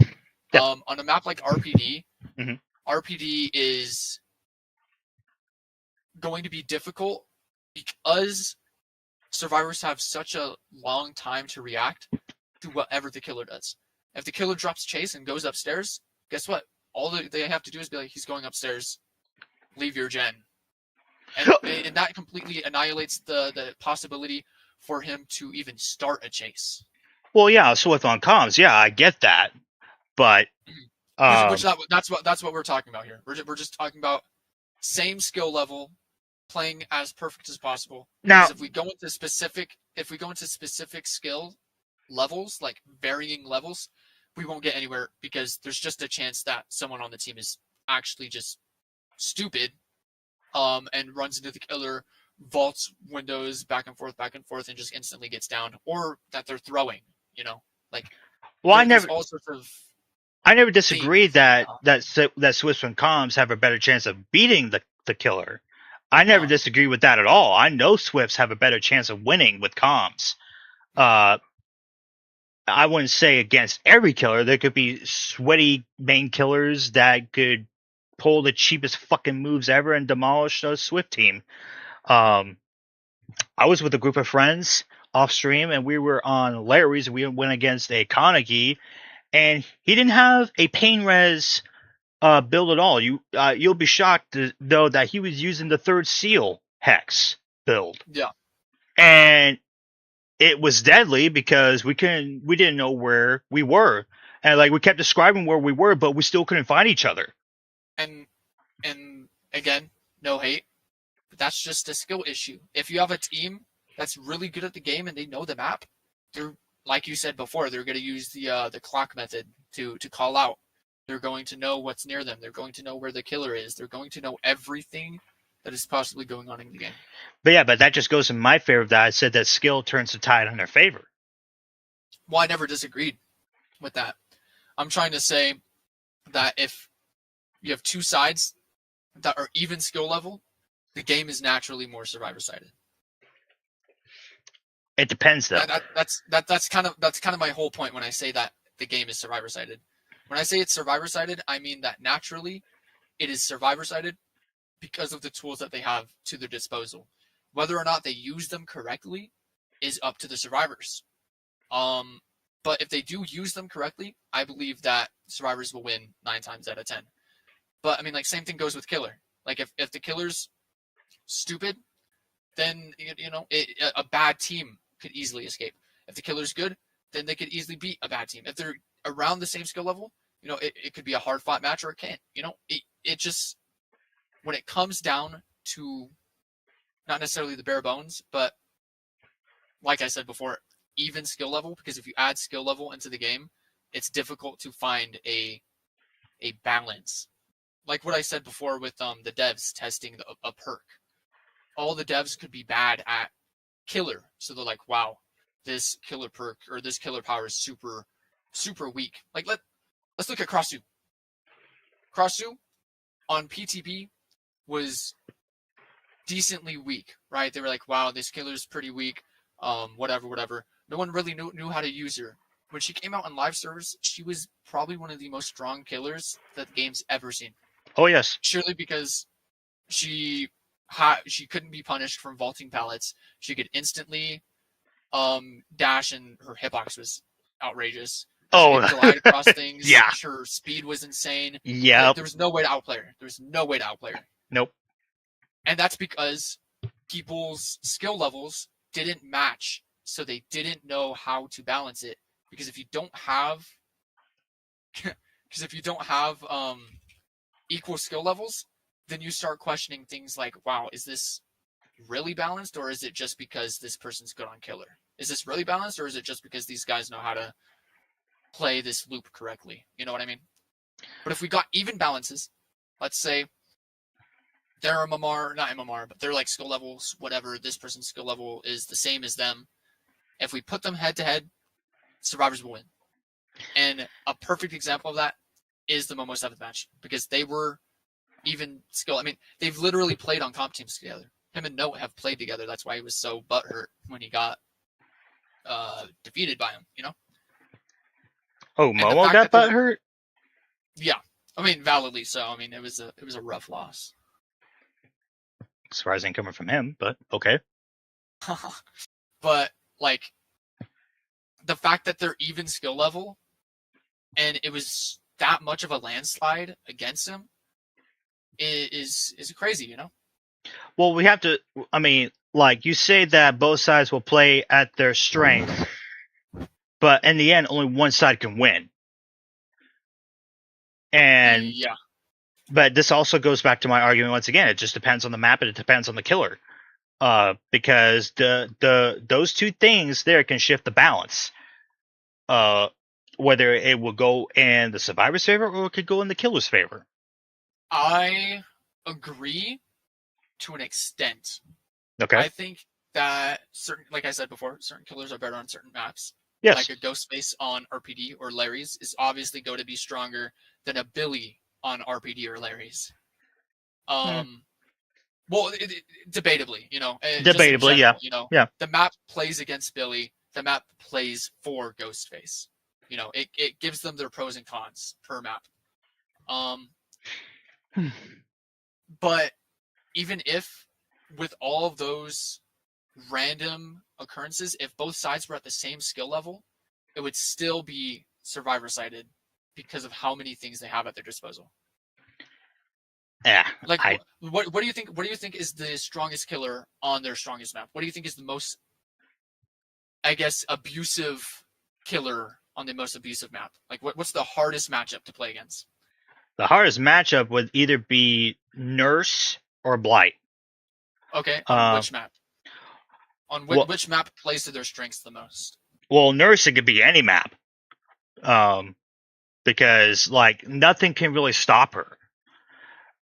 Yeah. On a map like RPD, Mm-hmm. RPD is going to be difficult because survivors have such a long time to react to whatever the killer does. If the killer drops chase and goes upstairs, guess what? All they have to do is be like, he's going upstairs, leave your gen. And that completely annihilates the possibility for him to even start a chase. Well, yeah, Swift on comms. Yeah, I get that, but Which um, that's what we're talking about here. We're just talking about same skill level, playing as perfect as possible. now, Because if we go into specific skill levels, like varying levels, we won't get anywhere because there's just a chance that someone on the team is actually just stupid, and runs into the killer, vaults windows back and forth, and just instantly gets down, or that they're throwing. You know, like well, there's all sorts of I never things. disagreed that Swift on comms have a better chance of beating the killer. I never Uh, disagree with that at all. I know Swifts have a better chance of winning with comms. mhm. Uh, I wouldn't say against every killer. There could be sweaty main killers that could pull the cheapest fucking moves ever and demolish a Swift team. Um, I was with a group of friends off stream, and we were on Larry's. We went against a Kaneki, and he didn't have a pain res build at all. You'll be shocked to know that he was using the third seal hex build, Yeah, and it was deadly because we didn't know where we were, and like we kept describing where we were, but we still couldn't find each other. and and again, no hate, but that's just a skill issue. If you have a team that's really good at the game and they know the map, they're like you said before, they're going to use the clock method to call out. They're going to know what's near them. They're going to know where the killer is. They're going to know everything that is possibly going on in the game. But yeah, but that just goes in my favor that I said that skill turns the tide on their favor. Well, I never disagreed with that. I'm trying to say that if you have two sides that are even skill level, the game is naturally more survivor sided. It depends though. That's kind of my whole point when I say that the game is survivor sided. When I say it's survivor sided, I mean that naturally it is survivor sided because of the tools that they have to their disposal. Whether or not they use them correctly is up to the survivors. Um, but if they do use them correctly, I believe that survivors will win 9 times out of 10. But I mean, like same thing goes with killer. Like if the killer's stupid, then a bad team could easily escape. If the killer's good, then they could easily beat a bad team. If they're around the same skill level, it could be a hard fought match or it can't. It just when it comes down to not necessarily the bare bones, but like I said before, even skill level. Because if you add skill level into the game, it's difficult to find a balance. Like what I said before with the devs testing a perk. All the devs could be bad at killer, so they're like, wow, this killer perk or this killer power is super, super weak. Like let's look at Crossu. Crossu on PTB was decently weak, right? They were like, wow, this killer's pretty weak. Whatever. No one really knew how to use her. When she came out on live servers, she was probably one of the most strong killers that the game's ever seen. Oh yes. Surely because she she couldn't be punished from vaulting pallets. She could instantly dash, and her hitbox was outrageous. She Oh could glide across things. yeah. Her speed was insane. Yep. There was no way to outplay her. There was no way to outplay her. Nope. And that's because people's skill levels didn't match so they didn't know how to balance it. Because if you don't have, because if you don't have equal skill levels, then you start questioning things like, wow, is this really balanced, or is it just because this person's good on killer? Is this really balanced, or is it just because these guys know how to play this loop correctly? You know what I mean? But if we got even balances, let's say they're MMR, not MMR, but they're like skill levels, whatever. This person's skill level is the same as them. If we put them head to head, survivors will win. And a perfect example of that is the Momo 7th match, because they were even skill. I mean, they've literally played on comp teams together. Him and Note have played together. That's why he was so butthurt when he got defeated by him, you know? Oh, And the Momo fact got that they're, butthurt? yeah, I mean, validly so. I mean, it was a rough loss. Surprising coming from him, but okay. But like the fact that they're even skill level and it was that much of a landslide against him is crazy, you know? Well, we have to. I mean, like you say that both sides will play at their strength, but in the end, only one side can win. And Yeah. but this also goes back to my argument once again. It just depends on the map and it depends on the killer. Because the those two things there can shift the balance. Whether it will go in the survivor's favor or it could go in the killer's favor. I agree to an extent. Okay. I think that certain, like I said before, certain killers are better on certain maps. Yes. Like a Ghostface on RPD or Larry's is obviously going to be stronger than a Billy on RPD or Larry's. Well, debatably, you know, just in Debatably, yeah. general, you know, Yeah. the map plays against Billy, the map plays for Ghostface. You know, it gives them their pros and cons per map. But even if with all of those random occurrences, if both sides were at the same skill level, it would still be survivor sided because of how many things they have at their disposal. Yeah. Like what do you think? What do you think is the strongest killer on their strongest map? What do you think is the most, I guess, abusive killer on the most abusive map? Like what's the hardest matchup to play against? The hardest matchup would either be Nurse or Blight. Okay, on which map? On Well, which map plays to their strengths the most? well, Nurse it could be any map. Because like nothing can really stop her.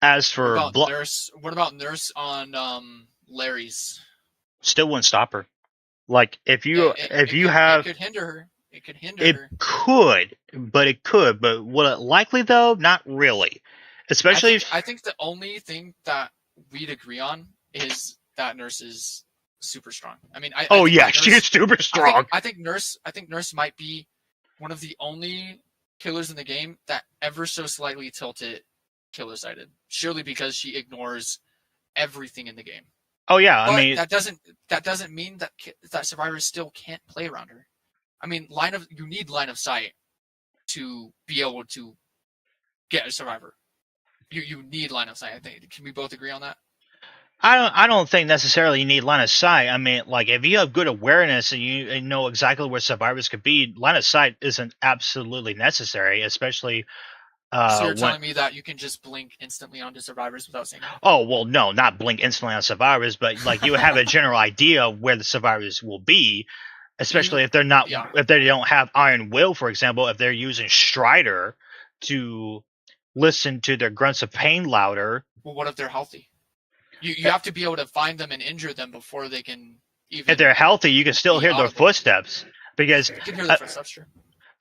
As What for about Nurse? What about Nurse on Larry's? still wouldn't stop her. Like if you It have could hinder her. It could hinder it her. could, but it could. But would it likely though? Not really. Especially I think the only thing that we'd agree on is that Nurse is super strong. I mean, I oh think yeah, that she is Nurse. super strong. I think Nurse might be one of the only killers in the game that ever so slightly tilted killer sided. Surely because she ignores everything in the game. Oh yeah, I But mean that doesn't mean that survivors still can't play around her. I mean, you need line of sight to be able to get a survivor. You need line of sight. I think. Can we both agree on that? I don't think necessarily you need line of sight. I mean, like if you have good awareness and you know exactly where survivors could be, line of sight isn't absolutely necessary, especially So you're when telling me that you can just blink instantly onto survivors without saying anything? oh well no, not blink instantly on survivors, but like you have a general idea of where the survivors will be, especially if they're not Yeah. if they don't have Iron Will, for example, if they're using Strider to listen to their grunts of pain louder. Well, what if they're healthy? You have to be able to find them and injure them before they can If they're even healthy, you can still be hear their audible. footsteps because You can hear their footsteps, sure.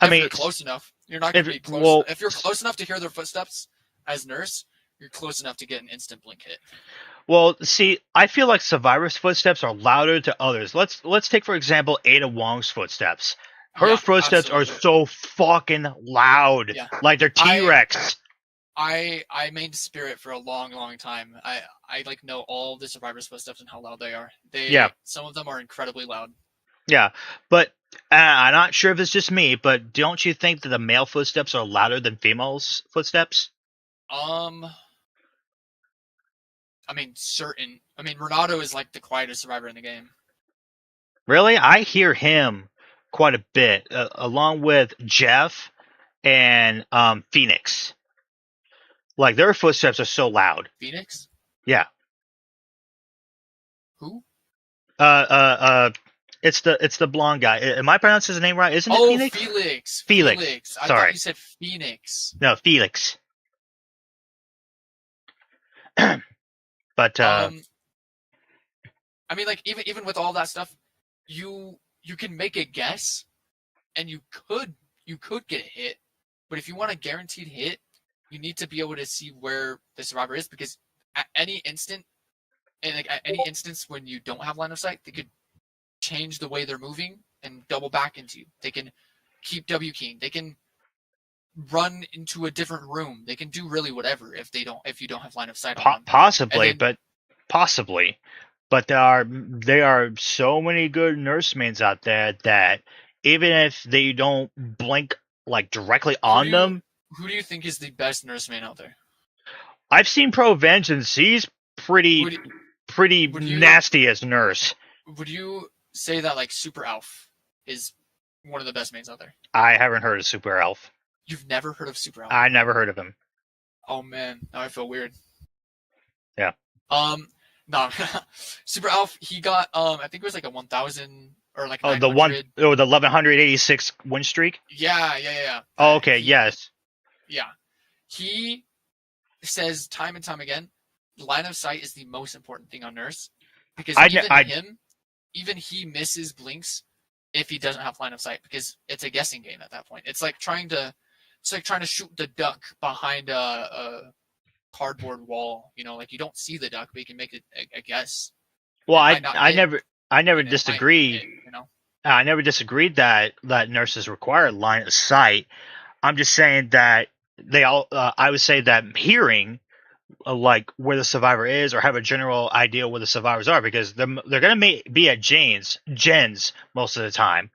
I If mean, you're close enough, you're not going to be close. If you're close enough to hear their footsteps as Nurse, you're close enough to get an instant blink hit. well, see, I feel like survivors' footsteps are louder to others. Let's take for example Ada Wong's footsteps. Her footsteps absolutely. are so fucking loud, like they're T-Rex. I made Spirit for a long, long time. I like know all the survivors' footsteps and how loud they are. Some of them are incredibly loud. Yeah, but I'm not sure if it's just me, but don't you think that the male footsteps are louder than females' footsteps? I mean, certain. I mean, Renato is like the quietest survivor in the game. Really, I hear him quite a bit, along with Jeff and Phoenix. Like their footsteps are so loud. Phoenix? Yeah. Who? Uh, uh, uh. It's the blonde guy. Am I pronouncing his name right? Isn't it Oh, Phoenix? Felix. Felix. Felix. I thought Sorry. you said Phoenix. No, Felix. But Um, I mean, like even with all that stuff, you can make a guess, and you could get hit, but if you want a guaranteed hit, you need to be able to see where the survivor is because at any instant, and like at any instance when you don't have line of sight, they could change the way they're moving and double back into you. They can keep W keying. They can run into a different room. They can do really whatever if you don't have line of sight on them. And possibly, then but possibly, but there are so many good nursemaids out there that even if they don't blink like directly who do on you them, who do you think is the best nursemaid out there? I've seen Pro Vengeance. He's pretty Would pretty would you nasty as nurse. would you say that like Super Elf is one of the best maids out there? I haven't heard of Super Elf. You've never heard of Super Elf? I never heard of him. Oh man, now I feel weird. Yeah. No, Super Elf. He got I think it was like a 1,000 or like Oh, 900. the 1186 win streak. Yeah. Oh, okay. Yes. Yeah. He says time and time again, line of sight is the most important thing on Nurse because even he misses blinks if he doesn't have line of sight because it's a guessing game at that point. It's like trying to shoot the duck behind a cardboard wall. Like you don't see the duck, but you can make a guess. Well, It might not hit, I never and it might hit. disagree. I never disagreed that nurses require line of sight. I'm just saying that they all. I would say that hearing, like where the survivor is, or have a general idea where the survivors are, because they're going to be at Jen's most of the time.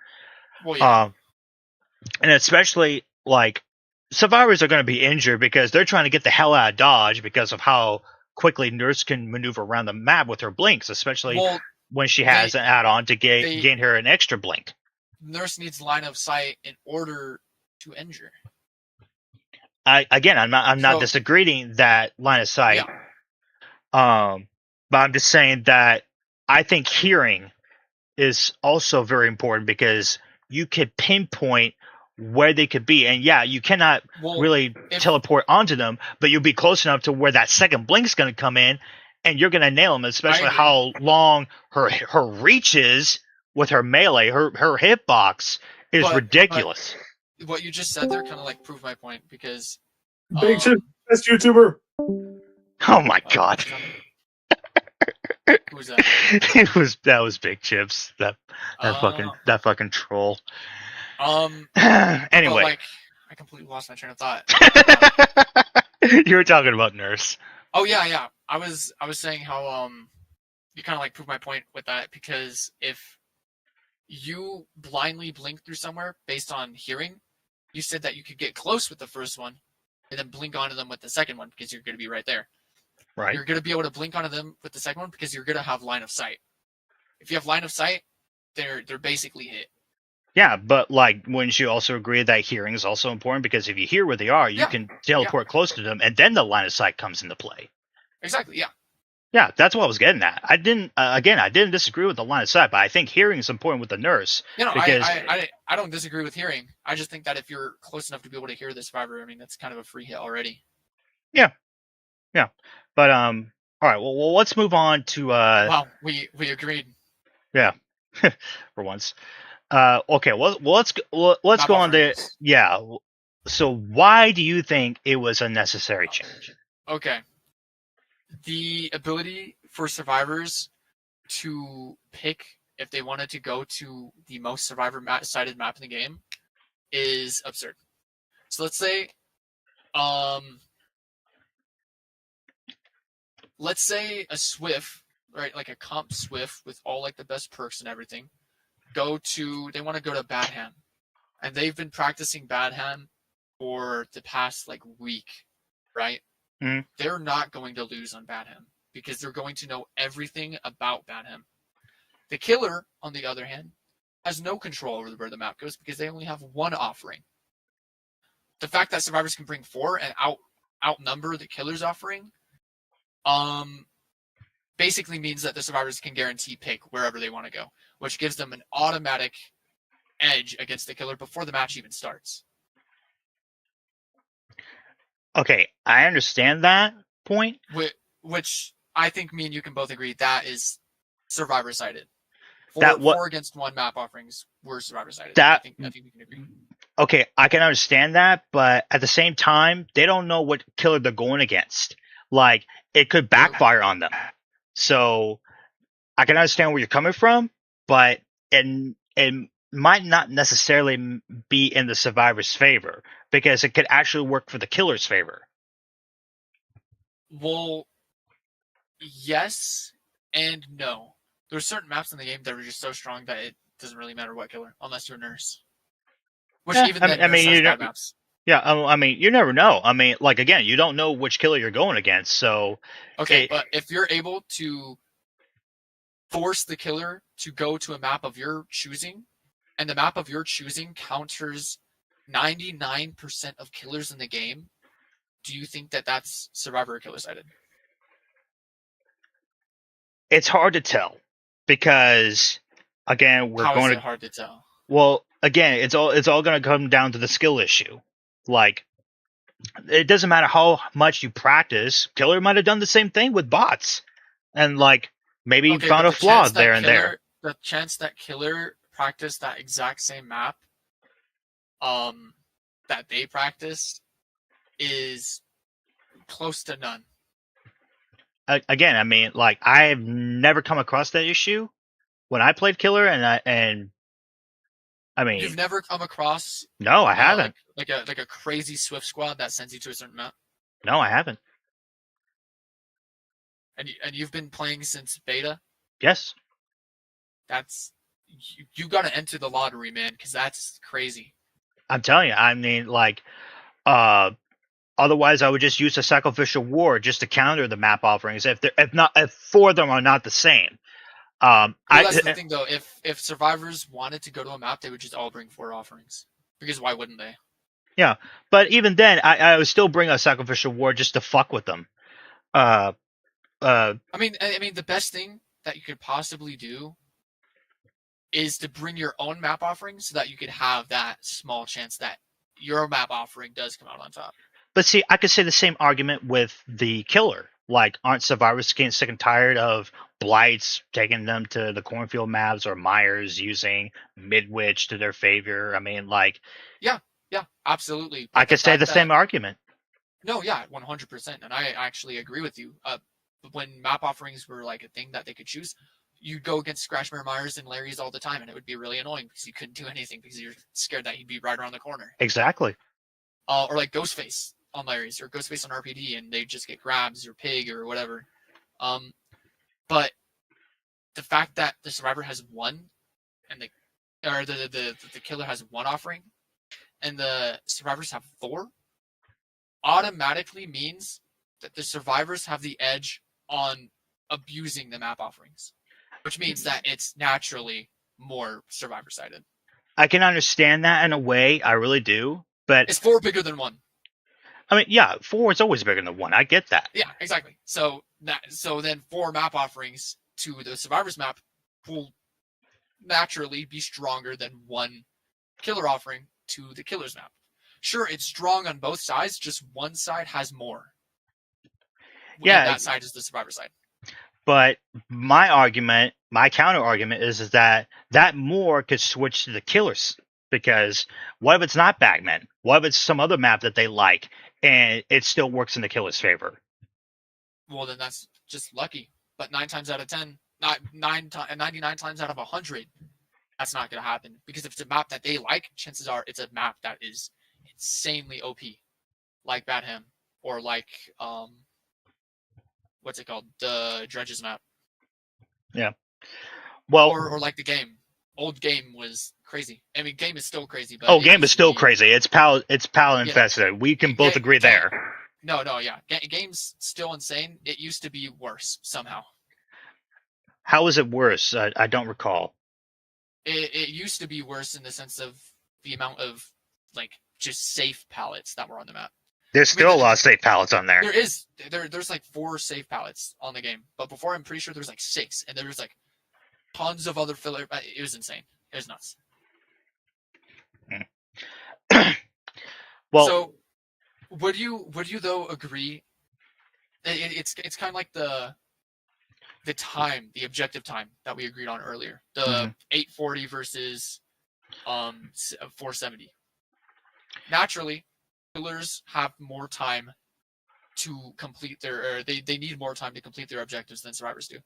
Well, yeah. And especially like survivors are going to be injured because they're trying to get the hell out of Dodge because of how quickly Nurse can maneuver around the map with her blinks, especially when she has an add-on to gain her an extra blink. Nurse needs line of sight in order to injure. I'm not disagreeing that line of sight. Yeah. But I'm just saying that I think hearing is also very important because you could pinpoint where they could be, and you cannot really teleport onto them, but you'll be close enough to where that second blink's going to come in, and you're going to nail them. Especially how long her reach is with her melee, her hitbox is ridiculous. But what you just said there kind of like proved my point because Big Chip, best YouTuber. Oh my god. Who's that? That was Big Chips. That fucking troll. Anyway, like, I completely lost my train of thought. You were talking about Nurse. Oh yeah. I was saying how you kind of like proved my point with that because if you blindly blink through somewhere based on hearing, you said that you could get close with the first one and then blink onto them with the second one because you're going to be right there. Right. You're going to be able to blink onto them with the second one because you're going to have line of sight. If you have line of sight, they're basically hit. Yeah, but like, wouldn't you also agree that hearing is also important? Because if you hear where they are, you can teleport close to them, and then the line of sight comes into play. Exactly, yeah. Yeah, that's what I was getting at. I didn't disagree with the line of sight, but I think hearing is important with the Nurse. Because I don't disagree with hearing. I just think that if you're close enough to be able to hear the survivor, I mean, that's kind of a free hit already. Yeah. But all right. Well, let's move on to. Wow, we agreed. Yeah, for once. Okay. Well, let's go on to So, why do you think it was a necessary change? Okay. The ability for survivors to pick if they wanted to go to the most survivor-sided map in the game is absurd. So let's say a Swift, right, like a comp Swift with all like the best perks and everything, they want to go to Badham. And they've been practicing Badham for the past like week, right? Mm-hmm. They're not going to lose on Badham because they're going to know everything about Badham. The killer, on the other hand, has no control over where the map goes because they only have one offering. The fact that survivors can bring 4 and outnumber the killer's offering, basically means that the survivors can guarantee pick wherever they want to go, which gives them an automatic edge against the killer before the match even starts. Okay, I understand that point. Which I think me and you can both agree that is survivor-sided. That what 4 against 1 map offerings were survivor-sided. that I think we can agree. okay, I can understand that, but at the same time, they don't know what killer they're going against. Like, it could backfire on them. So I can understand where you're coming from, but it might not necessarily be in the survivor's favor because it could actually work for the killer's favor. Well, yes and no. There's certain maps in the game that are just so strong that it doesn't really matter what killer, unless you're a nurse. Which Yeah, even then, nurse has bad maps. Yeah, I mean, you never know. I mean, like, again, you don't know which killer you're going against, so... Okay, but if you're able to force the killer to go to a map of your choosing, and the map of your choosing counters 99% of killers in the game, do you think that that's survivor or killer-sided? It's hard to tell, because, again, How is it hard to tell? Well, again, it's all going to come down to the skill issue. Like, it doesn't matter how much you practice. Killer might have done the same thing with bots, and like maybe found a flaw there and there. The chance that killer practiced that exact same map, that they practice, is close to none. Again, I mean, like, I've never come across that issue when I played killer, and I mean, you've never come across? No, I haven't. Like a crazy Swift squad that sends you to a certain map. No, I haven't. And you've been playing since beta? Yes. That's you got to enter the lottery, man, because that's crazy. I'm telling you. I mean, like, otherwise I would just use a sacrificial ward just to counter the map offerings. If 4 of them are not the same. Well, that's the thing, though. If survivors wanted to go to a map, they would just all bring 4 offerings. Because why wouldn't they? Yeah, but even then, I would still bring a sacrificial ward just to fuck with them. I mean, the best thing that you could possibly do is to bring your own map offering so that you could have that small chance that your map offering does come out on top. But see, I could say the same argument with the killer. Like, aren't survivors getting sick and tired of Blights taking them to the cornfield maps or Myers using Midwich to their favor? I mean, like... Yeah, absolutely. But I could say the same argument. No, yeah, 100%. And I actually agree with you. When map offerings were like a thing that they could choose, you'd go against Scratchmare, Myers, and Larry's all the time, and it would be really annoying because you couldn't do anything because you're scared that he'd be right around the corner. Exactly. Or like Ghostface on Larry's or Ghostface on RPD, and they just get grabs or pig or whatever. But the fact that the survivor has 1 and the killer has 1 offering and the survivors have 4 automatically means that the survivors have the edge on abusing the map offerings, which means that it's naturally more survivor-sided. I can understand that in a way, I really do, but... It's 4 bigger than 1. I mean, yeah, 4 is always bigger than 1, I get that. Yeah, exactly. So then 4 map offerings to the survivor's map will naturally be stronger than 1 killer offering to the killer's map. Sure, it's strong on both sides, just one side has more. Yeah. And that side is the survivor side. But my counter argument is that more could switch to the killers, because what if it's not Bagman? What if it's some other map that they like and it still works in the killer's favor? Well, then that's just lucky. But 9 times out of 10, 99 times out of 100, that's not going to happen. Because if it's a map that they like, chances are it's a map that is insanely OP, like Badham or like what's it called, the Dredges map. Yeah. Well, or like the game. Old game was crazy. I mean, game is still crazy, but game is still crazy. It's pal infested. We can both agree there. No, yeah. Game's still insane. It used to be worse somehow. How is it worse? I don't recall. It used to be worse in the sense of the amount of like just safe pallets that were on the map. There's I mean, still a lot of safe pallets on there. there's like 4 safe pallets on the game, but before I'm pretty sure there's like 6, and there was like tons of other filler. It was insane. It was nuts. Well, so would you though agree? It's kind of like the objective time that we agreed on earlier, the 840 versus 470. Naturally, killers have more time to complete they need more time to complete their objectives than survivors do.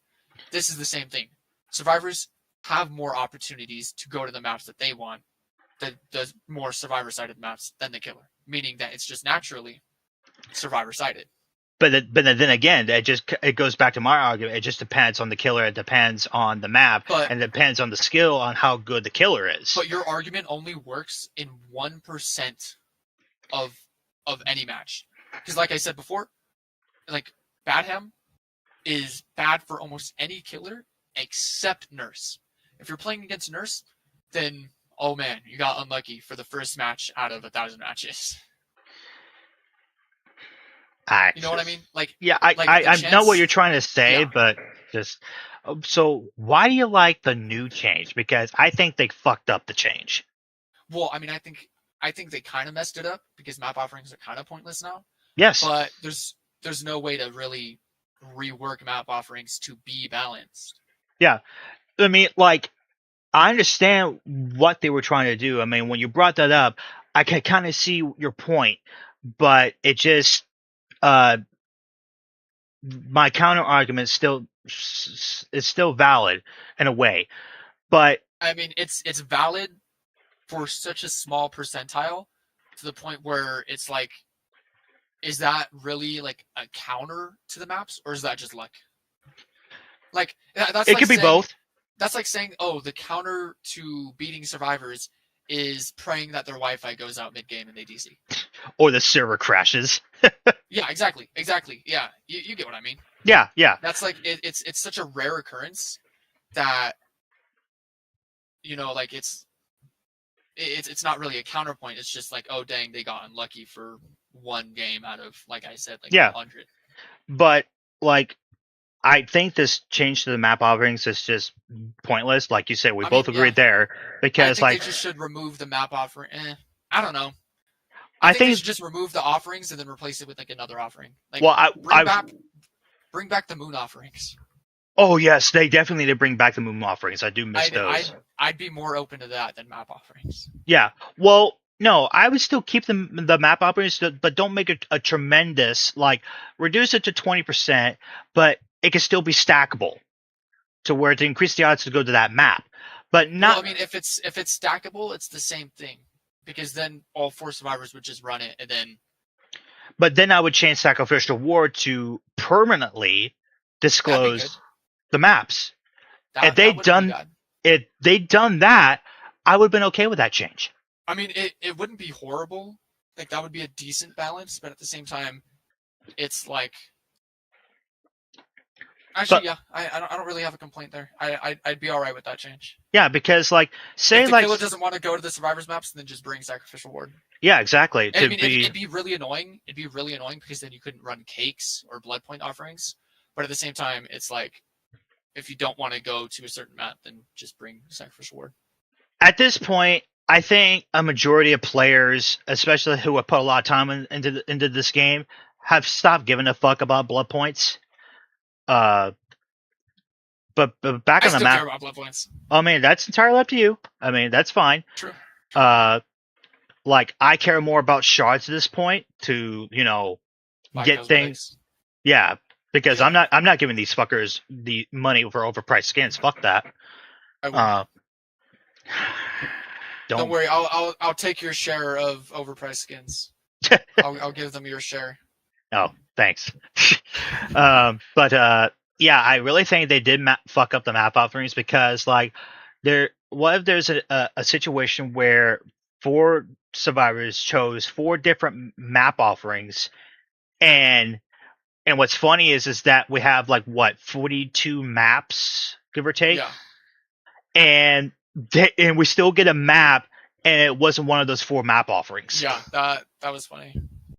This is the same thing. Survivors have more opportunities to go to the maps that they want, the more survivor-sided maps than the killer, meaning that it's just naturally survivor-sided. But then again, it goes back to my argument. It just depends on the killer. It depends on the map, and it depends on the skill on how good the killer is. But your argument only works in 1% of any match, because like I said before, like Badham is bad for almost any killer except Nurse. If you're playing against Nurse, then oh man, you got unlucky for the first match out of 1,000 matches. You know what I mean? I know what you're trying to say, but just so why do you like the new change? Because I think they fucked up the change. Well, I mean, I think they kind of messed it up because map offerings are kind of pointless now. Yes, but there's no way to really rework map offerings to be balanced. Yeah, I mean, like, I understand what they were trying to do. I mean, when you brought that up, I can kind of see your point, but it just my counter argument is still valid in a way, but I mean, it's valid for such a small percentile to the point where it's like, is that really like a counter to the maps, or is that just luck? Like that's it could be both. That's like saying, oh, the counter to beating survivors is praying that their Wi-Fi goes out mid-game and they DC. Or the server crashes. Yeah, exactly. Yeah, you get what I mean. Yeah. That's like it's such a rare occurrence that like it's not really a counterpoint. It's just like, oh dang, they got unlucky for one game out of, like I said, like 100. But like, I think this change to the map offerings is just pointless. Like you said, we both agreed there, because I think they just should remove the map offering. I don't know. I think they should just remove the offerings and then replace it with like another offering. Like, well, bring back the moon offerings. Oh yes, they definitely need to bring back the moon offerings. I do miss those. I'd be more open to that than map offerings. Yeah. Well, no, I would still keep the map offerings, but don't make it a tremendous, like, reduce it to 20%, but it can still be stackable to where to increase the odds to go to that map. But not. Well, I mean, if it's stackable, it's the same thing, because then all 4 survivors would just run it, and then. But then I would change Sacrificial War to permanently disclose the maps. If they'd done that, I would have been okay with that change. I mean, it wouldn't be horrible. Like, that would be a decent balance, but at the same time, it's like. Actually, I don't really have a complaint there. I'd be all right with that change. Yeah, because like, say if the killer doesn't want to go to the survivors maps, then just bring Sacrificial Ward. Yeah, exactly. I mean, it'd be really annoying. It'd be really annoying because then you couldn't run cakes or blood point offerings. But at the same time, it's like, if you don't want to go to a certain map, then just bring Sacrificial Ward. At this point, I think a majority of players, especially who have put a lot of time into this game, have stopped giving a fuck about blood points. But back on the map, care about blood points. I mean, that's entirely up to you. I mean, that's fine. True. Like, I care more about shards at this point to, get things. Yeah, because I'm not giving these fuckers the money for overpriced skins. Fuck that. Don't worry. I'll take your share of overpriced skins. I'll give them your share. Oh, thanks. Yeah, I really think they did fuck up the map offerings, because like, what if there's a situation where 4 survivors chose 4 different map offerings, and what's funny is that we have like 42 maps give or take. Yeah. And we still get a map, and it wasn't one of those 4 map offerings. Yeah, that was funny.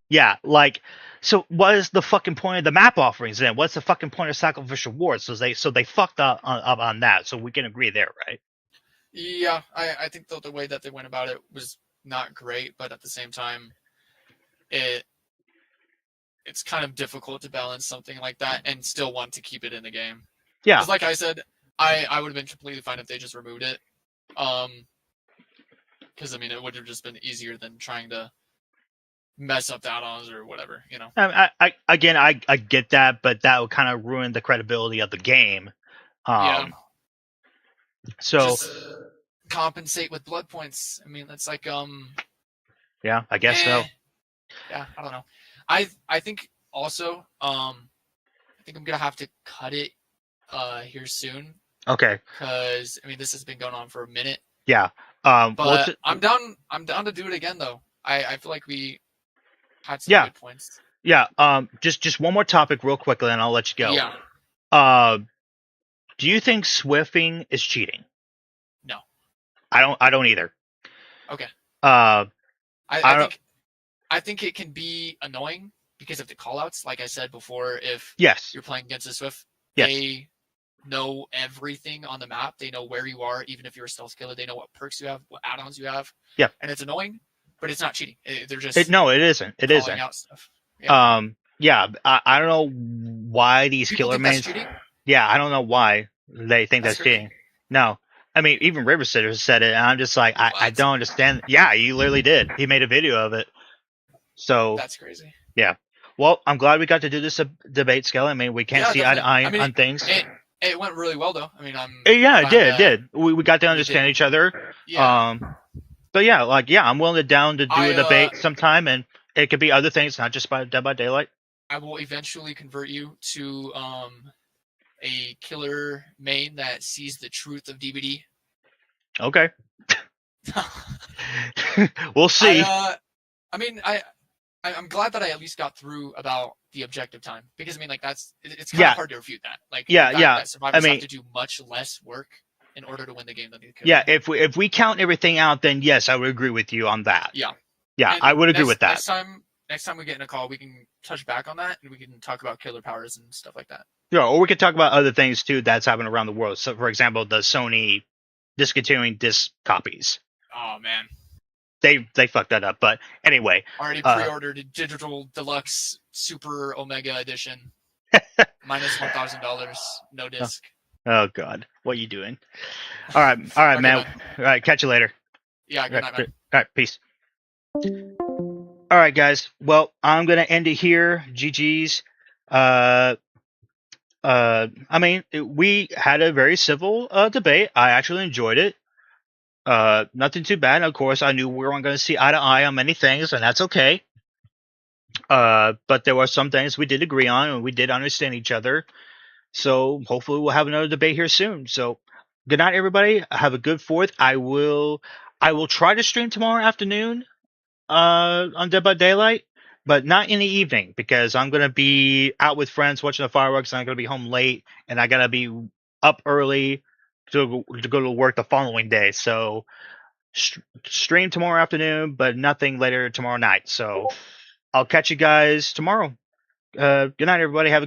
Yeah, like, so what is the fucking point of the map offerings then? What's the fucking point of sacrificial rewards? So they fucked up on that. So we can agree there, right? Yeah, I think the way that they went about it was not great, but at the same time, it's kind of difficult to balance something like that and still want to keep it in the game. Yeah. Because like I said, I would have been completely fine if they just removed it. Because I mean, it would have just been easier than trying to mess up the add-ons or whatever, you know. I get that, but that would kind of ruin the credibility of the game. Yeah. So just compensate with blood points. I mean, that's like yeah, I guess so. Yeah, I don't know. I think also I think I'm gonna have to cut it here soon. Okay. Because I mean, this has been going on for a minute. Yeah. But I'm down to do it again though. I feel like we had some good points. Yeah. Just one more topic real quickly, and I'll let you go. Yeah. Do you think Swifting is cheating? No. I don't either. Okay. I think it can be annoying because of the callouts. Like I said before, if you're playing against a Swift, they know everything on the map. They know where you are, even if you're a stealth killer. They know what perks you have, what add-ons you have. Yeah. And it's annoying, but it's not cheating. They're just it isn't. It isn't. Out stuff. Yeah. I don't know why these People killer think mains. That's cheating? Yeah, I don't know why they think that's cheating. No. I mean, even Riversitter said it, and I'm just like, I don't understand. Yeah, he literally did. He made a video of it. So that's crazy. Yeah. Well, I'm glad we got to do this debate, Skelly. I mean, we can't see eye to eye on things. It went really well, though. I mean, it did. We got to understand each other. Yeah. But yeah, I'm willing to do a debate sometime, and it could be other things, not just Dead by Daylight. I will eventually convert you to a killer main that sees the truth of DBD. Okay. We'll see. I'm glad that I at least got through about the objective time, because I mean, like, it's kind of hard to refute that. Like, that survivors have to do much less work in order to win the game than the killer. Yeah, if we count everything out, then yes, I would agree with you on that. Yeah. Yeah, and I would agree with that. Next time we get in a call, we can touch back on that, and we can talk about killer powers and stuff like that. Yeah, or we could talk about other things too that's happening around the world. So, for example, the Sony discontinuing disc copies. Oh man, they fucked that up. But anyway, already pre-ordered a digital deluxe super Omega edition, minus $1,000, no disc. Oh God, what are you doing? All right, okay, man. All right, catch you later. Yeah, good night, man. All right, peace. All right, guys. Well, I'm gonna end it here. GG's. I mean, we had a very civil debate. I actually enjoyed it. Nothing too bad. Of course, I knew we weren't going to see eye to eye on many things, and that's okay. But there were some things we did agree on, and we did understand each other. So hopefully we'll have another debate here soon. So good night, everybody. Have a good 4th. I will try to stream tomorrow afternoon on Dead by Daylight, but not in the evening, because I'm going to be out with friends watching the fireworks, and I'm going to be home late, and I got to be up early to go to work the following day. So stream tomorrow afternoon, but nothing later tomorrow night. So I'll catch you guys tomorrow. Good night, everybody. Have a good